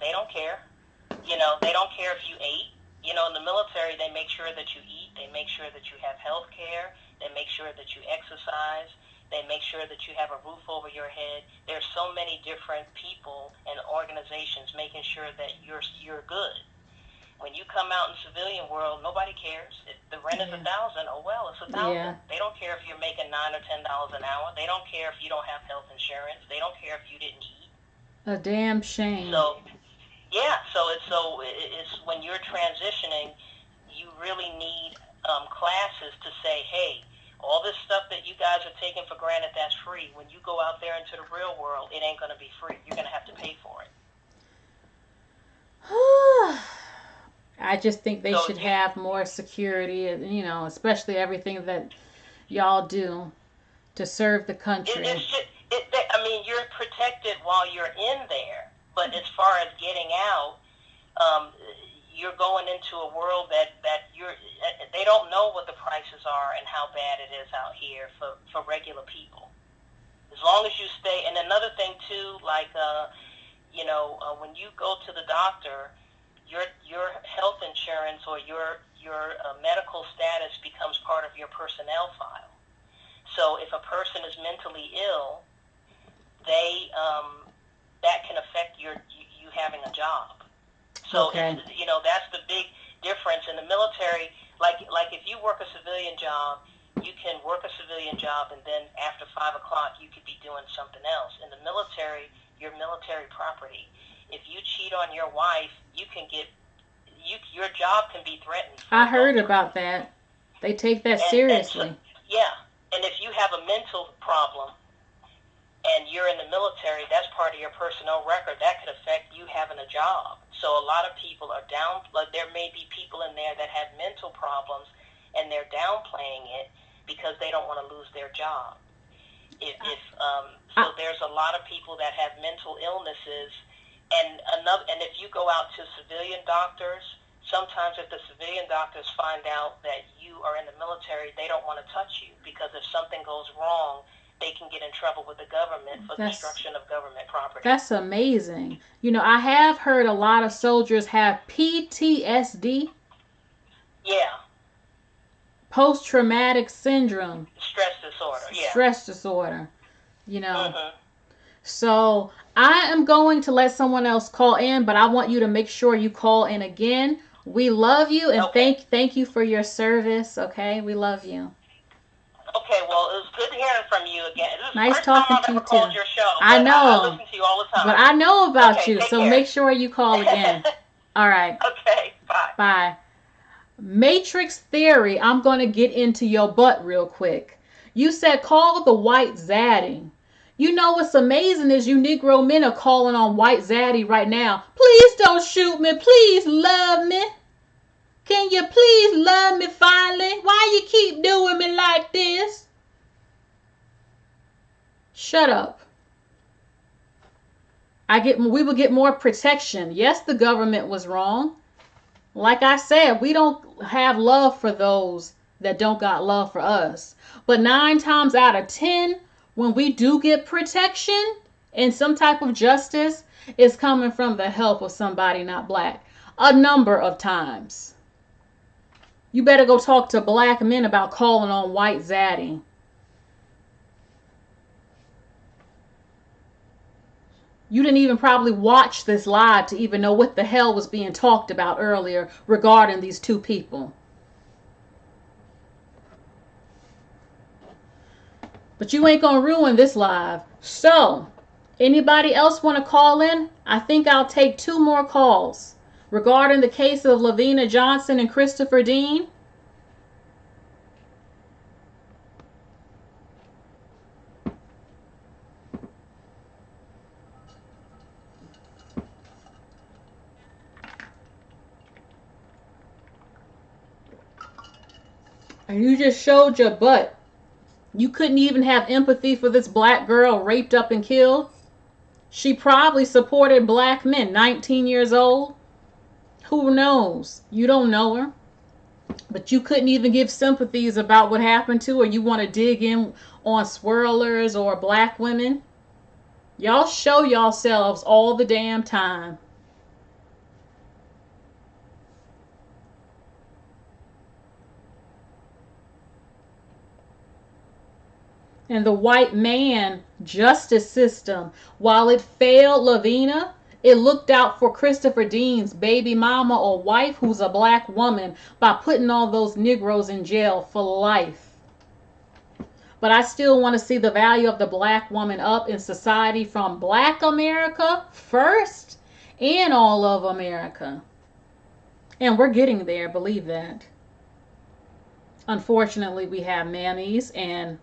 they don't care. They don't care if you ate. In the military, they make sure that you eat. They make sure that you have health care. They make sure that you exercise. They make sure that you have a roof over your head. There's so many different people and organizations making sure that you're good. When you come out in civilian world, nobody cares. If the rent is $1,000, oh well, it's $1,000. Yeah. They don't care if you're making $9 or $10 an hour. They don't care if you don't have health insurance. They don't care if you didn't eat. A damn shame. So it's when you're transitioning, you really need classes to say, hey, all this stuff that you guys are taking for granted, that's free. When you go out there into the real world, it ain't going to be free. You're going to have to pay for it. I just think they should have more security, especially everything that y'all do to serve the country. You're protected while you're in there, but as far as getting out, you're going into a world that they don't know what the prices are and how bad it is out here for regular people. As long as you stay, and another thing too, like when you go to the doctor, your health insurance or your medical status becomes part of your personnel file. So if a person is mentally ill, that can affect you having a job. So okay. That's the big difference in the military. Like if you work a civilian job, you can work a civilian job, and then after 5 o'clock you could be doing something else. In the military, you're military property. If you cheat on your wife, your job can be threatened. I heard about that. They take that seriously. And if you have a mental problem and you're in the military, that's part of your personnel record. That could affect you having a job. So a lot of people are down. Like there may be people in there that have mental problems, and they're downplaying it because they don't want to lose their job. So there's a lot of people that have mental illnesses. And if you go out to civilian doctors, sometimes if the civilian doctors find out that you are in the military, they don't want to touch you, because if something goes wrong, they can get in trouble with the government for destruction of government property. That's amazing. I have heard a lot of soldiers have PTSD. Yeah. Post-traumatic syndrome. Stress disorder, yeah. Stress disorder, So I am going to let someone else call in, but I want you to make sure you call in again. We love you, and thank you for your service, okay? We love you. Okay, well, it was good hearing from you again. This is nice the first talking time I've to you, ever called too. your show, I know. I listen to you all the time. But I know about you, so care. make sure you call again. All right. Okay, bye. Bye. Matrix Theory, I'm going to get into your butt real quick. You said call the white zaddy. You know what's amazing is you Negro men are calling on white zaddy right now. Please don't shoot me. Please love me. Can you please love me finally? Why you keep doing me like this? Shut up. We will get more protection. Yes, the government was wrong. Like I said, we don't have love for those that don't got love for us. But 9 times out of 10, when we do get protection and some type of justice, it's coming from the help of somebody not black. A number of times. You better go talk to black men about calling on white zaddy. You didn't even probably watch this live to even know what the hell was being talked about earlier regarding these two people. But you ain't gonna ruin this live. So, anybody else want to call in? I think I'll take 2 more calls regarding the case of Lavina Johnson and Christopher Dean. And you just showed your butt. You couldn't even have empathy for this black girl raped up and killed. She probably supported black men, 19 years old. Who knows? You don't know her. But you couldn't even give sympathies about what happened to her. You want to dig in on swirlers or black women. Y'all show yourselves all the damn time. And the white man justice system, while it failed Lavina, it looked out for Christopher Dean's baby mama or wife who's a black woman by putting all those Negroes in jail for life. But I still want to see the value of the black woman up in society from black America first and all of America. And we're getting there, believe that. Unfortunately, we have mammies and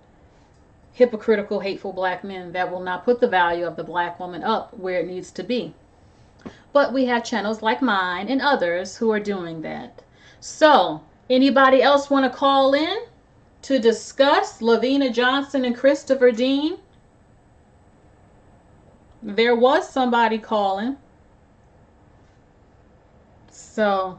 hypocritical, hateful black men that will not put the value of the black woman up where it needs to be. But we have channels like mine and others who are doing that. So, anybody else want to call in to discuss Lavina Johnson and Christopher Dean? There was somebody calling. So,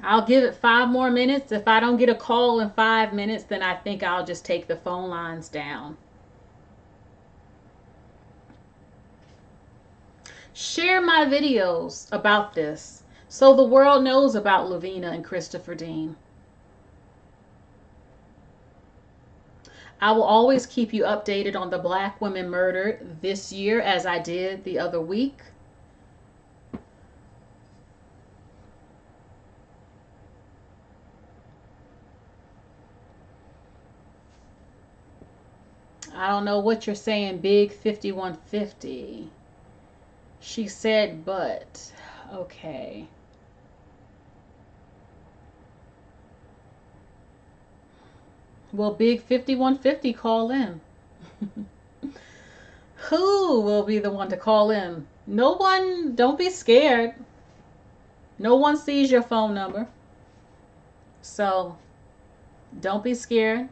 I'll give it 5 more minutes. If I don't get a call in 5 minutes, then I think I'll just take the phone lines down. Share my videos about this so the world knows about Lavina and Christopher Dean. I will always keep you updated on the black women murdered this year as I did the other week. I don't know what you're saying, Big 5150. She said, but okay. Well, Big 5150, call in. Who will be the one to call in? No one, don't be scared. No one sees your phone number. So, don't be scared.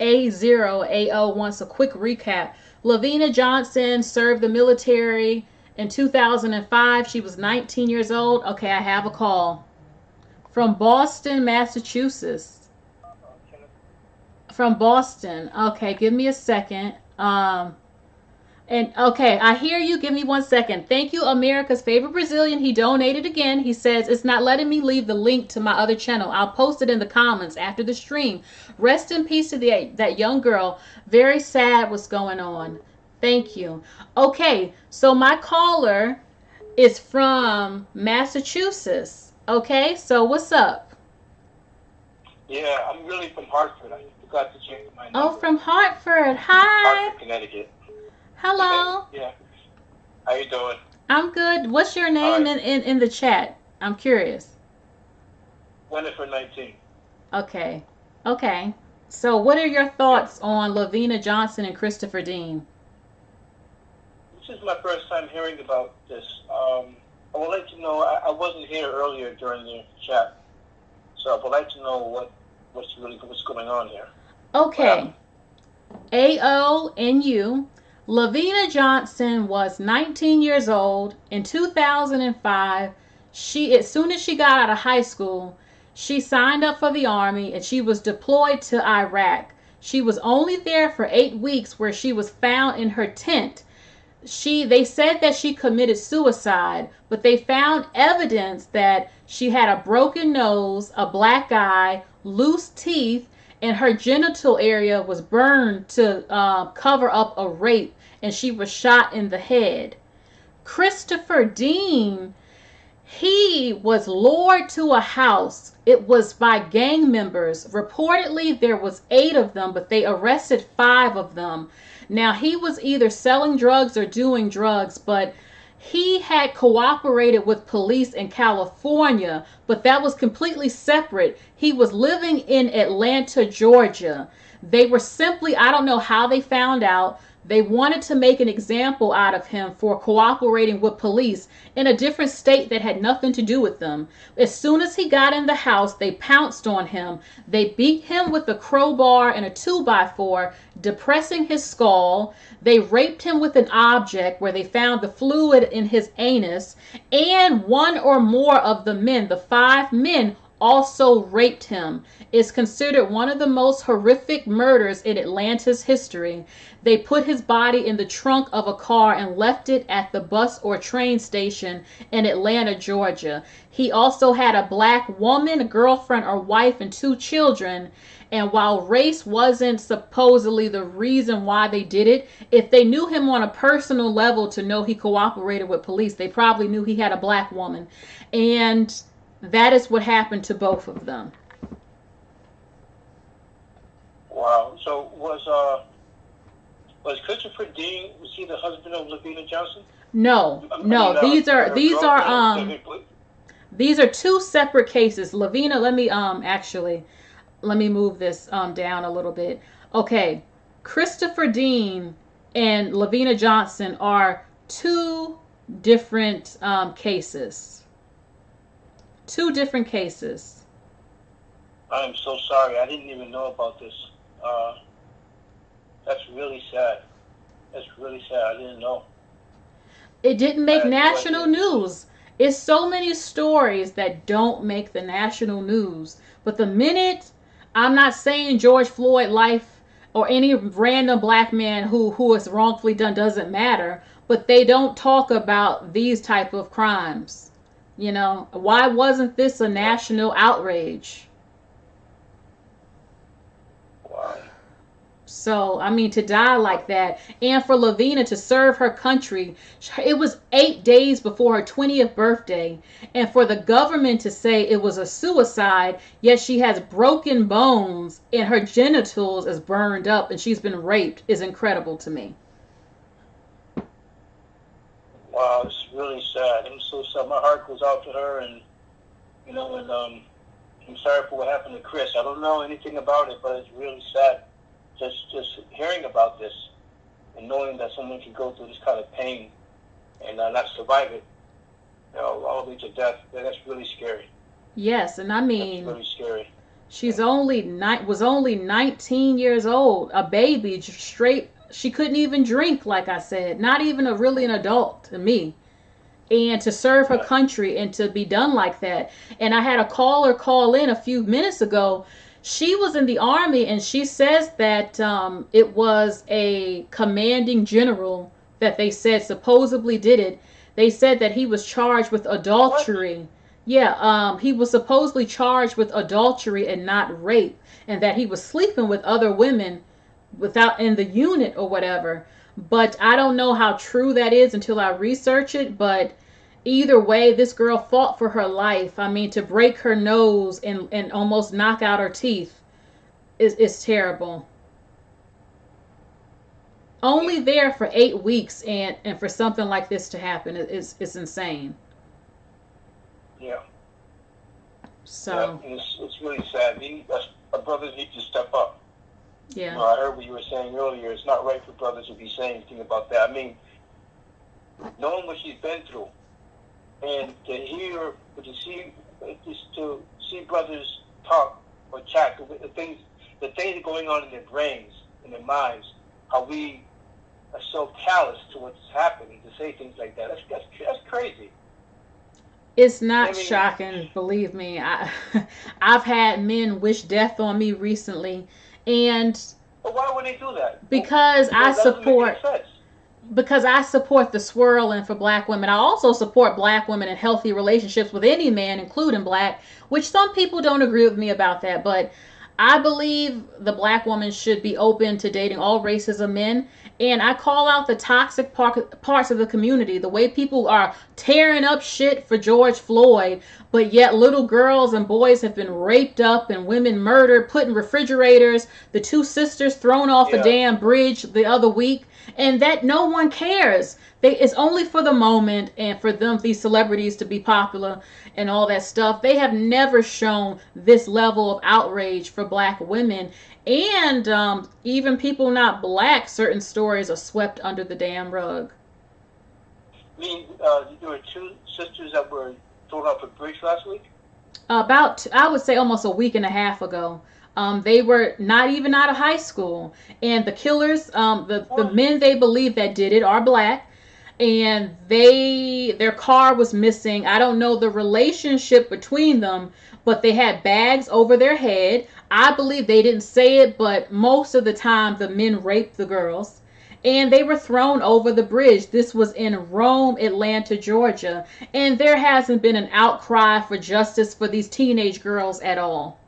A0AO wants a quick recap. Lavina Johnson served the military in 2005. She was 19 years old. Okay, I have a call from Boston, Massachusetts. From Boston. Okay, give me a second. And okay, I hear you. Give me 1 second. Thank you, America's favorite Brazilian. He donated again. He says, it's not letting me leave the link to my other channel. I'll post it in the comments after the stream. Rest in peace to that young girl. Very sad what's going on. Thank you. Okay, so my caller is from Massachusetts. Okay, so what's up? Yeah, I'm really from Hartford. I forgot to change my number. Oh, from Hartford. Hi. Hartford, Connecticut. Hello. Yeah. How you doing? I'm good. What's your name in the chat? I'm curious. Winifred 19. Okay. Okay. So what are your thoughts on Lavina Johnson and Christopher Dean? This is my first time hearing about this. I would like to know, I wasn't here earlier during the chat, so I would like to know what's going on here. Okay. AONU. Lavina Johnson was 19 years old in 2005. As soon as she got out of high school, she signed up for the army and she was deployed to Iraq. She was only there for 8 weeks, where she was found in her tent. They said that she committed suicide, but they found evidence that she had a broken nose, a black eye, loose teeth, and her genital area was burned to cover up a rape, and she was shot in the head. Christopher Dean, he was lured to a house. It was by gang members. Reportedly, there was 8 of them, but they arrested 5 of them. Now, he was either selling drugs or doing drugs, but he had cooperated with police in California, but that was completely separate. He was living in Atlanta, Georgia. They were simply, I don't know how they found out. They wanted to make an example out of him for cooperating with police in a different state that had nothing to do with them. As soon as he got in the house, they pounced on him. They beat him with a crowbar and a 2x4, depressing his skull. They raped him with an object where they found the fluid in his anus. And 1 or more of the men, the 5 men, also raped him. It's considered one of the most horrific murders in Atlanta's history. They put his body in the trunk of a car and left it at the bus or train station in Atlanta, Georgia. He also had a black woman, a girlfriend or wife, and 2 children. And while race wasn't supposedly the reason why they did it, if they knew him on a personal level to know he cooperated with police, they probably knew he had a black woman. And that is what happened to both of them. Wow. So was Christopher Dean, was he the husband of Lavina Johnson? No. These are 2 separate cases. Lavina, let me move this down a little bit. Okay. Christopher Dean and Lavina Johnson are 2 different cases. 2 different cases. I am so sorry. I didn't even know about this. That's really sad. That's really sad. I didn't know. It didn't make national news. It's so many stories that don't make the national news. But the minute, I'm not saying George Floyd life or any random black man who is wrongfully done doesn't matter, but they don't talk about these type of crimes. You know, why wasn't this a national outrage? Wow. So, I mean, to die like that, and for Levena to serve her country, it was 8 days before her 20th birthday, and for the government to say it was a suicide, yet she has broken bones and her genitals is burned up and she's been raped, is incredible to me. Wow, it's really sad. I'm so sad. My heart goes out to her, and you know, and I'm sorry for what happened to Chris. I don't know anything about it, but it's really sad. Just hearing about this and knowing that someone can go through this kind of pain and not survive it, you know, all the way to death. That's really scary. Yes, and I mean, that's really scary. She's was only 19 years old, a baby, straight. She couldn't even drink, like I said, not even really an adult to me. And to serve her country and to be done like that. And I had a caller call in a few minutes ago. She was in the army, and she says that it was a commanding general that they said supposedly did it. They said that he was charged with adultery. What? Yeah, he was supposedly charged with adultery and not rape, and that he was sleeping with other women without in the unit or whatever. but I don't know how true that is until I research it. But either way, this girl fought for her life. I mean, to break her nose and almost knock out her teeth is terrible. Only there for 8 weeks, and for something like this to happen is insane. Yeah. So yeah, it's really sad. Our brothers need to step up. Yeah. You know, I heard what you were saying earlier. It's not right for brothers to be saying anything about that. I mean, knowing what she's been through, and to hear, just to see brothers talk or chat, the things that are going on in their brains, in their minds, how we are so callous to what's happening to say things like that. That's crazy. It's not shocking, believe me. I've had men wish death on me recently, and but why would they do that? Because I support the swirling for black women. I also support black women in healthy relationships with any man, including black, which some people don't agree with me about that, but I believe the black woman should be open to dating all races of men. And I call out the toxic parts of the community, the way people are tearing up shit for George Floyd, but yet little girls and boys have been raped up and women murdered, put in refrigerators, the 2 sisters thrown off a damn bridge the other week, and that no one cares. It's only for the moment and for these celebrities to be popular and all that stuff. They have never shown this level of outrage for black women. And even people not black, certain stories are swept under the damn rug. I mean, there were 2 sisters that were thrown off a bridge last week? I would say almost a week and a half ago. They were not even out of high school. And the killers, the men they believe that did it are black. And their car was missing. I don't know the relationship between them, but they had bags over their head. I believe they didn't say it, but most of the time the men raped the girls. And they were thrown over the bridge. This was in Rome, Atlanta, Georgia. And there hasn't been an outcry for justice for these teenage girls at all.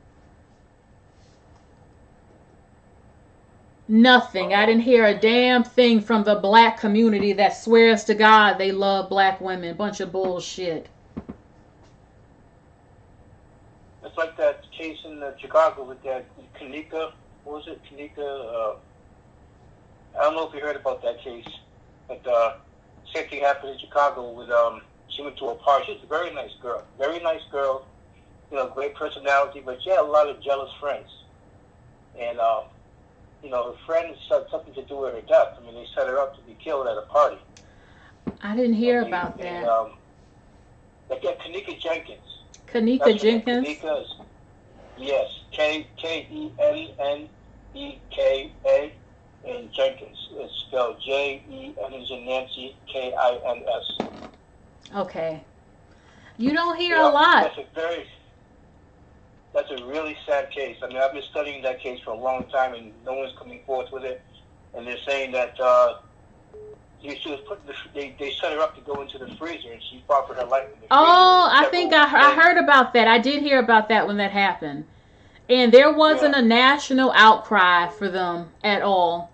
Nothing. I didn't hear a damn thing from the black community that swears to God they love black women. Bunch of bullshit. It's like that case in Chicago with that Kanika. What was it? Kanika. I don't know if you heard about that case. But same thing happened in Chicago with she went to a party. She's a very nice girl. Very nice girl. You know, great personality, but she had a lot of jealous friends. And you know, her friends had something to do with her death. I mean, they set her up to be killed at a party. I didn't hear about that. Like Kanika Jenkins. Kanika Jenkins? Kanika is, yes, Keneka, and Jenkins. It's spelled Jen as in Nancy, Kins. Okay. You don't hear a lot. That's a really sad case. I mean, I've been studying that case for a long time, and no one's coming forth with it. And they're saying that she was they set her up to go into the freezer, and she fought for her life. I think I heard about that. I did hear about that when that happened. And there wasn't a national outcry for them at all.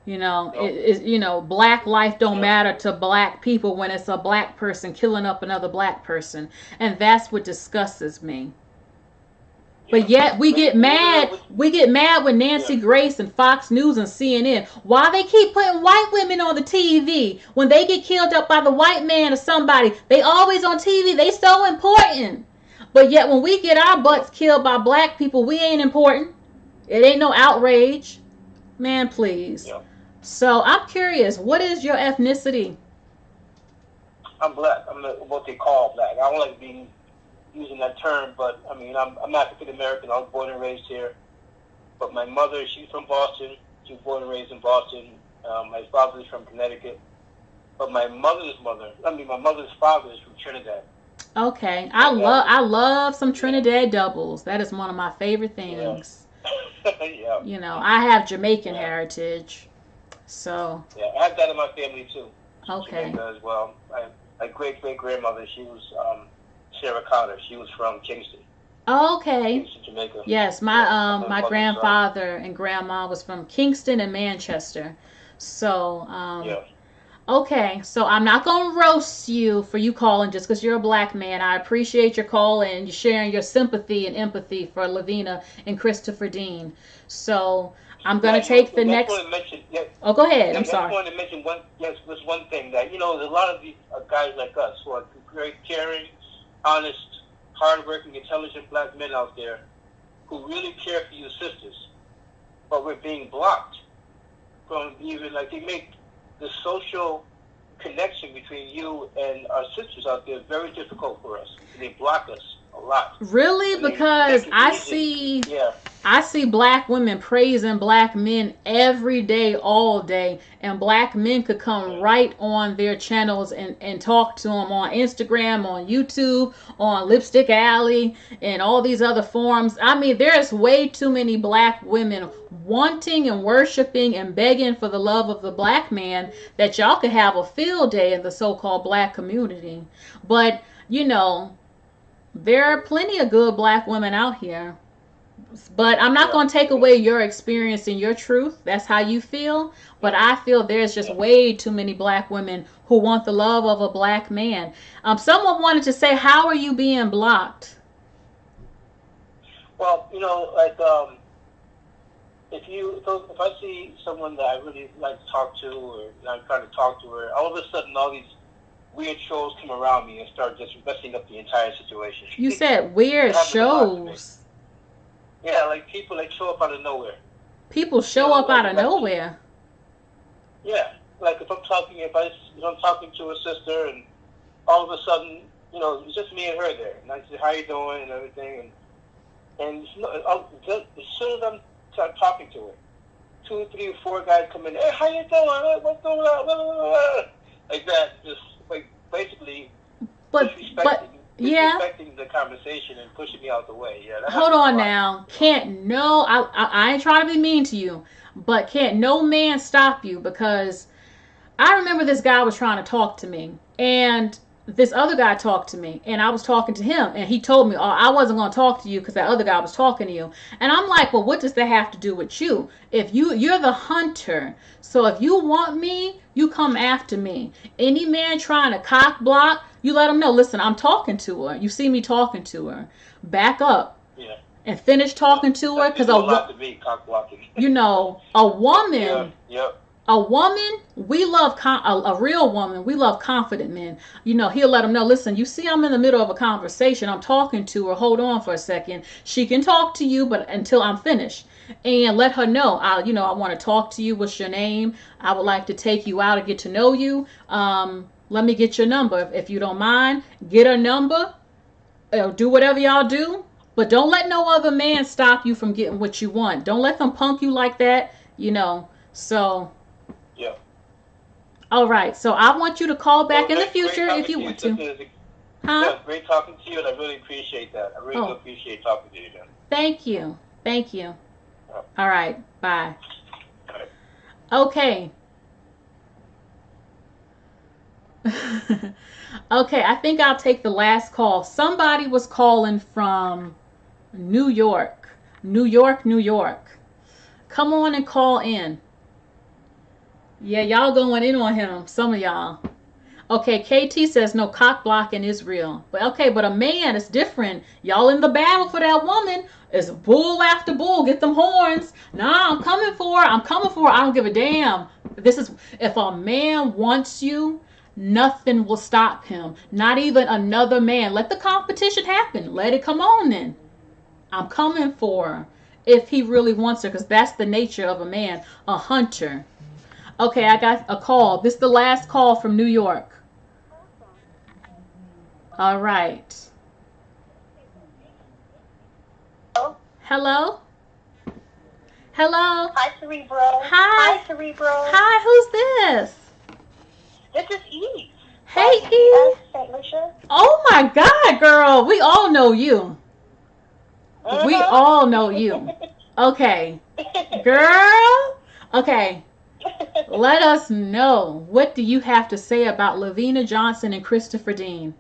You know, nope. Black life don't matter to black people when it's a black person killing up another black person. And that's what disgusts me. But yet we get mad when Nancy Grace and Fox News and CNN. Why they keep putting white women on the TV when they get killed up by the white man or somebody? They always on TV. They so important. But yet when we get our butts killed by black people, we ain't important. It ain't no outrage. Man, please. Yeah. So I'm curious, what is your ethnicity? I'm black. I'm what they call black. I don't like using that term, but I mean, I'm African American. I was born and raised here. But my mother, she's from Boston. She was born and raised in Boston. My father's from Connecticut. But my mother's father is from Trinidad. Okay, I love some Trinidad doubles. That is one of my favorite things. Yeah. You know, I have Jamaican heritage, so. Yeah, I have that in my family too. Okay. Jamaica as well. My great grandmother, she was Sarah Carter. She was from Kingston. Okay. Kingston, Jamaica. Yes, my grandfather and grandma was from Kingston and Manchester. So, Yeah. okay, so I'm not going to roast you for you calling just because you're a black man. I appreciate your call and you sharing your sympathy and empathy for Lavina and Christopher Dean. So I'm going to take the next. Want to mention, yeah, oh, go ahead. I'm I sorry. just wanted to mention this one thing that, there's a lot of these guys like us who are very caring, honest, hardworking, intelligent black men out there who really care for you sisters, but we're being blocked from even, like, they make the social connection between you and our sisters out there very difficult for us. They block us a lot. Really? Because I see black women praising black men every day, all day, and black men could come right on their channels and talk to them on Instagram, on YouTube, on Lipstick Alley, and all these other forums. I mean, there's way too many black women wanting and worshiping and begging for the love of the black man that y'all could have a field day in the so-called black community. But, there are plenty of good black women out here. But I'm not going to take away your experience and your truth. That's how you feel. But I feel there's just way too many black women who want the love of a black man. Someone wanted to say, how are you being blocked? Well, if I see someone that I really like to talk to, or I'm trying to talk to her, all of a sudden all these weird shows come around me and start just messing up the entire situation. You said weird shows. Yeah, like people show up out of nowhere. People show up out of nowhere. Yeah, like if I'm talking to a sister, and all of a sudden, it's just me and her there, and I say, "How you doing?" and everything, and as soon as I'm talking to her, 2, 3, or 4 guys come in. Hey, how you doing? What's going on? Like that, just like basically disrespecting the conversation and pushing me out the way. Yeah. Hold on now. I ain't trying to be mean to you, but can't no man stop you, because I remember this guy was trying to talk to me, and this other guy talked to me, and I was talking to him, and he told me, oh, I wasn't going to talk to you because that other guy was talking to you. And I'm like, well, what does that have to do with you? If you're the hunter, so if you want me, you come after me. Any man trying to cock block, you let him know, listen, I'm talking to her. You see me talking to her. Back up. Yeah. And finish talking to her, because a woman. Yep. A woman, we love a real woman. We love confident men. He'll let them know, listen, you see I'm in the middle of a conversation. I'm talking to her. Hold on for a second. She can talk to you, but until I'm finished. And let her know, I want to talk to you. What's your name? I would like to take you out and get to know you. Let me get your number. If you don't mind, get her number. Do whatever y'all do. But don't let no other man stop you from getting what you want. Don't let them punk you like that, So... Yeah. All right. So I want you to call back in the future if you want to. Yeah, great talking to you, and I really appreciate that. I really do appreciate talking to you, man. Thank you. Thank you. All right. Bye. All right. Okay. Okay. I think I'll take the last call. Somebody was calling from New York. New York. Come on and call in. Yeah, y'all going in on him. Some of y'all. Okay, KT says no, cock blocking is real. But a man is different. Y'all in the battle for that woman. It's bull after bull. Get them horns. Nah, I'm coming for her. I don't give a damn. If a man wants you, nothing will stop him. Not even another man. Let the competition happen. Let it come on then. I'm coming for her. If he really wants her, because that's the nature of a man, a hunter. Okay, I got a call. This is the last call from New York. All right. Hello? Hi, Cerebro. Hi, Cerebro. Hi, who's this? This is Eve. Hey, Eve. St. Lucia. Oh, my God, girl. We all know you. We all know you. Okay. Girl. Okay. Let us know. What do you have to say about Lavina Johnson and Christopher Dean?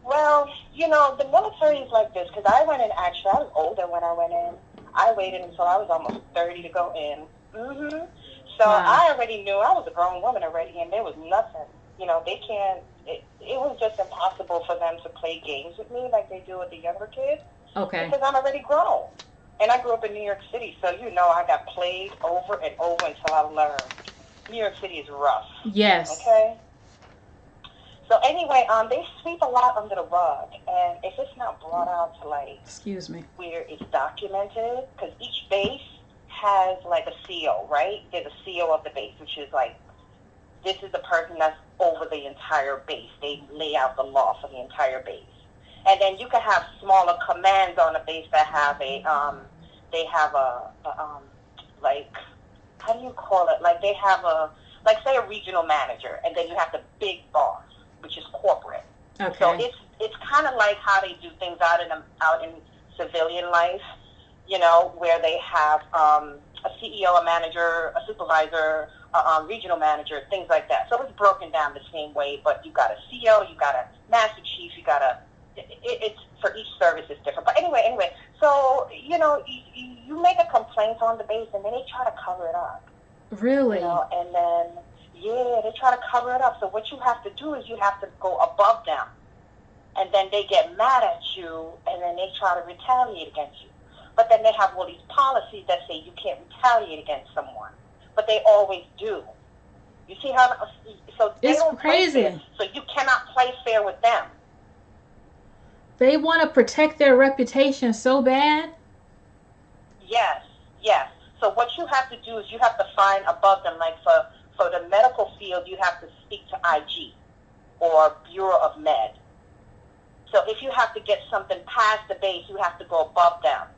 Well, the military is like this, because I went in, actually, I was older when I went in. I waited until I was almost 30 to go in. So I already knew I was a grown woman already, and there was nothing. You know, they can't. It was just impossible for them to play games with me like they do with the younger kids. Okay. Because I'm already grown, and I grew up in New York City, so you know I got played over and over until I learned. New York City is rough. Yes. Okay. So anyway, they sweep a lot under the rug, and if it's not brought out to like, excuse me, where it's documented, because each base has like a CO, right? There's a CO of the base, which is like, this is the person that's over the entire base. They lay out the law for the entire base. And then you can have smaller commands on the base that have they have like, how do you call it? Like they have like say a regional manager, and then you have the big boss, which is corporate. Okay. So it's kind of like how they do things out in civilian life, you know, where they have a CEO, a manager, a supervisor, regional manager, things like that. So it's broken down the same way, but you got a CEO, you got a master chief, you got it's for each service is different. But anyway, so, you know, you make a complaint on the base, and then they try to cover it up. Really? You know, and then, yeah, they try to cover it up. So what you have to do is you have to go above them. And then they get mad at you, and then they try to retaliate against you. But then they have all these policies that say you can't retaliate against someone. But they always do. You see how? So they it's don't crazy. Play fair, so you cannot play fair with them. They want to protect their reputation so bad? Yes. So what you have to do is you have to find above them. Like for the medical field, you have to speak to IG or Bureau of Med. So if you have to get something past the base, you have to go above them.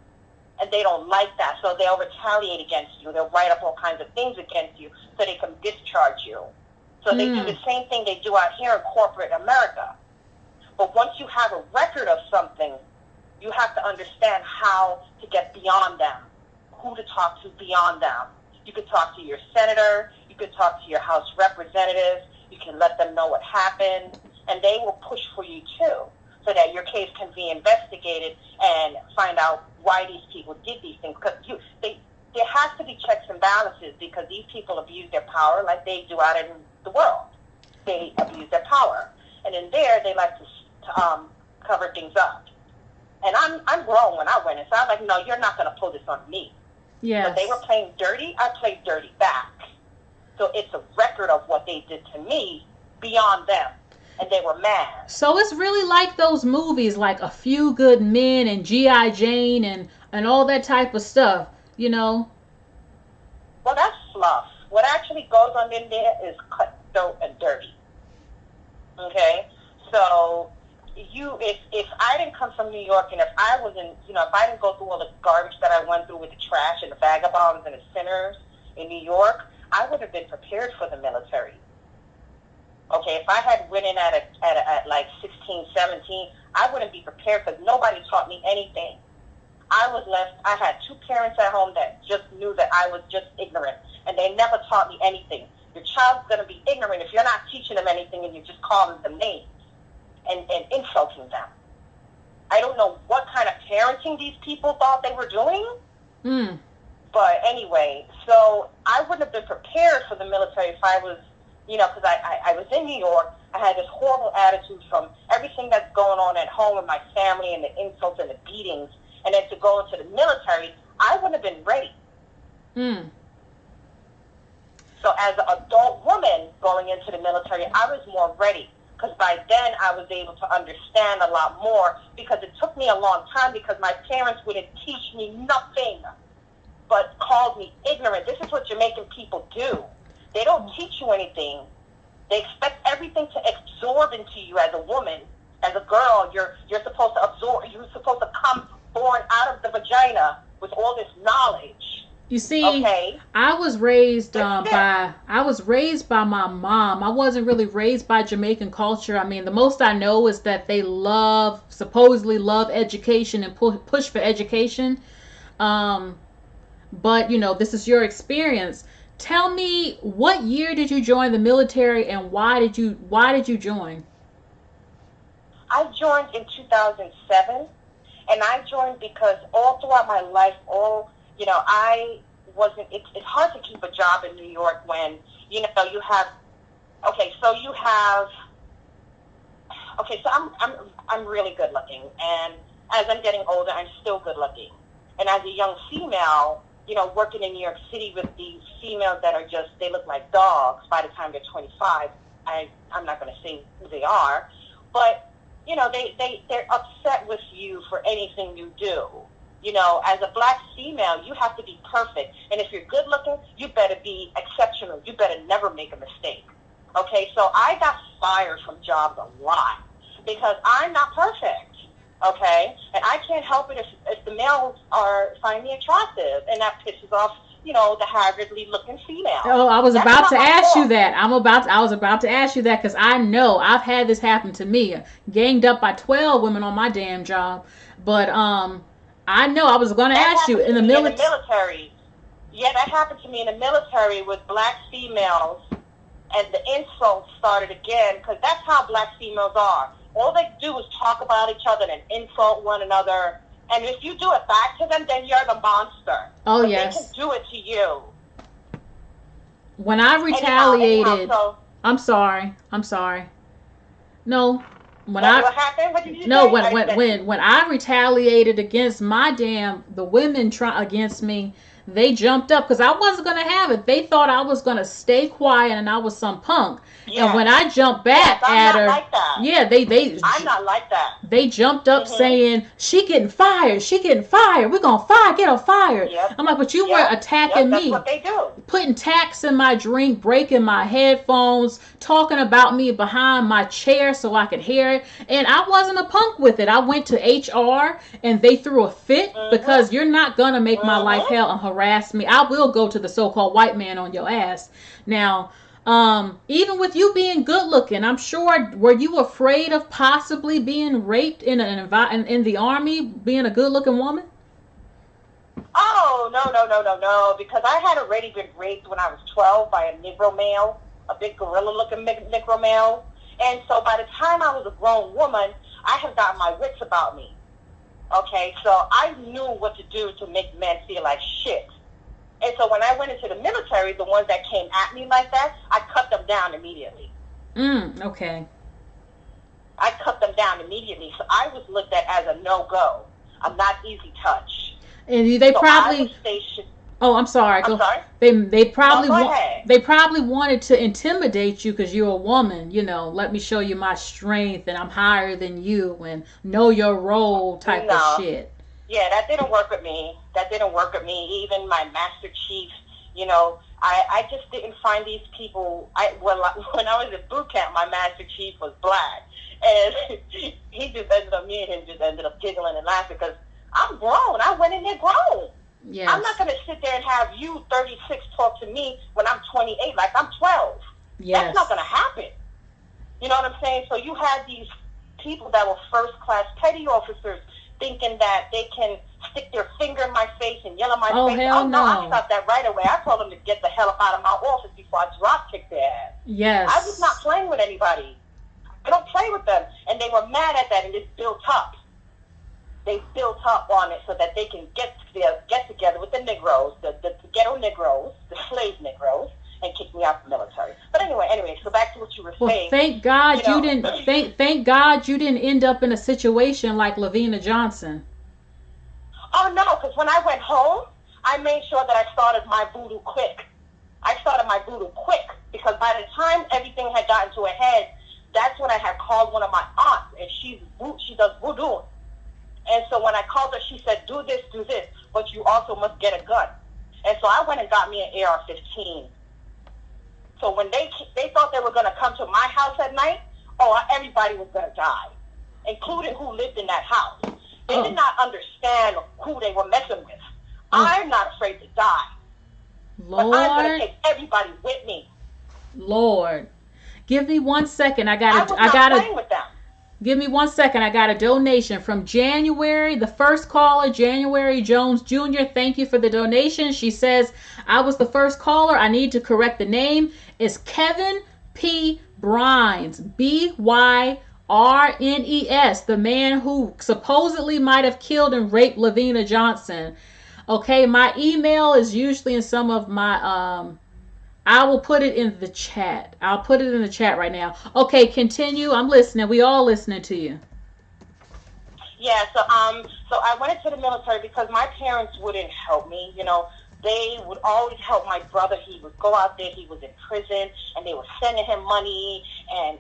And they don't like that, so they'll retaliate against you. They'll write up all kinds of things against you so they can discharge you. So they do the same thing they do out here in corporate America. But once you have a record of something, you have to understand how to get beyond them, who to talk to beyond them. You could talk to your senator, you could talk to your House representative, you can let them know what happened, and they will push for you too, so that your case can be investigated and find out why these people did these things. Because there has to be checks and balances, because these people abuse their power like they do out in the world. They abuse their power. And in there, they like to cover things up. And I'm grown when I went in, so I was like, no, you're not going to pull this on me. Yes. But they were playing dirty, I played dirty back. So it's a record of what they did to me beyond them. And they were mad. So it's really like those movies, like A Few Good Men and G.I. Jane and all that type of stuff, you know? Well, that's fluff. What actually goes on in there is cutthroat and dirty. Okay? So if I didn't come from New York, and if I wasn't, you know, if I didn't go through all the garbage that I went through with the trash and the vagabonds and the sinners in New York, I would have been prepared for the military. Okay, if I had went in at like 16, 17, I wouldn't be prepared, because nobody taught me anything. I had two parents at home that just knew that I was just ignorant, and they never taught me anything. Your child's going to be ignorant if you're not teaching them anything and you're just calling them names and insulting them. I don't know what kind of parenting these people thought they were doing. But anyway, so I wouldn't have been prepared for the military if I was, you know, because I was in New York. I had this horrible attitude from everything that's going on at home with my family and the insults and the beatings. And then to go into the military, I wouldn't have been ready. So as an adult woman going into the military, I was more ready. Because by then I was able to understand a lot more, because it took me a long time, because my parents wouldn't teach me nothing but called me ignorant. This is what Jamaican people do. They don't teach you anything. They expect everything to absorb into you as a woman. As a girl, you're supposed to absorb. You're supposed to come born out of the vagina with all this knowledge. You see, okay. I was raised by my mom. I wasn't really raised by Jamaican culture. I mean, the most I know is that they supposedly love education and push for education. But you know, this is your experience. Tell me, what year did you join the military, and why did you join? I joined in 2007, and I joined because all throughout my life, wasn't. It's hard to keep a job in New York when you know you have. Okay, so you have. Okay, so I'm really good looking, and as I'm getting older, I'm still good looking. And as a young female, you know, working in New York City with these females that are just, they look like dogs by the time they're 25. I'm not going to say who they are, but, you know, they're upset with you for anything you do. You know, as a black female, you have to be perfect. And if you're good looking, you better be exceptional. You better never make a mistake. Okay, so I got fired from jobs a lot because I'm not perfect. Okay, and I can't help it if the males find me attractive, and that pisses off, you know, the haggardly looking female. Oh, I was about to ask you that. I was about to ask you that because I know I've had this happen to me, ganged up by 12 women on my damn job. But I know I was going to ask you in the military. Yeah, that happened to me in the military with black females, and the insults started again because that's how black females are. All they do is talk about each other and insult one another. And if you do it back to them, then you're the monster. Oh, but yes. They can do it to you. When I retaliated... I'm sorry. No. What happened? What did you say? When I retaliated against the women against me, they jumped up because I wasn't going to have it. They thought I was going to stay quiet and I was some punk. Yes. And when I jumped back at her, like that. Yeah, I'm not like that. They jumped up saying, she getting fired. We're going to get her fired. Yep. I'm like, but you were attacking me. That's what they do. Putting tacks in my drink, breaking my headphones, talking about me behind my chair so I could hear it. And I wasn't a punk with it. I went to HR and they threw a fit because you're not going to make my life hell and harass me. I will go to the so-called white man on your ass. Now, even with you being good looking, I'm sure, were you afraid of possibly being raped in the army, being a good looking woman? Oh, no, because I had already been raped when I was 12 by a Negro male, a big gorilla looking Negro male. And so by the time I was a grown woman, I had got my wits about me. Okay, so I knew what to do to make men feel like shit. And so when I went into the military, the ones that came at me like that, I cut them down immediately. Okay. I cut them down immediately. So I was looked at as a no-go. I'm not easy touch. And they probably... I'm sorry. I'm sorry? They probably wanted to intimidate you because you're a woman. You know, let me show you my strength and I'm higher than you and know your role type of shit. Yeah, that didn't work with me. Even my master chief, you know, I just didn't find these people. When I was at boot camp, my master chief was black. And me and him just ended up giggling and laughing because I'm grown. I went in there grown. Yes. I'm not going to sit there and have you 36 talk to me when I'm 28 like I'm 12. Yes. That's not going to happen. You know what I'm saying? So you had these people that were first-class petty officers thinking that they can stick their finger in my face and yell in my face. Hell no. I stopped that right away. I told them to get the hell up out of my office before I drop kicked their ass. Yes. I was not playing with anybody. I don't play with them. And they were mad at that, and it built up. They built up on it so that they can get together with the Negroes, the ghetto Negroes, the slave Negroes, and kick me out of the military. But anyway, so back to what you were saying. Thank God you didn't. Thank God you didn't end up in a situation like Lavina Johnson. Oh no, because when I went home, I made sure that I started my voodoo quick. Because by the time everything had gotten to a head, that's when I had called one of my aunts, and she does voodoo. And so when I called her, she said, do this, but you also must get a gun. And so I went and got me an AR-15. So when they thought they were going to come to my house at night, everybody was going to die, including who lived in that house. They did not understand who they were messing with. I'm not afraid to die. Lord. But I'm going to take everybody with me. Lord. Give me 1 second. I was not playing with them. Give me 1 second. I got a donation from January, the first caller, January Jones Jr. Thank you for the donation. She says, I was the first caller. I need to correct the name. It's Kevin P. Brines, Byrnes, the man who supposedly might have killed and raped Lavina Johnson. Okay, my email is usually in some of my I will put it in the chat. I'll put it in the chat right now. Okay, continue. I'm listening. We all listening to you. Yeah, so I went into the military because my parents wouldn't help me. You know, they would always help my brother. He would go out there. He was in prison, and they were sending him money. And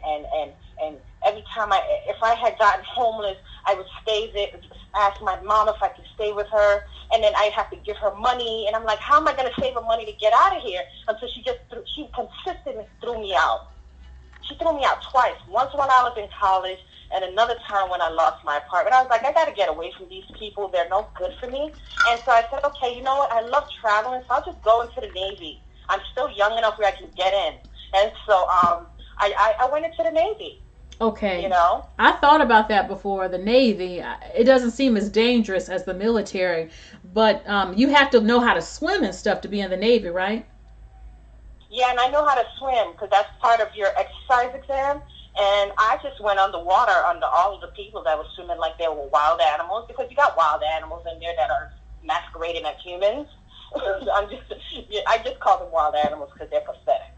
every time if I had gotten homeless, I would stay there, ask my mom if I could stay with her, and then I'd have to give her money. And I'm like, how am I going to save her money to get out of here? Until she consistently threw me out. She threw me out twice. Once when I was in college, and another time when I lost my apartment. I was like, I got to get away from these people. They're no good for me. And so I said, okay, you know what? I love traveling, so I'll just go into the Navy. I'm still young enough where I can get in. And so I went into the Navy. Okay. You know? I thought about that before. The Navy, it doesn't seem as dangerous as the military, but you have to know how to swim and stuff to be in the Navy, right? Yeah, and I know how to swim because that's part of your exercise exam. And I just went underwater under all of the people that were swimming like they were wild animals, because you got wild animals in there that are masquerading as humans. I just call them wild animals because they're pathetic.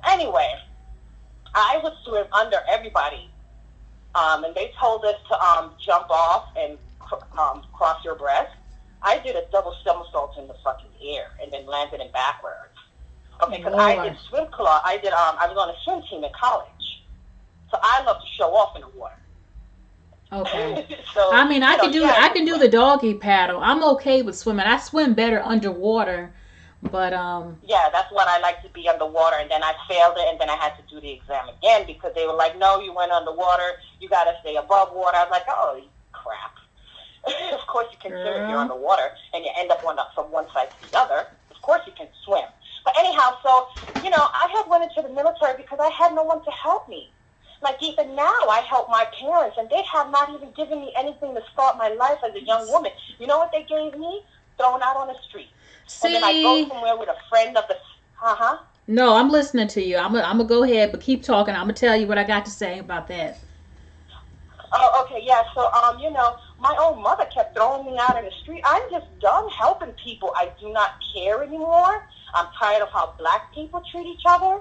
Anyway, I would swim under everybody, and they told us to jump off and cross your breast. I did a double somersault in the fucking air and then landed in backwards. Okay, because I did swim club. I was on a swim team in college. So I love to show off in the water. Okay. So, I mean, I can do the doggy paddle. I'm okay with swimming. I swim better underwater, but yeah, that's what I like, to be underwater. And then I failed it, and then I had to do the exam again because they were like, no, you went underwater. You got to stay above water. I was like, oh, crap. Of course you can swim if you're underwater, and you end up from one side to the other. Of course you can swim. But anyhow, so, you know, I had went into the military because I had no one to help me. Like, even now, I help my parents, and they have not even given me anything to start my life as a young woman. You know what they gave me? Thrown out on the street. See, and then I go somewhere with a friend of the... No, I'm listening to you. I'm gonna go ahead, but keep talking. I'm going to tell you what I got to say about that. Oh, okay, yeah. So, you know, my own mother kept throwing me out in the street. I'm just done helping people. I do not care anymore. I'm tired of how black people treat each other.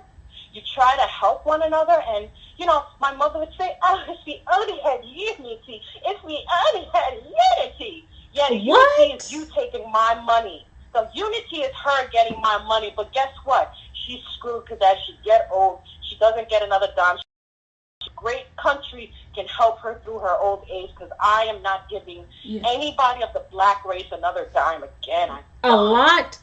You try to help one another, and, you know, my mother would say, oh, if we only had unity, if we only had unity. Yeah, the unity is you taking my money. So unity is her getting my money, but guess what? She's screwed because as she get old, she doesn't get another dime. A great country can help her through her old age, because I am not giving anybody of the black race another dime again. A lot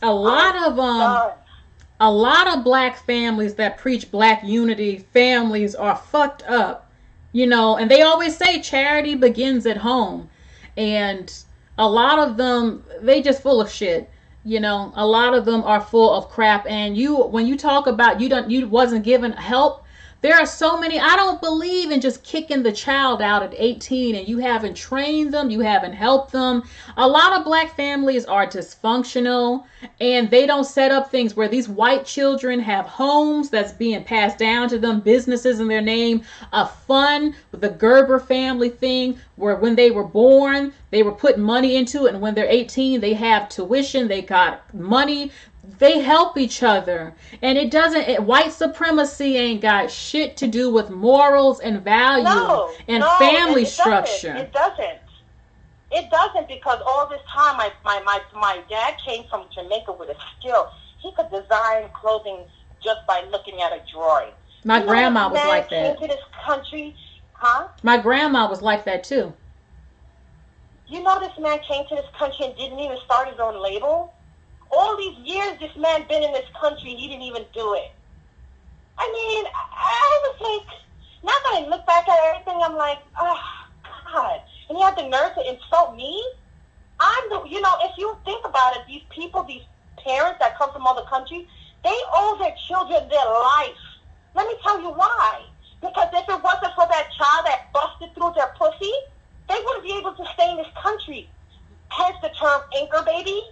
of black families that preach black unity, families are fucked up, you know, and they always say charity begins at home, and a lot of them, they just full of shit, you know. A lot of them are full of crap, and when you talk about you wasn't given help, there are so many. I don't believe in just kicking the child out at 18 and you haven't trained them, you haven't helped them. A lot of black families are dysfunctional, and they don't set up things where these white children have homes that's being passed down to them, businesses in their name, a fund with the Gerber family thing where when they were born, they were putting money into it, and when they're 18, they have tuition, they got money. They help each other, and white supremacy ain't got shit to do with morals and value and family structure. It doesn't, because all this time my dad came from Jamaica with a skill. He could design clothing just by looking at a drawing. My grandma was like that. Came to this country, My grandma was like that too. You know, this man came to this country and didn't even start his own label. All these years this man been in this country, he didn't even do it. I mean, I was like, now that I look back at everything, I'm like, oh, God. And he had the nerve to insult me? You know, if you think about it, these people, these parents that come from other countries, they owe their children their life. Let me tell you why. Because if it wasn't for that child that busted through their pussy, they wouldn't be able to stay in this country. Hence the term anchor baby.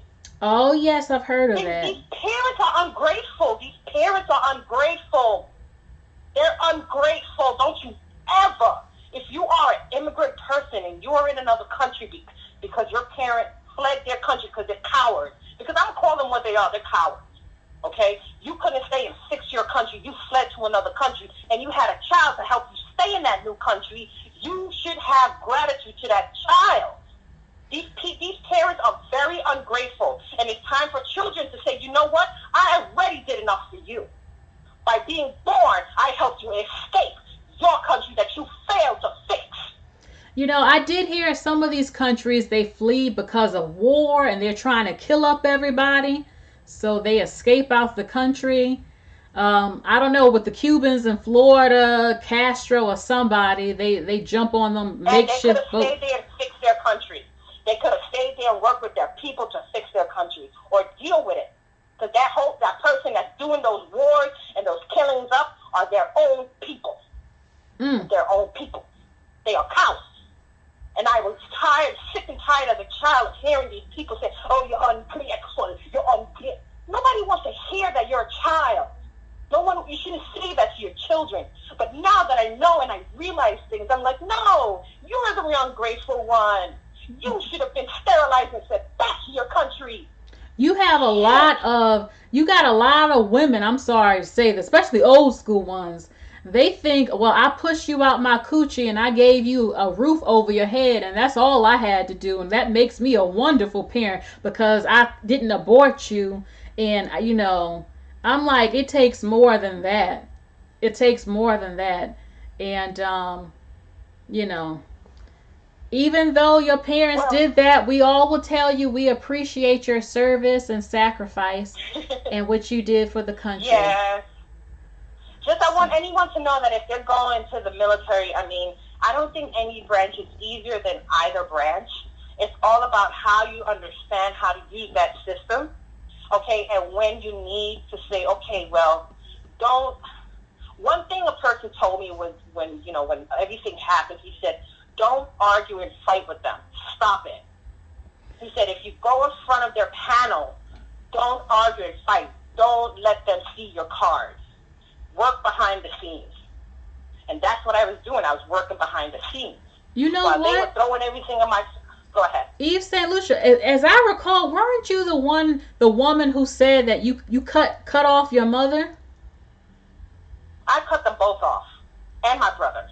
Oh, yes, I've heard of that. These parents are ungrateful. They're ungrateful. Don't you ever, if you are an immigrant person and you are in another country because your parent fled their country because they're cowards, they are. They're cowards. Okay? You couldn't stay and fix your country. You fled to another country, and you had a child to help you stay in that new country. You should have gratitude to that child. These parents are very ungrateful, and it's time for children to say, you know what? I already did enough for you. By being born, I helped you escape your country that you failed to fix. You know, I did hear some of these countries, they flee because of war, and they're trying to kill up everybody, so they escape out the country. I don't know, with the Cubans in Florida, Castro or somebody, they jump on them makeshift boats. And they could have stayed there and fixed their country. They could have stayed there and worked with their people to fix their country or deal with it. Because that person that's doing those wars and those killings up are their own people. Their own people. They are cowards. And I was sick and tired as a child of hearing these people say, oh, you're ungrateful, you're ungrateful. Nobody wants to hear that you're a child. No one, you shouldn't say that to your children. But now that I know and I realize things, I'm like, no, you're the ungrateful one. You should have been sterilized and sent back to your country. You got a lot of women, I'm sorry to say this, especially old school ones. They think, well, I pushed you out my coochie and I gave you a roof over your head and that's all I had to do. And that makes me a wonderful parent because I didn't abort you. And, you know, I'm like, it takes more than that. It takes more than that. And, you know, even though your parents did that, we all will tell you we appreciate your service and sacrifice and what you did for the country. Yeah. Just I want anyone to know that if they're going to the military, I mean, I don't think any branch is easier than either branch. It's all about how you understand how to use that system, okay, and when you need to say, okay, well, don't. One thing a person told me was when everything happened, he said, don't argue and fight with them. Stop it. He said, if you go in front of their panel, don't argue and fight. Don't let them see your cards. Work behind the scenes. And that's what I was doing. I was working behind the scenes. You know while what? They were throwing everything on my... Go ahead. Eve St. Lucia, as I recall, weren't you the woman who said that you cut off your mother? I cut them both off. And my brother.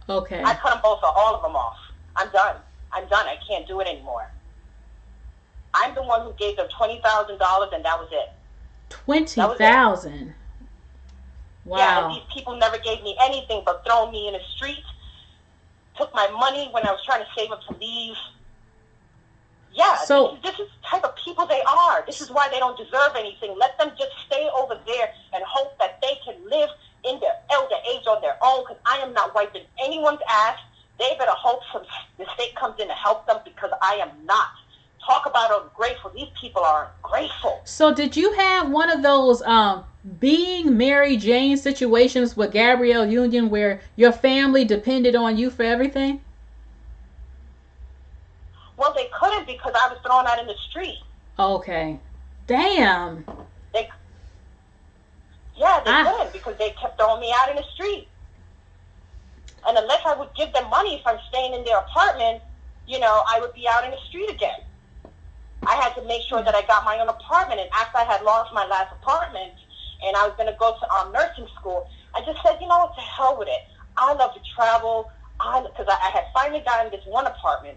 Okay. I cut them both off, all of them off. I'm done. I can't do it anymore. I'm the one who gave them $20,000 and that was it. $20,000? Wow. Yeah, and these people never gave me anything but throwing me in the street. Took my money when I was trying to save them to leave. Yeah, so this is the type of people they are. This is why they don't deserve anything. Let them just stay over there and hope that they can live in their elder age on their own, because I am not wiping anyone's ass. They better hope the state comes in to help them, because I am not. Talk about ungrateful. These people are ungrateful. So did you have one of those being Mary Jane situations with Gabrielle Union where your family depended on you for everything? Well, they couldn't because I was thrown out in the street. Okay. Damn. They couldn't because they kept throwing me out in the street. And unless I would give them money if I'm staying in their apartment, I would be out in the street again. I had to make sure that I got my own apartment. And after I had lost my last apartment and I was going to go to nursing school, I just said, you know what, to hell with it. I love to travel. Because I had finally gotten this one apartment.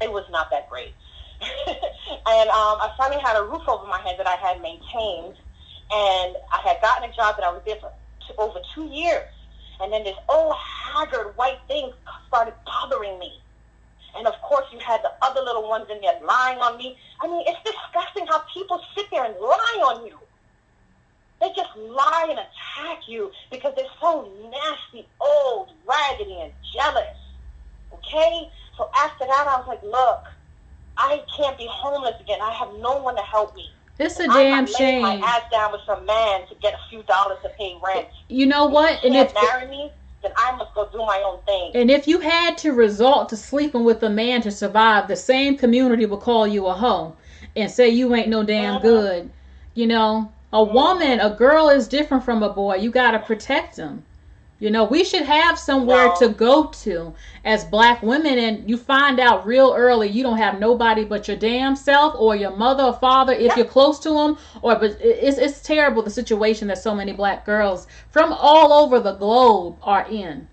It was not that great. And I finally had a roof over my head that I had maintained. And I had gotten a job that I was there for over 2 years. And then this old haggard white thing started bothering me. And of course you had the other little ones in there lying on me. I mean, it's disgusting how people sit there and lie on you. They just lie and attack you because they're so nasty, old, raggedy, and jealous. Okay? So after that, I was like, look, I can't be homeless again. I have no one to help me. It's a damn shame. I'm my ass down with some man to get a few dollars to pay rent. You know what? If you can't marry me, then I must go do my own thing. And if you had to resort to sleeping with a man to survive, the same community will call you a hoe and say you ain't no damn good. A woman, a girl is different from a boy. You got to protect them. You know, we should have somewhere to go to as black women, and you find out real early you don't have nobody but your damn self or your mother or father if you're close to them. But it's terrible the situation that so many black girls from all over the globe are in.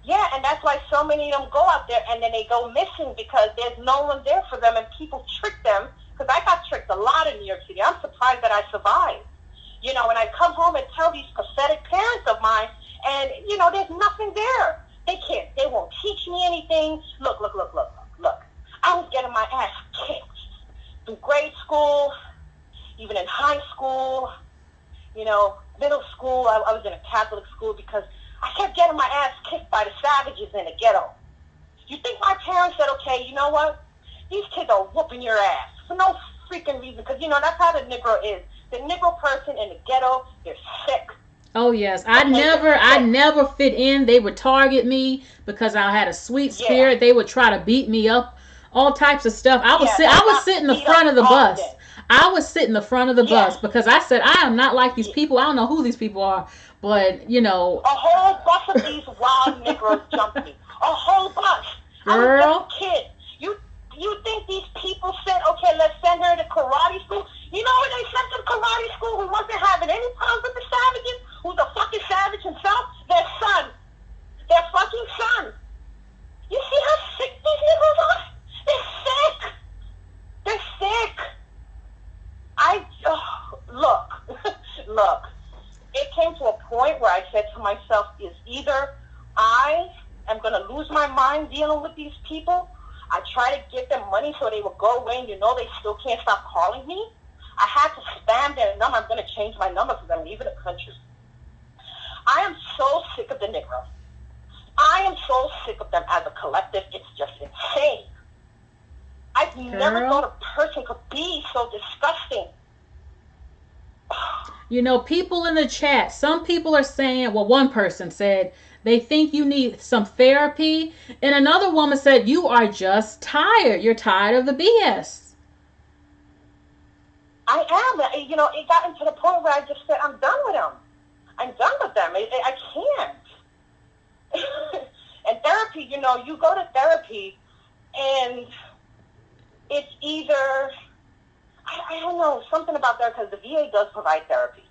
Yeah, and that's why so many of them go out there and then they go missing because there's no one there for them and people trick them. Because I got tricked a lot in New York City. I'm surprised that I survived. You know, and I come home and tell these pathetic parents of mine, and, you know, there's nothing there. They won't teach me anything. Look. I was getting my ass kicked through grade school, even in high school, you know, middle school. I was in a Catholic school because I kept getting my ass kicked by the savages in the ghetto. You think my parents said, okay, you know what? These kids are whooping your ass for no freaking reason. Because, you know, that's how the Negro is. The Negro person in the ghetto, they're sick. Oh yes, I never fit in. They would target me because I had a sweet spirit. Yeah. They would try to beat me up, all types of stuff. I would sit in the front of the bus. I would sit in the front of the bus because I said I am not like these people. I don't know who these people are, but you know. A whole bus of these wild Negroes jumped me. A whole bus. Girl. I was just a kid. You think these people said, okay, let's send her to karate school? You know when they sent her to karate school who wasn't having any problems with the savages? Who's a fucking savage himself? Their son. Their fucking son. You see how sick these Negroes are? They're sick. They're sick. Look. It came to a point where I said to myself, is either I am going to lose my mind dealing with these people. I try to give them money so they will go away, and you know they still can't stop calling me. I had to spam their number. I'm going to change my number for them, leave the country. I am so sick of the Negro. I am so sick of them as a collective. It's just insane. I've never thought a person could be so disgusting. You know, people in the chat, some people are saying, well, one person said they think you need some therapy. And another woman said, you are just tired. You're tired of the BS. I am. You know, it got into the point where I just said, I'm done with them. I'm done with them. I can't. And therapy, you know, you go to therapy and it's either, I don't know, something about that, because the VA does provide therapy.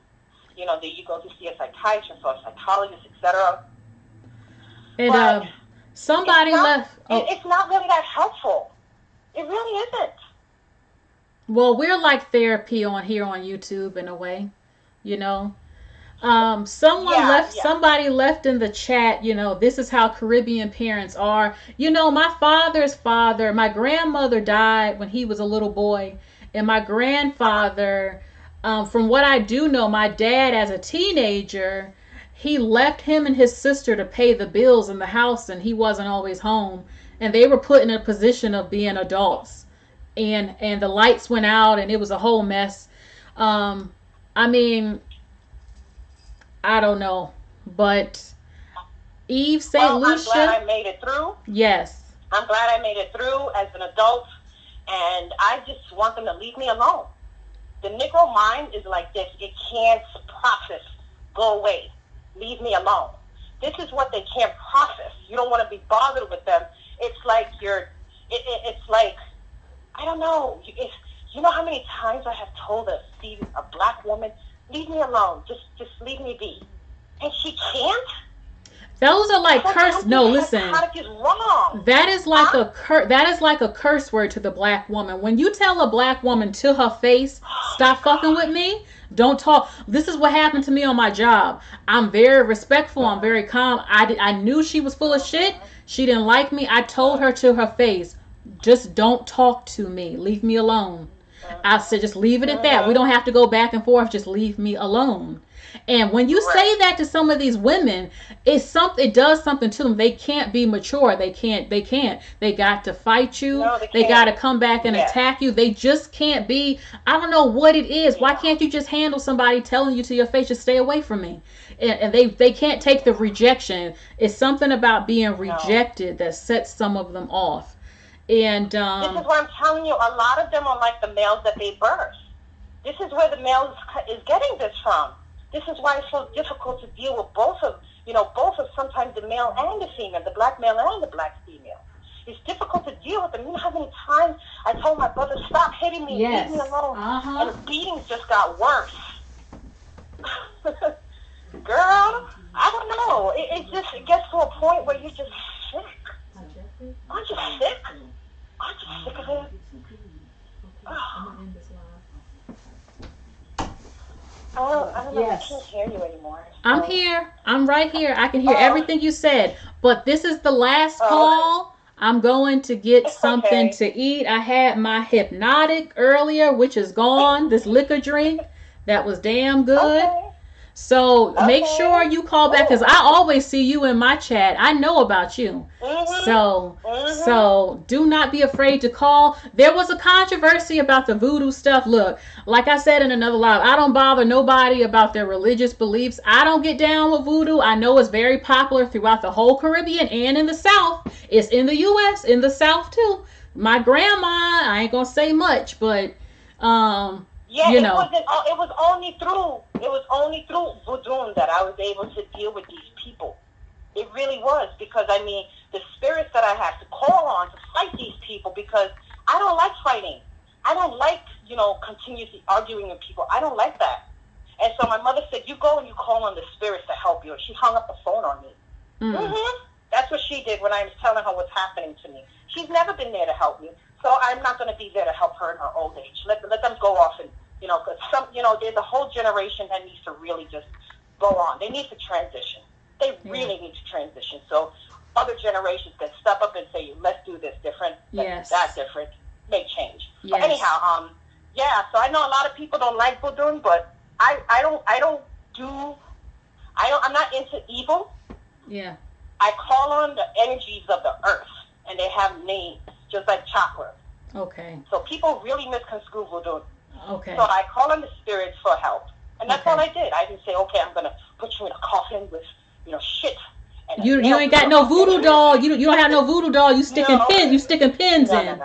You know, that you go to see a psychiatrist or a psychologist, etc. And somebody left. It's not really that helpful. It really isn't. Well, we're like therapy on here on YouTube in a way, you know. Somebody left in the chat, you know, this is how Caribbean parents are. You know, my father's father, my grandmother died when he was a little boy. And my grandfather, from what I do know, my dad as a teenager, he left him and his sister to pay the bills in the house, and he wasn't always home. And they were put in a position of being adults. And the lights went out, and it was a whole mess. I mean, I don't know. But Eve St. Lucia. I'm glad I made it through. Yes. I'm glad I made it through as an adult. And I just want them to leave me alone. The Negro mind is like this. It can't process. Go away. Leave me alone. This is what they can't process. You don't want to be bothered with them. It's like it's like, I don't know. You know how many times I have told a black woman, leave me alone. Just leave me be. And she can't? Those are like curse. No, listen. Is wrong. That is like a curse word to the black woman. When you tell a black woman to her face, stop fucking with me, don't talk. This is what happened to me on my job. I'm very respectful. I'm very calm. I knew she was full of shit. She didn't like me. I told her to her face, just don't talk to me. Leave me alone. I said, just leave it at that. We don't have to go back and forth. Just leave me alone. And when you say that to some of these women, it does something to them. They can't be mature. They can't. They got to fight you. No, they got to come back and attack you. They just can't be. I don't know what it is. Why can't you just handle somebody telling you to your face, just stay away from me? And they can't take the rejection. It's something about being rejected that sets some of them off. And this is what I'm telling you. A lot of them are like the males that they birth. This is where the males is getting this from. This is why it's so difficult to deal with both of sometimes the male and the female, the black male and the black female. It's difficult to deal with them. You know how many times I told my brother, stop hitting me, leave me alone. And the beatings just got worse. Girl, I don't know. It gets to a point where you're just sick. Aren't you sick? Aren't you sick of it? Oh. I don't know. Yes. I can't hear you anymore. So. I'm here. I'm right here. I can hear everything you said. But this is the last call. I'm going to get something to eat. I had my hypnotic earlier, which is gone. This liquor drink that was damn good. So make sure you call back, because I always see you in my chat. I know about you. So do not be afraid to call. There was a controversy about the voodoo stuff. Look, like I said in another live, I don't bother nobody about their religious beliefs. I don't get down with voodoo. I know it's very popular throughout the whole Caribbean and in the South. It's in the U.S., in the South too. My grandma, I ain't gonna say much, but it was only through voodoo that I was able to deal with these people. It really was, because I mean, the spirits that I have to call on to fight these people, because I don't like fighting. I don't like, continuously arguing with people. I don't like that. And so my mother said, you go and you call on the spirits to help you. And she hung up the phone on me. That's what she did when I was telling her what's happening to me. She's never been there to help me. So I'm not going to be there to help her in her old age. Let them go off and, because there's a whole generation that needs to really just go on. They need to transition. They really need to transition. So other generations can step up and say, let's do this different, let's do that different, make change. Yes. But anyhow, so I know a lot of people don't like voodoo, but I'm not into evil. Yeah. I call on the energies of the earth, and they have names, just like chakras. Okay. So people really misconstrue voodoo. Okay. So I call on the spirits for help. And that's all I did. I didn't say, okay, I'm going to put you in a coffin with, shit. And you ain't got no voodoo doll. You don't have no voodoo doll. You sticking pins in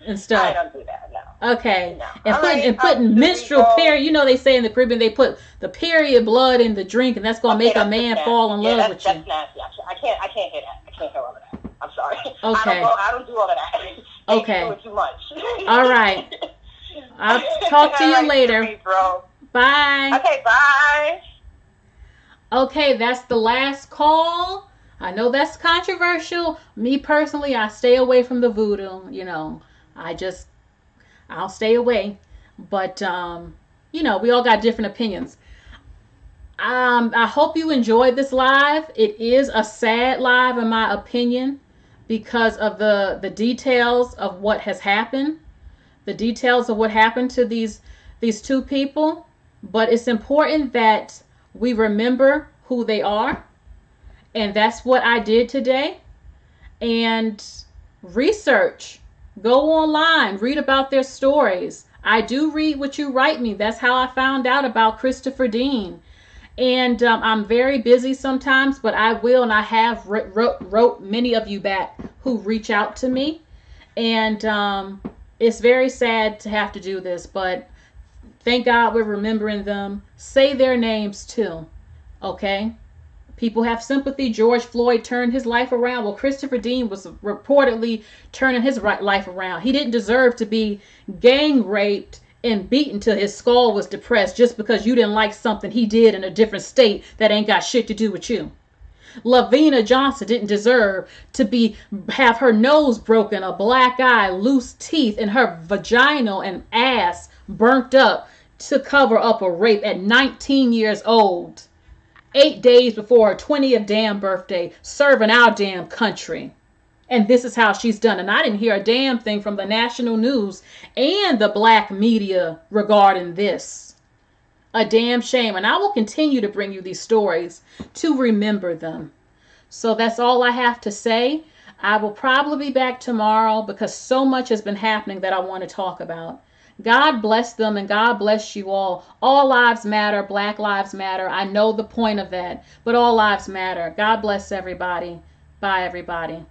and stuff. I don't do that, no. Okay. No. And putting menstrual period. They say in the Caribbean they put the period blood in the drink, and that's going to make a man fall in love with you. That's nasty. I can't hear that. I can't hear all of that. I'm sorry. Okay. I don't do all of that. Okay. Do it too much. All right. I'll talk to you later. Me, bro. Bye. Okay, bye. Okay, that's the last call. I know that's controversial. Me personally, I stay away from the voodoo. I'll stay away. But, we all got different opinions. I hope you enjoyed this live. It is a sad live, in my opinion, because of the details of what has happened. The details of what happened to these two people. But it's important that we remember who they are. And that's what I did today. And research. Go online. Read about their stories. I do read what you write me. That's how I found out about Christopher Dean. And I'm very busy sometimes, but I will, and I have wrote many of you back who reach out to me. And it's very sad to have to do this, but thank God we're remembering them. Say their names too, okay? People have sympathy. George Floyd turned his life around. Well, Christopher Dean was reportedly turning his life around. He didn't deserve to be gang raped and beaten till his skull was depressed just because you didn't like something he did in a different state that ain't got shit to do with you. Lavina Johnson didn't deserve to have her nose broken, a black eye, loose teeth, and her vagina and ass burnt up to cover up a rape at 19 years old. 8 days before her 20th damn birthday, serving our damn country. And this is how she's done. And I didn't hear a damn thing from the national news and the black media regarding this. A damn shame. And I will continue to bring you these stories to remember them. So that's all I have to say. I will probably be back tomorrow because so much has been happening that I want to talk about. God bless them and God bless you all. All lives matter. Black lives matter. I know the point of that, but all lives matter. God bless everybody. Bye, everybody.